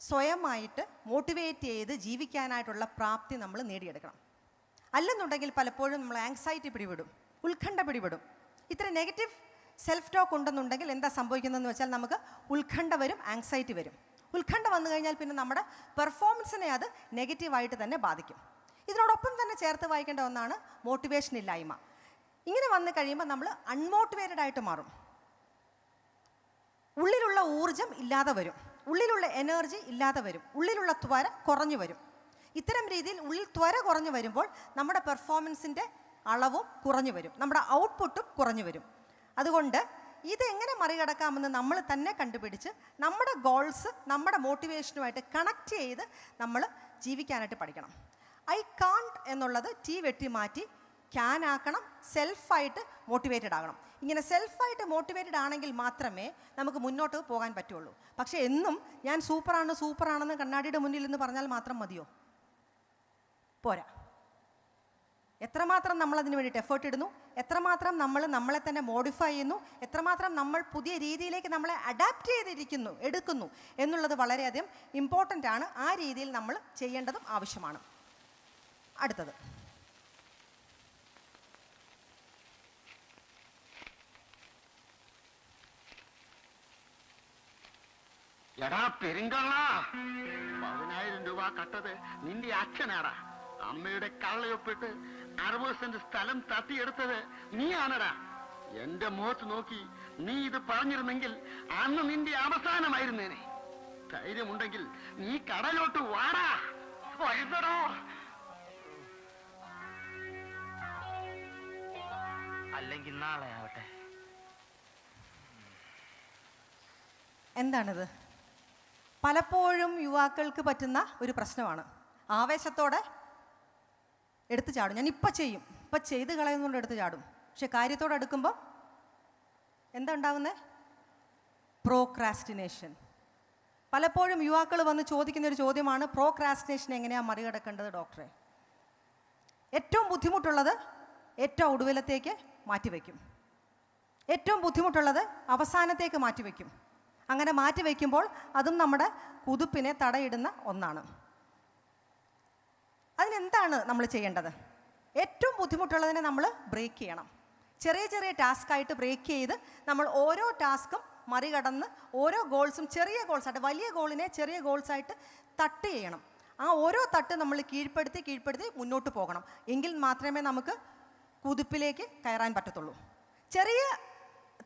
സ്വയമായിട്ട് മോട്ടിവേറ്റ് ചെയ്ത് ജീവിക്കാനായിട്ടുള്ള പ്രാപ്തി നമ്മൾ നേടിയെടുക്കണം. അല്ലെന്നുണ്ടെങ്കിൽ പലപ്പോഴും നമ്മൾ ആങ്സൈറ്റി പിടിപെടും, ഉത്കണ്ഠ പിടിപെടും. ഇത്ര നെഗറ്റീവ് സെൽഫ് ടോക്ക് ഉണ്ടെന്നുണ്ടെങ്കിൽ എന്താ സംഭവിക്കുന്നതെന്ന് വെച്ചാൽ നമുക്ക് ഉത്കണ്ഠ വരും, ആങ്സൈറ്റി വരും. ഉത്കണ്ഠ വന്നു കഴിഞ്ഞാൽ പിന്നെ നമ്മുടെ പെർഫോമൻസിനെ അത് നെഗറ്റീവായിട്ട് തന്നെ ബാധിക്കും. ഇതിനോടൊപ്പം തന്നെ ചേർത്ത് വായിക്കേണ്ട ഒന്നാണ് മോട്ടിവേഷൻ ഇല്ലായ്മ. ഇങ്ങനെ വന്നു കഴിയുമ്പോൾ നമ്മൾ അൺമോട്ടിവേറ്റഡ് ആയിട്ട് മാറും. ഉള്ളിലുള്ള ഊർജം ഇല്ലാതെ വരും, ഉള്ളിലുള്ള എനർജി ഇല്ലാതെ വരും, ഉള്ളിലുള്ള ത്വര കുറഞ്ഞു വരും. ഇത്തരം രീതിയിൽ ഉള്ളിൽ ത്വര കുറഞ്ഞു വരുമ്പോൾ നമ്മുടെ പെർഫോമൻസിൻ്റെ അളവും കുറഞ്ഞു വരും, നമ്മുടെ ഔട്ട്പുട്ടും കുറഞ്ഞു വരും. അതുകൊണ്ട് ഇതെങ്ങനെ മറികടക്കാമെന്ന് നമ്മൾ തന്നെ കണ്ടുപിടിച്ച് നമ്മുടെ ഗോൾസ് നമ്മുടെ മോട്ടിവേഷനുമായിട്ട് കണക്ട് ചെയ്ത് നമ്മൾ ജീവിക്കാനായിട്ട് പഠിക്കണം. ഐ കാൺട്ട് എന്നുള്ളത് ടി വെട്ടി മാറ്റി ക്യാൻ ആക്കണം. സെൽഫായിട്ട് മോട്ടിവേറ്റഡ് ആകണം. ഇങ്ങനെ സെൽഫായിട്ട് മോട്ടിവേറ്റഡ് ആണെങ്കിൽ മാത്രമേ നമുക്ക് മുന്നോട്ട് പോകാൻ പറ്റുള്ളൂ. പക്ഷേ എന്നും ഞാൻ സൂപ്പറാണെന്ന് കണ്ണാടിയുടെ മുന്നിൽ നിന്ന് പറഞ്ഞാൽ മാത്രം മതിയോ? പോരാ. എത്രമാത്രം നമ്മൾ അതിന് വേണ്ടിയിട്ട് എഫേർട്ട് ഇടുന്നു, എത്രമാത്രം നമ്മൾ നമ്മളെ തന്നെ മോഡിഫൈ ചെയ്യുന്നു, എത്രമാത്രം നമ്മൾ പുതിയ രീതിയിലേക്ക് നമ്മളെ അഡാപ്റ്റ് എടുക്കുന്നു എന്നുള്ളത് വളരെയധികം ഇമ്പോർട്ടൻ്റ് ആണ്. ആ രീതിയിൽ നമ്മൾ ചെയ്യേണ്ടതും ആവശ്യമാണ്. അടുത്തത്, എടാ പെരുങ്കള്ള, 10,000 രൂപ കട്ടത് നിന്റെ അച്ഛനാടാ. അമ്മയുടെ കള്ളയൊപ്പിട്ട് 60 സെന്റ് സ്ഥലം തട്ടിയെടുത്തത് നീയാണടാ. എന്റെ മുഖത്ത് നോക്കി നീ ഇത് പറഞ്ഞിരുന്നെങ്കിൽ അന്ന് നിന്റെ അവസാനമായിരുന്നേനെ. ധൈര്യമുണ്ടെങ്കിൽ നീ കടലോട്ട് വാടാ. വരുന്നടോ. അല്ലെങ്കിൽ നാളെ ആവട്ടെ. എന്താണിത്? പലപ്പോഴും യുവാക്കൾക്ക് പറ്റുന്ന ഒരു പ്രശ്നമാണ്. ആവേശത്തോടെ എടുത്തു ചാടും. ഞാൻ ഇപ്പം ചെയ്യും, ഇപ്പം ചെയ്ത് കളയുന്നുകൊണ്ട് എടുത്തു ചാടും. പക്ഷെ കാര്യത്തോടെ എടുക്കുമ്പോൾ എന്താ ഉണ്ടാവുന്നത്? പ്രോക്രാസ്റ്റിനേഷൻ. പലപ്പോഴും യുവാക്കൾ വന്ന് ചോദിക്കുന്നൊരു ചോദ്യമാണ്, പ്രോക്രാസ്റ്റിനേഷൻ എങ്ങനെയാണ് മറികടക്കേണ്ടത് ഡോക്ടറെ? ഏറ്റവും ബുദ്ധിമുട്ടുള്ളത് ഏറ്റവും ഒടുവിലത്തേക്ക് മാറ്റിവെക്കും, ഏറ്റവും ബുദ്ധിമുട്ടുള്ളത് അവസാനത്തേക്ക് മാറ്റിവെക്കും. അങ്ങനെ മാറ്റിവെക്കുമ്പോൾ അതും നമ്മുടെ കുതിപ്പിനെ തടയിടുന്ന ഒന്നാണ്. അതിനെന്താണ് നമ്മൾ ചെയ്യേണ്ടത്? ഏറ്റവും ബുദ്ധിമുട്ടുള്ളതിനെ നമ്മൾ ബ്രേക്ക് ചെയ്യണം. ചെറിയ ചെറിയ ടാസ്ക്കായിട്ട് ബ്രേക്ക് ചെയ്ത് നമ്മൾ ഓരോ ടാസ്കും മറികടന്ന് ഓരോ ഗോൾസും ചെറിയ ഗോൾസായിട്ട്, വലിയ ഗോളിനെ ചെറിയ ഗോൾസായിട്ട് തട്ട് ചെയ്യണം. ആ ഓരോ തട്ട് നമ്മൾ കീഴ്പ്പെടുത്തി മുന്നോട്ട് പോകണം. എങ്കിൽ മാത്രമേ നമുക്ക് കുതിപ്പിലേക്ക് കയറാൻ പറ്റത്തുള്ളൂ. ചെറിയ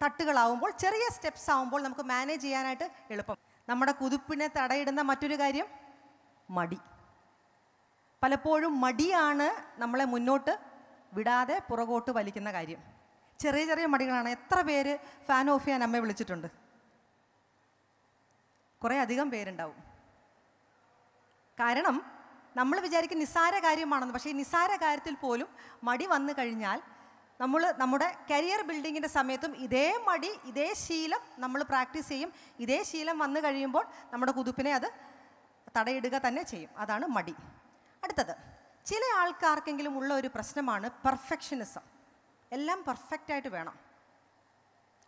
തട്ടുകളാവുമ്പോൾ, ചെറിയ സ്റ്റെപ്സ് ആവുമ്പോൾ നമുക്ക് മാനേജ് ചെയ്യാനായിട്ട് എളുപ്പം. നമ്മുടെ കുതിപ്പിനെ തടയിടുന്ന മറ്റൊരു കാര്യം മടി. പലപ്പോഴും മടിയാണ് നമ്മളെ മുന്നോട്ട് വിടാതെ പുറകോട്ട് വലിക്കുന്ന കാര്യം. ചെറിയ ചെറിയ മടികളാണ്. എത്ര പേര് ഫാൻ ഓഫ് ചെയ്യാൻ അമ്മയെ വിളിച്ചിട്ടുണ്ട്? കുറേ അധികം പേരുണ്ടാവും. കാരണം നമ്മൾ വിചാരിക്കും നിസ്സാര കാര്യമാണെന്ന്. പക്ഷേ ഈ നിസ്സാര കാര്യത്തിൽ പോലും മടി വന്നു കഴിഞ്ഞാൽ നമ്മൾ നമ്മുടെ കരിയർ ബിൽഡിങ്ങിൻ്റെ സമയത്തും ഇതേ മടി, ഇതേ ശീലം നമ്മൾ പ്രാക്ടീസ് ചെയ്യും. ഇതേ ശീലം വന്നു കഴിയുമ്പോൾ നമ്മുടെ കുതിപ്പിനെ അത് തടയിടുക തന്നെ ചെയ്യും. അതാണ് മടി. അടുത്തത്, ചില ആൾക്കാർക്കെങ്കിലും ഉള്ള ഒരു പ്രശ്നമാണ് പെർഫെക്ഷനിസം. എല്ലാം പെർഫെക്റ്റായിട്ട് വേണം.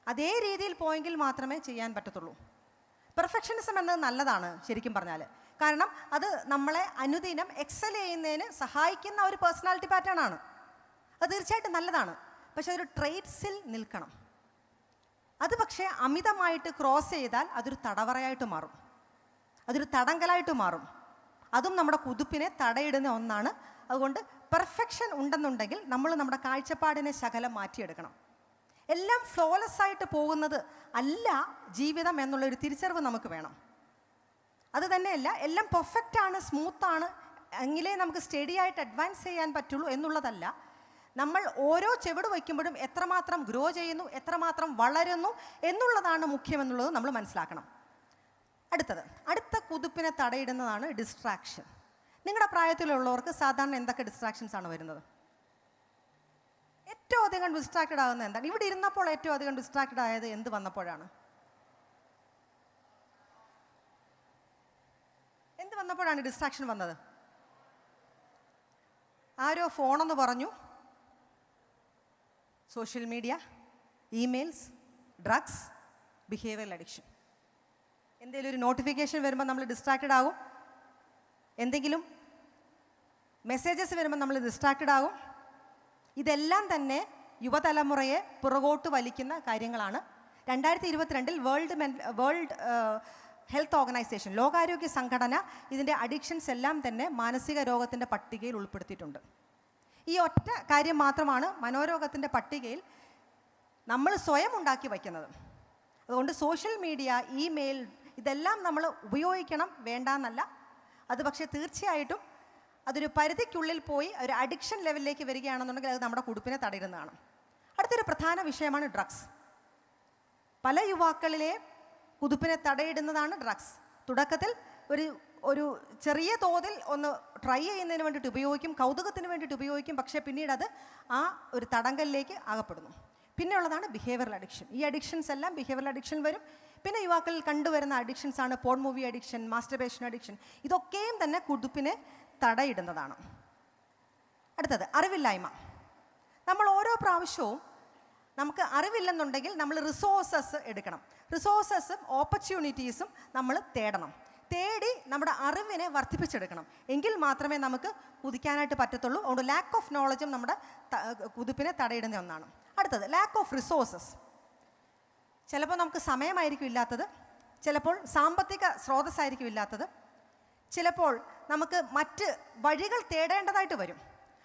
അതേ രീതിയിൽ പോയെങ്കിൽ മാത്രമേ ചെയ്യാൻ പറ്റത്തുള്ളൂ. പെർഫെക്ഷനിസം എന്നത് നല്ലതാണ് ശരിക്കും പറഞ്ഞാൽ. കാരണം അത് നമ്മളെ അനുദിനം എക്സൽ ചെയ്യുന്നതിന് സഹായിക്കുന്ന ഒരു പേഴ്സണാലിറ്റി പാറ്റേൺ ആണ്. അത് തീർച്ചയായിട്ടും നല്ലതാണ്. പക്ഷെ അതൊരു ട്രേറ്റ്സിൽ നിൽക്കണം. അത് പക്ഷേ അമിതമായിട്ട് ക്രോസ് ചെയ്താൽ അതൊരു തടവറയായിട്ട് മാറും, അതൊരു തടങ്കലായിട്ട് മാറും. അതും നമ്മുടെ കുതിപ്പിനെ തടയിടുന്ന ഒന്നാണ്. അതുകൊണ്ട് പെർഫെക്ഷൻ ഉണ്ടെന്നുണ്ടെങ്കിൽ നമ്മൾ നമ്മുടെ കാഴ്ചപ്പാടിനെ ശകലം മാറ്റിയെടുക്കണം. എല്ലാം ഫ്ലോലെസ് ആയിട്ട് പോകുന്നത് അല്ല ജീവിതം എന്നുള്ളൊരു തിരിച്ചറിവ് നമുക്ക് വേണം. അത് തന്നെയല്ല എല്ലാം പെർഫെക്റ്റാണ്, സ്മൂത്താണ് എങ്കിലേ നമുക്ക് സ്റ്റഡി ആയിട്ട് അഡ്വാൻസ് ചെയ്യാൻ പറ്റുള്ളൂ എന്നുള്ളതല്ല. നമ്മൾ ഓരോ ചെവിട് വയ്ക്കുമ്പോഴും എത്രമാത്രം ഗ്രോ ചെയ്യുന്നു, എത്രമാത്രം വളരുന്നു എന്നുള്ളതാണ് മുഖ്യമെന്നുള്ളത് നമ്മൾ മനസ്സിലാക്കണം. അടുത്ത കുതിപ്പിനെ തടയിടുന്നതാണ് ഡിസ്ട്രാക്ഷൻ. നിങ്ങളുടെ പ്രായത്തിലുള്ളവർക്ക് സാധാരണ എന്തൊക്കെ ഡിസ്ട്രാക്ഷൻസ് ആണ് വരുന്നത്? ഏറ്റവും അധികം ഡിസ്ട്രാക്റ്റഡ് ആകുന്നത് എന്താണ്? ഇവിടെ ഇരുന്നപ്പോൾ ഏറ്റവും അധികം ഡിസ്ട്രാക്റ്റഡ് ആയത് എന്ത് വന്നപ്പോഴാണ്? എന്ത് വന്നപ്പോഴാണ് ഡിസ്ട്രാക്ഷൻ വന്നത്? ആരോ ഫോണെന്ന് പറഞ്ഞു, social media, emails, drugs, behavioural addiction. എന്തെങ്കിലും ഒരു നോട്ടിഫിക്കേഷൻ വരുമ്പോൾ നമ്മൾ ഡിസ്ട്രാക്റ്റഡ് ആകും. എന്തെങ്കിലും മെസ്സേജസ് വരുമ്പോൾ നമ്മൾ ഡിസ്ട്രാക്റ്റഡ് ആകും. ഇതെല്ലാം തന്നെ യുവതലമുറയെ പുറകോട്ട് വലിക്കുന്ന കാര്യങ്ങളാണ്. 2022 വേൾഡ് ഹെൽത്ത് ഓർഗനൈസേഷൻ, ലോകാരോഗ്യ സംഘടന ഇതിൻ്റെ അഡിക്ഷൻസ് എല്ലാം തന്നെ മാനസിക രോഗത്തിൻ്റെ പട്ടികയിൽ ഉൾപ്പെടുത്തിയിട്ടുണ്ട്. ഈ ഒറ്റ കാര്യം മാത്രമാണ് മനോരോഗത്തിൻ്റെ പട്ടികയിൽ നമ്മൾ സ്വയം ഉണ്ടാക്കി വയ്ക്കുന്നത്. അതുകൊണ്ട് സോഷ്യൽ മീഡിയ, ഇമെയിൽ ഇതെല്ലാം നമ്മൾ ഉപയോഗിക്കണം, വേണ്ടാന്നല്ല. അത് പക്ഷേ തീർച്ചയായിട്ടും അതൊരു പരിധിക്കുള്ളിൽ പോയി ഒരു അഡിക്ഷൻ ലെവലിലേക്ക് വരികയാണെന്നുണ്ടെങ്കിൽ അത് നമ്മുടെ കുടുപ്പിനെ തടയുന്നതാണ്. അടുത്തൊരു പ്രധാന വിഷയമാണ് ഡ്രഗ്സ്. പല യുവാക്കളിലെ കുതിപ്പിനെ തടയിടുന്നതാണ് ഡ്രഗ്സ്. തുടക്കത്തിൽ ഒരു ചെറിയ തോതിൽ ഒന്ന് ട്രൈ ചെയ്യുന്നതിന് വേണ്ടിയിട്ട് ഉപയോഗിക്കും, കൗതുകത്തിന് വേണ്ടിയിട്ട് ഉപയോഗിക്കും. പക്ഷേ പിന്നീട് അത് ആ ഒരു തടങ്കലിലേക്ക് അകപ്പെടുന്നു. പിന്നെ ഉള്ളതാണ് ബിഹേവിയറൽ അഡിക്ഷൻ. ഈ അഡിക്ഷൻസ് എല്ലാം ബിഹേവിയറൽ അഡിക്ഷൻ വരും. പിന്നെ യുവാക്കളിൽ കണ്ടുവരുന്ന അഡിക്ഷൻസ് ആണ് porn movie addiction, masturbation addiction. ഇതൊക്കെയും തന്നെ കുതിപ്പിനെ തടയിടുന്നതാണ്. അടുത്തത് അറിവില്ലായ്മ. നമ്മൾ ഓരോ പ്രാവശ്യവും നമുക്ക് അറിവില്ലെന്നുണ്ടെങ്കിൽ നമ്മൾ റിസോഴ്സസ് എടുക്കണം. റിസോഴ്സസും ഓപ്പർച്യൂണിറ്റീസും നമ്മൾ തേടി നമ്മുടെ അറിവിനെ വർദ്ധിപ്പിച്ചെടുക്കണം. എങ്കിൽ മാത്രമേ നമുക്ക് കുതിക്കാനായിട്ട് പറ്റത്തുള്ളൂ. അതുകൊണ്ട് ലാക്ക് ഓഫ് നോളജും നമ്മുടെ കുതിപ്പിനെ തടയിടുന്ന ഒന്നാണ്. അടുത്തത് ലാക്ക് ഓഫ് റിസോഴ്സസ്. ചിലപ്പോൾ നമുക്ക് സമയമായിരിക്കും ഇല്ലാത്തത്, ചിലപ്പോൾ സാമ്പത്തിക സ്രോതസ്സായിരിക്കും ഇല്ലാത്തത്, ചിലപ്പോൾ നമുക്ക് മറ്റ് വഴികൾ തേടേണ്ടതായിട്ട് വരും.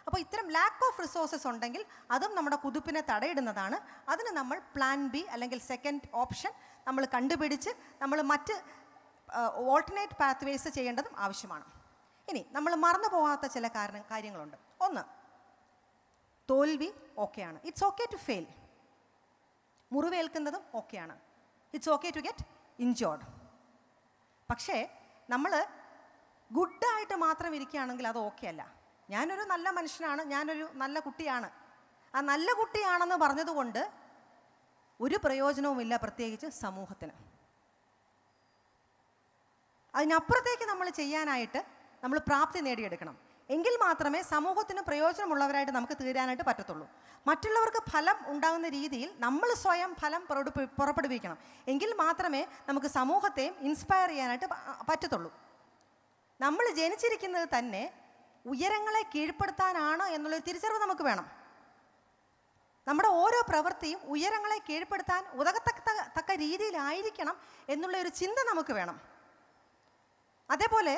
അപ്പോൾ ഇത്തരം ലാക്ക് ഓഫ് റിസോഴ്സസ് ഉണ്ടെങ്കിൽ അതും നമ്മുടെ കുതിപ്പിനെ തടയിടുന്നതാണ്. അതിന് നമ്മൾ പ്ലാൻ ബി അല്ലെങ്കിൽ സെക്കൻഡ് ഓപ്ഷൻ നമ്മൾ കണ്ടുപിടിച്ച് നമ്മൾ മറ്റ് ഓൾട്ടർനേറ്റ് പാത്വേസ് ചെയ്യേണ്ടതും ആവശ്യമാണ്. ഇനി നമ്മൾ മറന്നു പോകാത്ത ചില കാര്യങ്ങളുണ്ട്. ഒന്ന്, തോൽവി ഓക്കെയാണ്. It's okay to fail. മുറിവേൽക്കുന്നതും ഓക്കെയാണ്. It's okay to get injured. പക്ഷേ നമ്മൾ ഗുഡായിട്ട് മാത്രം ഇരിക്കുകയാണെങ്കിൽ അത് ഓക്കെ അല്ല. ഞാനൊരു നല്ല മനുഷ്യനാണ്, ഞാനൊരു നല്ല കുട്ടിയാണ്, ആ നല്ല കുട്ടിയാണെന്ന് പറഞ്ഞതുകൊണ്ട് ഒരു പ്രയോജനവുമില്ല, പ്രത്യേകിച്ച് സമൂഹത്തിന്. അതിനപ്പുറത്തേക്ക് നമ്മൾ ചെയ്യാനായിട്ട് നമ്മൾ പ്രാപ്തി നേടിയെടുക്കണം. എങ്കിൽ മാത്രമേ സമൂഹത്തിന് പ്രയോജനമുള്ളവരായിട്ട് നമുക്ക് തീരാനായിട്ട് പറ്റത്തുള്ളൂ. മറ്റുള്ളവർക്ക് ഫലം ഉണ്ടാകുന്ന രീതിയിൽ നമ്മൾ സ്വയം ഫലം പുറപ്പെടുവിക്കണം. എങ്കിൽ മാത്രമേ നമുക്ക് സമൂഹത്തെയും ഇൻസ്പയർ ചെയ്യാനായിട്ട് പറ്റത്തുള്ളൂ. നമ്മൾ ജനിച്ചിരിക്കുന്നത് തന്നെ ഉയരങ്ങളെ കീഴ്പ്പെടുത്താനാണ് എന്നുള്ളൊരു തിരിച്ചറിവ് നമുക്ക് വേണം. നമ്മുടെ ഓരോ പ്രവൃത്തിയും ഉയരങ്ങളെ കീഴ്പ്പെടുത്താൻ ഉതകത്തക്ക രീതിയിലായിരിക്കണം എന്നുള്ളൊരു ചിന്ത നമുക്ക് വേണം. അതേപോലെ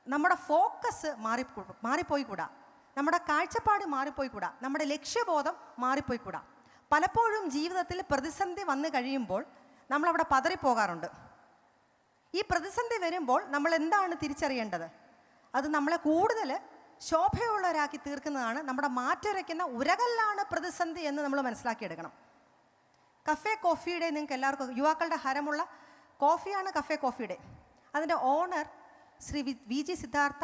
നമ്മുടെ ഫോക്കസ് മാറിപ്പോയിക്കൂടാ, നമ്മുടെ കാഴ്ചപ്പാട് മാറിപ്പോയിക്കൂടാ, നമ്മുടെ ലക്ഷ്യബോധം മാറിപ്പോയിക്കൂടാ. പലപ്പോഴും ജീവിതത്തിൽ പ്രതിസന്ധി വന്നു കഴിയുമ്പോൾ നമ്മളവിടെ പതറിപ്പോകാറുണ്ട്. ഈ പ്രതിസന്ധി വരുമ്പോൾ നമ്മൾ എന്താണ് തിരിച്ചറിയേണ്ടത്? അത് നമ്മളെ കൂടുതൽ ശോഭയുള്ളവരാക്കി തീർക്കുന്നതാണ്. നമ്മുടെ മാറ്റുരയ്ക്കുന്ന ഉരകല്ലാണ് പ്രതിസന്ധി എന്ന് നമ്മൾ മനസ്സിലാക്കിയെടുക്കണം. കഫേ കോഫിയുടെ നിങ്ങൾക്ക് എല്ലാവർക്കും യുവാക്കളുടെ ഹരമുള്ള കോഫിയാണ് കഫേ കോഫിയുടെ. അതിൻ്റെ ഓണർ ശ്രീ VG സിദ്ധാർത്ഥ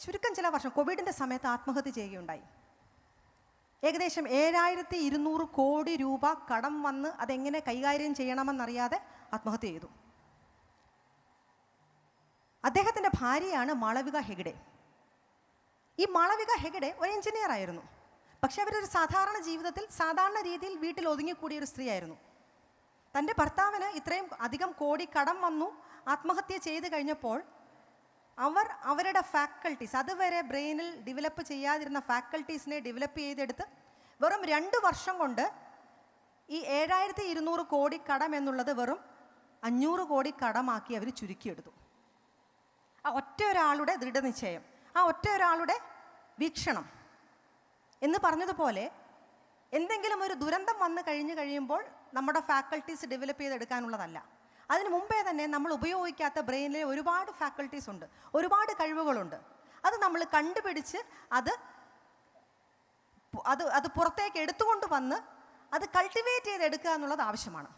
ചുരുക്കം ചില വർഷം കോവിഡിൻ്റെ സമയത്ത് ആത്മഹത്യ ചെയ്യുകയുണ്ടായി. ഏകദേശം 7200 കോടി രൂപ കടം വന്ന് അതെങ്ങനെ കൈകാര്യം ചെയ്യണമെന്നറിയാതെ ആത്മഹത്യ ചെയ്തു. അദ്ദേഹത്തിൻ്റെ ഭാര്യയാണ് മാളവിക ഹെഗ്ഡെ. ഈ മാളവിക ഹെഗ്ഡെ ഒരു എഞ്ചിനീയർ ആയിരുന്നു. പക്ഷെ അവരൊരു സാധാരണ ജീവിതത്തിൽ സാധാരണ രീതിയിൽ വീട്ടിൽ ഒതുങ്ങിക്കൂടിയ ഒരു സ്ത്രീയായിരുന്നു. തൻ്റെ ഭർത്താവിന് ഇത്രയും അധികം കോടി കടം വന്നു, ആത്മഹത്യ ചെയ്ത് കഴിഞ്ഞപ്പോൾ അവരുടെ ഫാക്കൽറ്റീസ്, അതുവരെ ബ്രെയിനിൽ ഡെവലപ്പ് ചെയ്യാതിരുന്ന ഫാക്കൽറ്റീസിനെ ഡെവലപ്പ് ചെയ്തെടുത്ത് വെറും 2 വർഷം കൊണ്ട് ഈ 7200 കോടി കടം എന്നുള്ളത് വെറും 500 കോടി കടമാക്കി അവർ ചുരുക്കിയെടുത്തു. ആ ഒറ്റ ഒരാളുടെ ദൃഢനിശ്ചയം, ആ ഒറ്റ ഒരാളുടെ വീക്ഷണം എന്ന് പറഞ്ഞതുപോലെ എന്തെങ്കിലും ഒരു ദുരന്തം വന്നു കഴിയുമ്പോൾ നമ്മുടെ ഫാക്കൽറ്റീസ് ഡെവലപ്പ് ചെയ്തെടുക്കാനുള്ളതല്ല. അതിന് മുമ്പേ തന്നെ നമ്മൾ ഉപയോഗിക്കാത്ത ബ്രെയിനിലെ ഒരുപാട് ഫാക്കൽറ്റീസ് ഉണ്ട്, ഒരുപാട് കഴിവുകളുണ്ട്. അത് നമ്മൾ കണ്ടുപിടിച്ച് അത് പുറത്തേക്ക് എടുത്തുകൊണ്ട് വന്ന് അത് കൾട്ടിവേറ്റ് ചെയ്തെടുക്കുക എന്നുള്ളത് ആവശ്യമാണ്.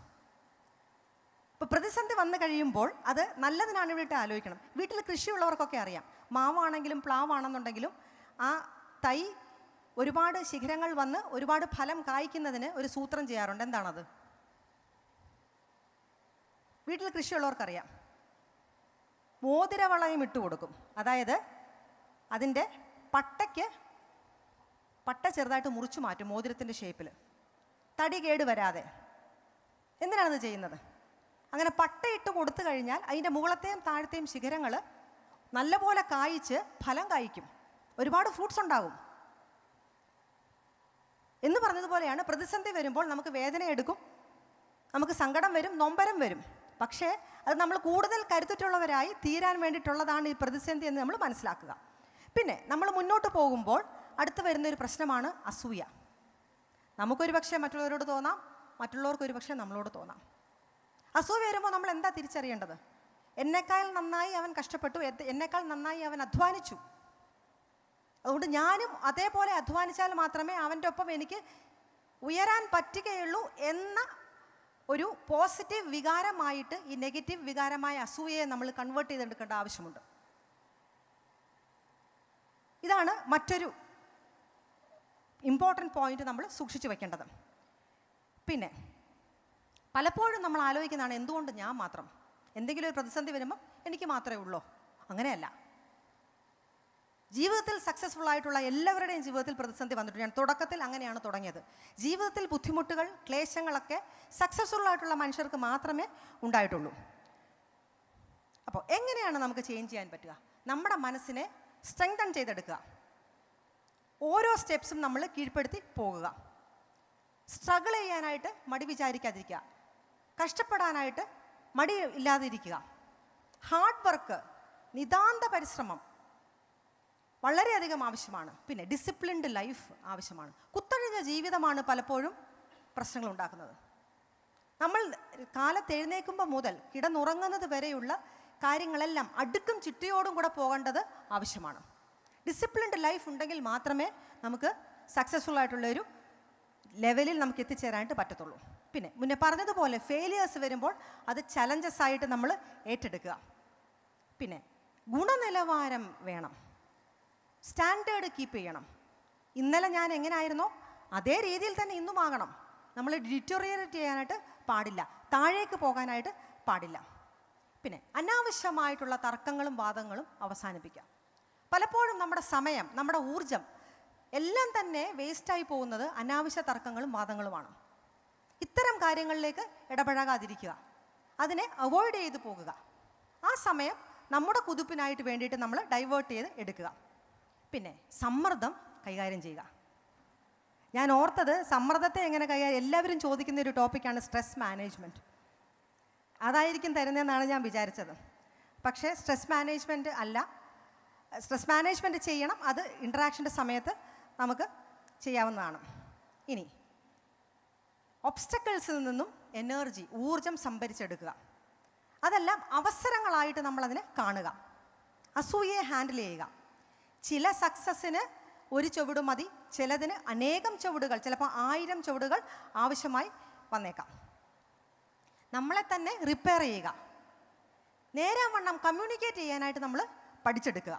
ഇപ്പോൾ പ്രതിസന്ധി വന്നു കഴിയുമ്പോൾ അത് നല്ലതിനാണ് വേണ്ടിയിട്ട് ആലോചിക്കണം. വീട്ടിൽ കൃഷിയുള്ളവർക്കൊക്കെ അറിയാം, മാവാണെങ്കിലും പ്ലാവാണെന്നുണ്ടെങ്കിലും ആ തൈ ഒരുപാട് ശിഖരങ്ങൾ വന്ന് ഒരുപാട് ഫലം കായ്ക്കുന്നതിന് ഒരു സൂത്രം ചെയ്യാറുണ്ട്. എന്താണത്? വീട്ടിൽ കൃഷിയുള്ളവർക്കറിയാം. മോതിരവളയം ഇട്ട് കൊടുക്കും. അതായത് അതിൻ്റെ പട്ട ചെറുതായിട്ട് മുറിച്ചു മാറ്റും മോതിരത്തിൻ്റെ ഷേപ്പിൽ, തടി കേട് വരാതെ. എന്തിനാണത് ചെയ്യുന്നത്? അങ്ങനെ പട്ടയിട്ട് കൊടുത്തു കഴിഞ്ഞാൽ അതിൻ്റെ മുകളത്തെയും താഴത്തെയും ശിഖരങ്ങൾ നല്ലപോലെ കായ്ച്ച് ഫലം കായ്ക്കും, ഒരുപാട് ഫ്രൂട്ട്സ് ഉണ്ടാകും. എന്ന് പറഞ്ഞതുപോലെയാണ് പ്രതിസന്ധി വരുമ്പോൾ നമുക്ക് വേദന എടുക്കും, നമുക്ക് സങ്കടം വരും, നൊമ്പരം വരും. പക്ഷേ അത് നമ്മൾ കൂടുതൽ കരുത്തുറ്റുള്ളവരായി തീരാൻ വേണ്ടിയിട്ടുള്ളതാണ് ഈ പ്രതിസന്ധി എന്ന് നമ്മൾ മനസ്സിലാക്കുക. പിന്നെ നമ്മൾ മുന്നോട്ട് പോകുമ്പോൾ അടുത്ത് വരുന്നൊരു പ്രശ്നമാണ് അസൂയ. നമുക്കൊരു പക്ഷേ മറ്റുള്ളവരോട് തോന്നാം, മറ്റുള്ളവർക്ക് ഒരു പക്ഷേ നമ്മളോട് തോന്നാം. അസൂയ വരുമ്പോൾ നമ്മൾ എന്താ തിരിച്ചറിയേണ്ടത്? എന്നെക്കാൾ നന്നായി അവൻ കഷ്ടപ്പെട്ടു, എന്നെക്കാൾ നന്നായി അവൻ അധ്വാനിച്ചു, അതുകൊണ്ട് ഞാനും അതേപോലെ അധ്വാനിച്ചാൽ മാത്രമേ അവൻ്റെ ഒപ്പം എനിക്ക് ഉയരാൻ പറ്റുകയുള്ളൂ എന്ന ഒരു പോസിറ്റീവ് വികാരമായിട്ട് ഈ നെഗറ്റീവ് വികാരമായ അസൂയയെ നമ്മൾ കൺവേർട്ട് ചെയ്തെടുക്കേണ്ട ആവശ്യമുണ്ട്. ഇതാണ് മറ്റൊരു ഇമ്പോർട്ടൻ്റ് പോയിന്റ് നമ്മൾ സൂക്ഷിച്ചു വെക്കേണ്ടത്. പിന്നെ പലപ്പോഴും നമ്മൾ ആലോചിക്കുന്നതാണ്, എന്തുകൊണ്ട് ഞാൻ മാത്രം? എന്തെങ്കിലും ഒരു പ്രതിസന്ധി വരുമ്പോൾ എനിക്ക് മാത്രമേ ഉള്ളൂ. അങ്ങനെയല്ല. ജീവിതത്തിൽ സക്സസ്ഫുൾ ആയിട്ടുള്ള എല്ലാവരുടെയും ജീവിതത്തിൽ പ്രതിസന്ധി വന്നിട്ടുണ്ട്. ഞാൻ തുടക്കത്തിൽ അങ്ങനെയാണ് തുടങ്ങിയത്. ജീവിതത്തിൽ ബുദ്ധിമുട്ടുകൾ, ക്ലേശങ്ങളൊക്കെ സക്സസ്ഫുൾ ആയിട്ടുള്ള മനുഷ്യർക്ക് മാത്രമേ ഉണ്ടായിട്ടുള്ളൂ. അപ്പോൾ എങ്ങനെയാണ് നമുക്ക് ചേഞ്ച് ചെയ്യാൻ പറ്റുക? നമ്മുടെ മനസ്സിനെ സ്ട്രെങ്തൻ ചെയ്തെടുക്കുക. ഓരോ സ്റ്റെപ്സും നമ്മൾ കീഴ്പ്പെടുത്തി പോകുക. സ്ട്രഗിൾ ചെയ്യാനായിട്ട് മടി വിചാരിക്കാതിരിക്കുക. കഷ്ടപ്പെടാനായിട്ട് മടി ഇല്ലാതിരിക്കുക. ഹാർഡ് വർക്ക്, നിതാന്ത പരിശ്രമം വളരെയധികം ആവശ്യമാണ്. പിന്നെ ഡിസിപ്ലിൻഡ് ലൈഫ് ആവശ്യമാണ്. കുത്തഴിഞ്ഞ ജീവിതമാണ് പലപ്പോഴും പ്രശ്നങ്ങൾ ഉണ്ടാക്കുന്നത്. നമ്മൾ കാലത്ത് എഴുന്നേൽക്കുമ്പോൾ മുതൽ കിടന്നുറങ്ങുന്നത് വരെയുള്ള കാര്യങ്ങളെല്ലാം അടുക്കും ചിട്ടയോടും കൂടെ പോകേണ്ടത് ആവശ്യമാണ്. ഡിസിപ്ലിൻഡ് ലൈഫ് ഉണ്ടെങ്കിൽ മാത്രമേ നമുക്ക് സക്സസ്ഫുൾ ആയിട്ടുള്ളൊരു ലെവലിൽ നമുക്ക് എത്തിച്ചേരാനായിട്ട് പറ്റത്തുള്ളൂ. പിന്നെ മുന്നേ പറഞ്ഞതുപോലെ ഫെയിലിയേഴ്സ് വരുമ്പോൾ അത് ചലഞ്ചസ് ആയിട്ട് നമ്മൾ ഏറ്റെടുക്കുക. പിന്നെ ഗുണനിലവാരം വേണം, സ്റ്റാൻഡേർഡ് കീപ്പ് ചെയ്യണം. ഇന്നലെ ഞാൻ എങ്ങനെയായിരുന്നോ അതേ രീതിയിൽ തന്നെ ഇന്നും ആകണം. നമ്മൾ ഡിറ്റോറിയേറ്റ് ചെയ്യാനായിട്ട് പാടില്ല, താഴേക്ക് പോകാനായിട്ട് പാടില്ല. പിന്നെ അനാവശ്യമായിട്ടുള്ള തർക്കങ്ങളും വാദങ്ങളും അവസാനിപ്പിക്കാം. പലപ്പോഴും നമ്മുടെ സമയം, നമ്മുടെ ഊർജം എല്ലാം തന്നെ വേസ്റ്റായി പോകുന്നത് അനാവശ്യ തർക്കങ്ങളും വാദങ്ങളുമാണ്. ഇത്തരം കാര്യങ്ങളിലേക്ക് ഇടപഴകാതിരിക്കുക, അതിനെ അവോയ്ഡ് ചെയ്ത് പോകുക. ആ സമയം നമ്മുടെ കുതിപ്പിനായിട്ട് വേണ്ടിയിട്ട് നമ്മൾ ഡൈവേർട്ട് ചെയ്ത് എടുക്കുക. പിന്നെ സമ്മർദ്ദം കൈകാര്യം ചെയ്യുക. ഞാൻ ഓർത്തത് സമ്മർദ്ദത്തെ എങ്ങനെ കൈകാര്യം, എല്ലാവരും ചോദിക്കുന്ന ഒരു ടോപ്പിക്കാണ് സ്ട്രെസ് മാനേജ്മെൻറ്റ്. അതായിരിക്കും തരുന്നതെന്നാണ് ഞാൻ വിചാരിച്ചത്. പക്ഷേ സ്ട്രെസ് മാനേജ്മെൻറ്റ് അല്ല. സ്ട്രെസ് മാനേജ്മെൻറ്റ് ചെയ്യണം, അത് ഇൻട്രാക്ഷൻ്റെ സമയത്ത് നമുക്ക് ചെയ്യാവുന്നതാണ്. ഇനി ഒബ്സ്റ്റക്കിൾസിൽ നിന്നും എനർജി, ഊർജം സംഭരിച്ചെടുക്കുക. അതെല്ലാം അവസരങ്ങളായിട്ട് നമ്മളതിനെ കാണുക. അസൂയയെ ഹാൻഡിൽ ചെയ്യുക. ചില സക്സസ്സിന് ഒരു ചുവട് മതി, ചിലതിന് അനേകം ചുവടുകൾ, ചിലപ്പോൾ 1000 ചുവടുകൾ ആവശ്യമായി വന്നേക്കാം. നമ്മളെ തന്നെ റിപ്പയർ ചെയ്യുക. നേരാവണ്ണം കമ്മ്യൂണിക്കേറ്റ് ചെയ്യാനായിട്ട് നമ്മൾ പഠിച്ചെടുക്കുക.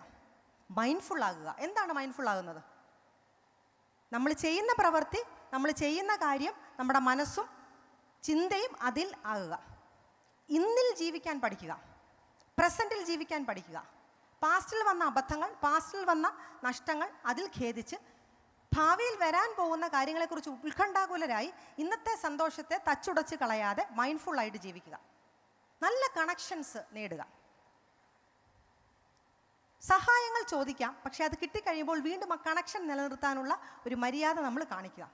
മൈൻഡ്ഫുൾ ആകുക. എന്താണ് മൈൻഡ്ഫുൾ ആകുന്നത്? നമ്മൾ ചെയ്യുന്ന പ്രവൃത്തി, നമ്മൾ ചെയ്യുന്ന കാര്യം, നമ്മുടെ മനസ്സും ചിന്തയും അതിൽ ആകുക. ഇന്നിൽ ജീവിക്കാൻ പഠിക്കുക. പ്രസൻറ്റിൽ ജീവിക്കാൻ പഠിക്കുക. പാസ്റ്റിൽ വന്ന അബദ്ധങ്ങൾ, പാസ്റ്റിൽ വന്ന നഷ്ടങ്ങൾ അതിൽ ഖേദിച്ച് ഭാവിയിൽ വരാൻ പോകുന്ന കാര്യങ്ങളെക്കുറിച്ച് ഉത്കണ്ഠാകുലരായി ഇന്നത്തെ സന്തോഷത്തെ തച്ചുടച്ച് കളയാതെ മൈൻഡ്ഫുള്ളായിട്ട് ജീവിക്കുക. നല്ല കണക്ഷൻസ് നേടുക. സഹായങ്ങൾ ചോദിക്കാം, പക്ഷേ അത് കിട്ടിക്കഴിയുമ്പോൾ വീണ്ടും ആ കണക്ഷൻ നിലനിർത്താനുള്ള ഒരു മര്യാദ നമ്മൾ കാണിക്കുക.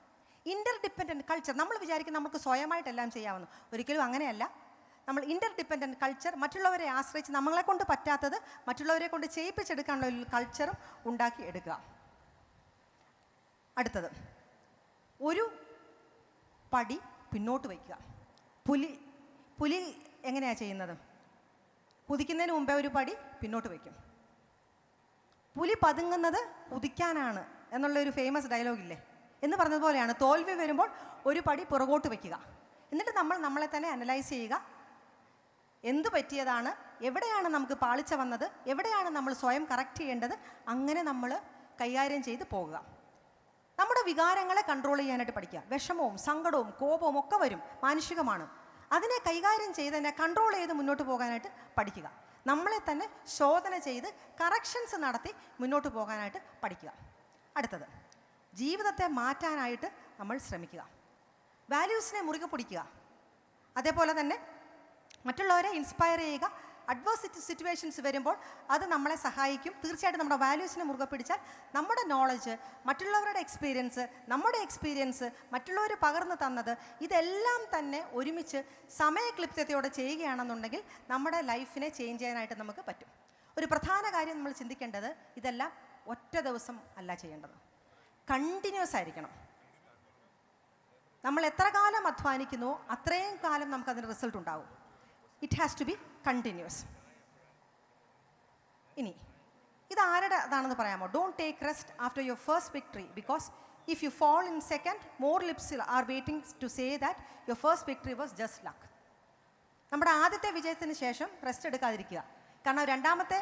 ഇൻ്റർ ഡിപ്പെൻഡൻറ്റ് കൾച്ചർ, നമ്മൾ വിചാരിക്കും നമുക്ക് സ്വയമായിട്ടെല്ലാം ചെയ്യാമെന്ന്. ഒരിക്കലും അങ്ങനെയല്ല. നമ്മൾ ഇൻ്റർ ഡിപ്പെൻഡൻറ്റ് കൾച്ചർ, മറ്റുള്ളവരെ ആശ്രയിച്ച് നമ്മളെ കൊണ്ട് പറ്റാത്തത് മറ്റുള്ളവരെ കൊണ്ട് ചെയ്യിപ്പിച്ചെടുക്കാനുള്ള ഒരു കൾച്ചറും ഉണ്ടാക്കി എടുക്കുക. അടുത്തത്, ഒരു പടി പിന്നോട്ട് വയ്ക്കുക. പുലി എങ്ങനെയാണ് ചെയ്യുന്നത്? കുതിക്കുന്നതിന് മുമ്പേ ഒരു പടി പിന്നോട്ട് വയ്ക്കും. പുലി പതുങ്ങുന്നത് കുതിക്കാനാണ് എന്നുള്ളൊരു ഫേമസ് ഡയലോഗില്ലേ എന്ന് പറഞ്ഞതുപോലെയാണ്, തോൽവി വരുമ്പോൾ ഒരു പടി പുറകോട്ട് വയ്ക്കുക. എന്നിട്ട് നമ്മൾ നമ്മളെ തന്നെ അനലൈസ് ചെയ്യുക. എന്ത് പറ്റിയതാണ്, എവിടെയാണ് നമുക്ക് പാളിച്ച വന്നത്, എവിടെയാണ് നമ്മൾ സ്വയം കറക്റ്റ് ചെയ്യേണ്ടത്, അങ്ങനെ നമ്മൾ കൈകാര്യം ചെയ്ത് പോകുക. നമ്മുടെ വികാരങ്ങളെ കൺട്രോൾ ചെയ്യാനായിട്ട് പഠിക്കുക. വിഷമവും സങ്കടവും കോപവും ഒക്കെ വരും, മാനുഷികമാണ്. അതിനെ കൈകാര്യം ചെയ്ത് തന്നെ കൺട്രോൾ ചെയ്ത് മുന്നോട്ട് പോകാനായിട്ട് പഠിക്കുക. നമ്മളെ തന്നെ ശോധന ചെയ്ത് കറക്ഷൻസ് നടത്തി മുന്നോട്ട് പോകാനായിട്ട് പഠിക്കുക. അടുത്തത്, ജീവിതത്തെ മാറ്റാനായിട്ട് നമ്മൾ ശ്രമിക്കുക. വാല്യൂസിനെ മുറുകെ പിടിക്കുക. അതേപോലെ തന്നെ മറ്റുള്ളവരെ ഇൻസ്പയർ ചെയ്യുക. അഡ്വേഴ്സ് സിറ്റുവേഷൻസ് വരുമ്പോൾ അത് നമ്മളെ സഹായിക്കും. തീർച്ചയായിട്ടും നമ്മുടെ വാല്യൂസിനെ മുറുകെ പിടിച്ചാൽ നമ്മുടെ നോളജ്, മറ്റുള്ളവരുടെ എക്സ്പീരിയൻസ്, നമ്മുടെ എക്സ്പീരിയൻസ്, മറ്റുള്ളവർ പകർന്നു തന്നത്, ഇതെല്ലാം തന്നെ ഒരുമിച്ച് സമയക്ലിപ്തതയോടെ ചെയ്യുകയാണെന്നുണ്ടെങ്കിൽ നമ്മുടെ ലൈഫിനെ ചേഞ്ച് ചെയ്യാനായിട്ട് നമുക്ക് പറ്റും. ഒരു പ്രധാന കാര്യം നമ്മൾ ചിന്തിക്കേണ്ടത്, ഇതെല്ലാം ഒറ്റ ദിവസം അല്ല ചെയ്യേണ്ടത്, കണ്ടിന്യൂസ് ആയിരിക്കണം. നമ്മൾ എത്ര കാലം അധ്വാനിക്കുന്നുവോ അത്രയും കാലം നമുക്കതിന് റിസൾട്ട് ഉണ്ടാവും. It has to be continuous. ഇനി ഇത് ആരുടെ അതാണെന്ന് പറയാമോ? Don't take rest after your first victory because if you fall in second more lips are waiting to say that your first victory was just luck. നമ്മുടെ ആദ്യത്തെ വിജയത്തിന് ശേഷം rest എടുക്കാതിരിക്കുക. കാരണം രണ്ടാമത്തെ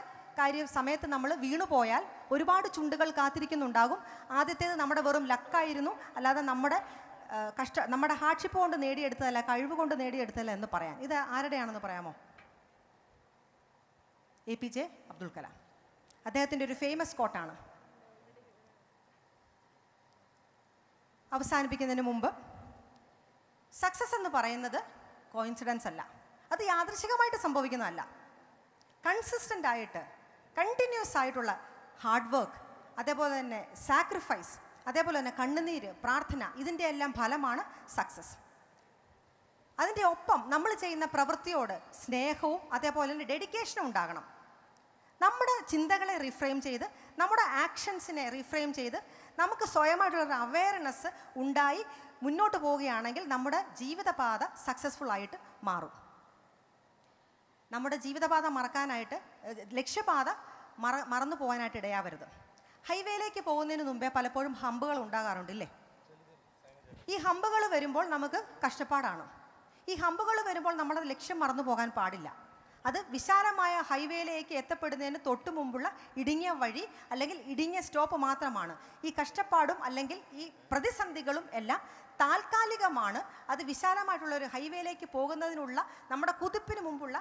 സമയത്ത് നമ്മൾ വീണുപോയാൽ ഒരുപാട് ചുണ്ടുകൾ കാത്തിരിക്കുന്നുണ്ടാകും. ആദ്യത്തേത് നമ്മുടെ വെറും ലക്കായിരുന്നു, അല്ലാതെ നമ്മുടെ ഹാർഡ്ഷിപ്പ് കൊണ്ട് നേടിയെടുത്തതല്ല, കഴിവ് കൊണ്ട് നേടിയെടുത്തതല്ല എന്ന് പറയാൻ. ഇത് ആരുടെയാണെന്ന് പറയാമോ? APJ അബ്ദുൽ കലാം. അദ്ദേഹത്തിൻ്റെ ഒരു ഫേമസ് കോട്ടാണ്. അവസാനിപ്പിക്കുന്നതിന് മുമ്പ്, സക്സസ് എന്ന് പറയുന്നത് കോയിൻസിഡൻസ് അല്ല, അത് യാദൃശികമായിട്ട് സംഭവിക്കുന്നതല്ല. കൺസിസ്റ്റൻ്റ് ആയിട്ട് കണ്ടിന്യൂസ് ആയിട്ടുള്ള ഹാർഡ് വർക്ക്, അതേപോലെ തന്നെ സാക്രിഫൈസ്, അതേപോലെ തന്നെ കണ്ണുനീര്, പ്രാർത്ഥന, ഇതിൻ്റെ എല്ലാം ഫലമാണ് സക്സസ്. അതിൻ്റെ ഒപ്പം നമ്മൾ ചെയ്യുന്ന പ്രവൃത്തിയോട് സ്നേഹവും അതേപോലെ തന്നെ ഡെഡിക്കേഷനും ഉണ്ടാകണം. നമ്മുടെ ചിന്തകളെ റിഫ്രെയിം ചെയ്ത്, നമ്മുടെ ആക്ഷൻസിനെ റിഫ്രെയിം ചെയ്ത്, നമുക്ക് സ്വയമായിട്ടുള്ള അവെയർനെസ് ഉണ്ടായി മുന്നോട്ട് പോവുകയാണെങ്കിൽ നമ്മുടെ ജീവിതപാത സക്സസ്ഫുൾ ആയിട്ട് മാറും. നമ്മുടെ ജീവിതപാത മറക്കാനായിട്ട്, ലക്ഷ്യപാത മറന്നു പോകാനായിട്ട് ഇടയാവരുത്. ഹൈവേയിലേക്ക് പോകുന്നതിന് മുമ്പേ പലപ്പോഴും ഹമ്പുകൾ ഉണ്ടാകാറുണ്ടല്ലേ? ഈ ഹമ്പുകൾ വരുമ്പോൾ നമുക്ക് കഷ്ടപ്പാടാണ്. ഈ ഹമ്പുകൾ വരുമ്പോൾ നമ്മുടെ ലക്ഷ്യം മറന്നു പോകാൻ പാടില്ല. അത് വിശാലമായ ഹൈവേയിലേക്ക് എത്തപ്പെടുന്നതിന് തൊട്ടു മുമ്പുള്ള ഇടുങ്ങിയ വഴി അല്ലെങ്കിൽ ഇടുങ്ങിയ സ്റ്റോപ്പ് മാത്രമാണ്. ഈ കഷ്ടപ്പാടും അല്ലെങ്കിൽ ഈ പ്രതിസന്ധികളും എല്ലാം താൽക്കാലികമാണ്. അത് വിശാലമായിട്ടുള്ള ഒരു ഹൈവേയിലേക്ക് പോകുന്നതിനുള്ള നമ്മുടെ കുതിപ്പിന് മുമ്പുള്ള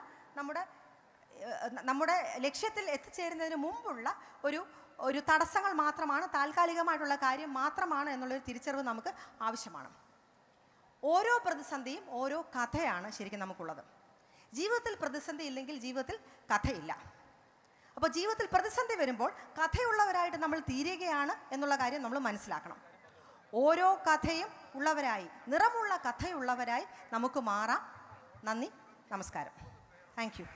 നമ്മുടെ ലക്ഷ്യത്തിൽ എത്തിച്ചേരുന്നതിന് മുമ്പുള്ള ഒരു തടസ്സങ്ങൾ മാത്രമാണ്, താൽക്കാലികമായിട്ടുള്ള കാര്യം മാത്രമാണ് എന്നുള്ളൊരു തിരിച്ചറിവ് നമുക്ക് ആവശ്യമാണ്. ഓരോ പ്രതിസന്ധിയും ഓരോ കഥയാണ് ശരിക്കും നമുക്കുള്ളത്. ജീവിതത്തിൽ പ്രതിസന്ധി ഇല്ലെങ്കിൽ ജീവിതത്തിൽ കഥയില്ല. അപ്പോൾ ജീവിതത്തിൽ പ്രതിസന്ധി വരുമ്പോൾ കഥയുള്ളവരായിട്ട് നമ്മൾ തീരുകയാണ് എന്നുള്ള കാര്യം നമ്മൾ മനസ്സിലാക്കണം. ഓരോ കഥയും ഉള്ളവരായി, നിറമുള്ള കഥയുള്ളവരായി നമുക്ക് മാറാം. നന്ദി, നമസ്കാരം. Thank you.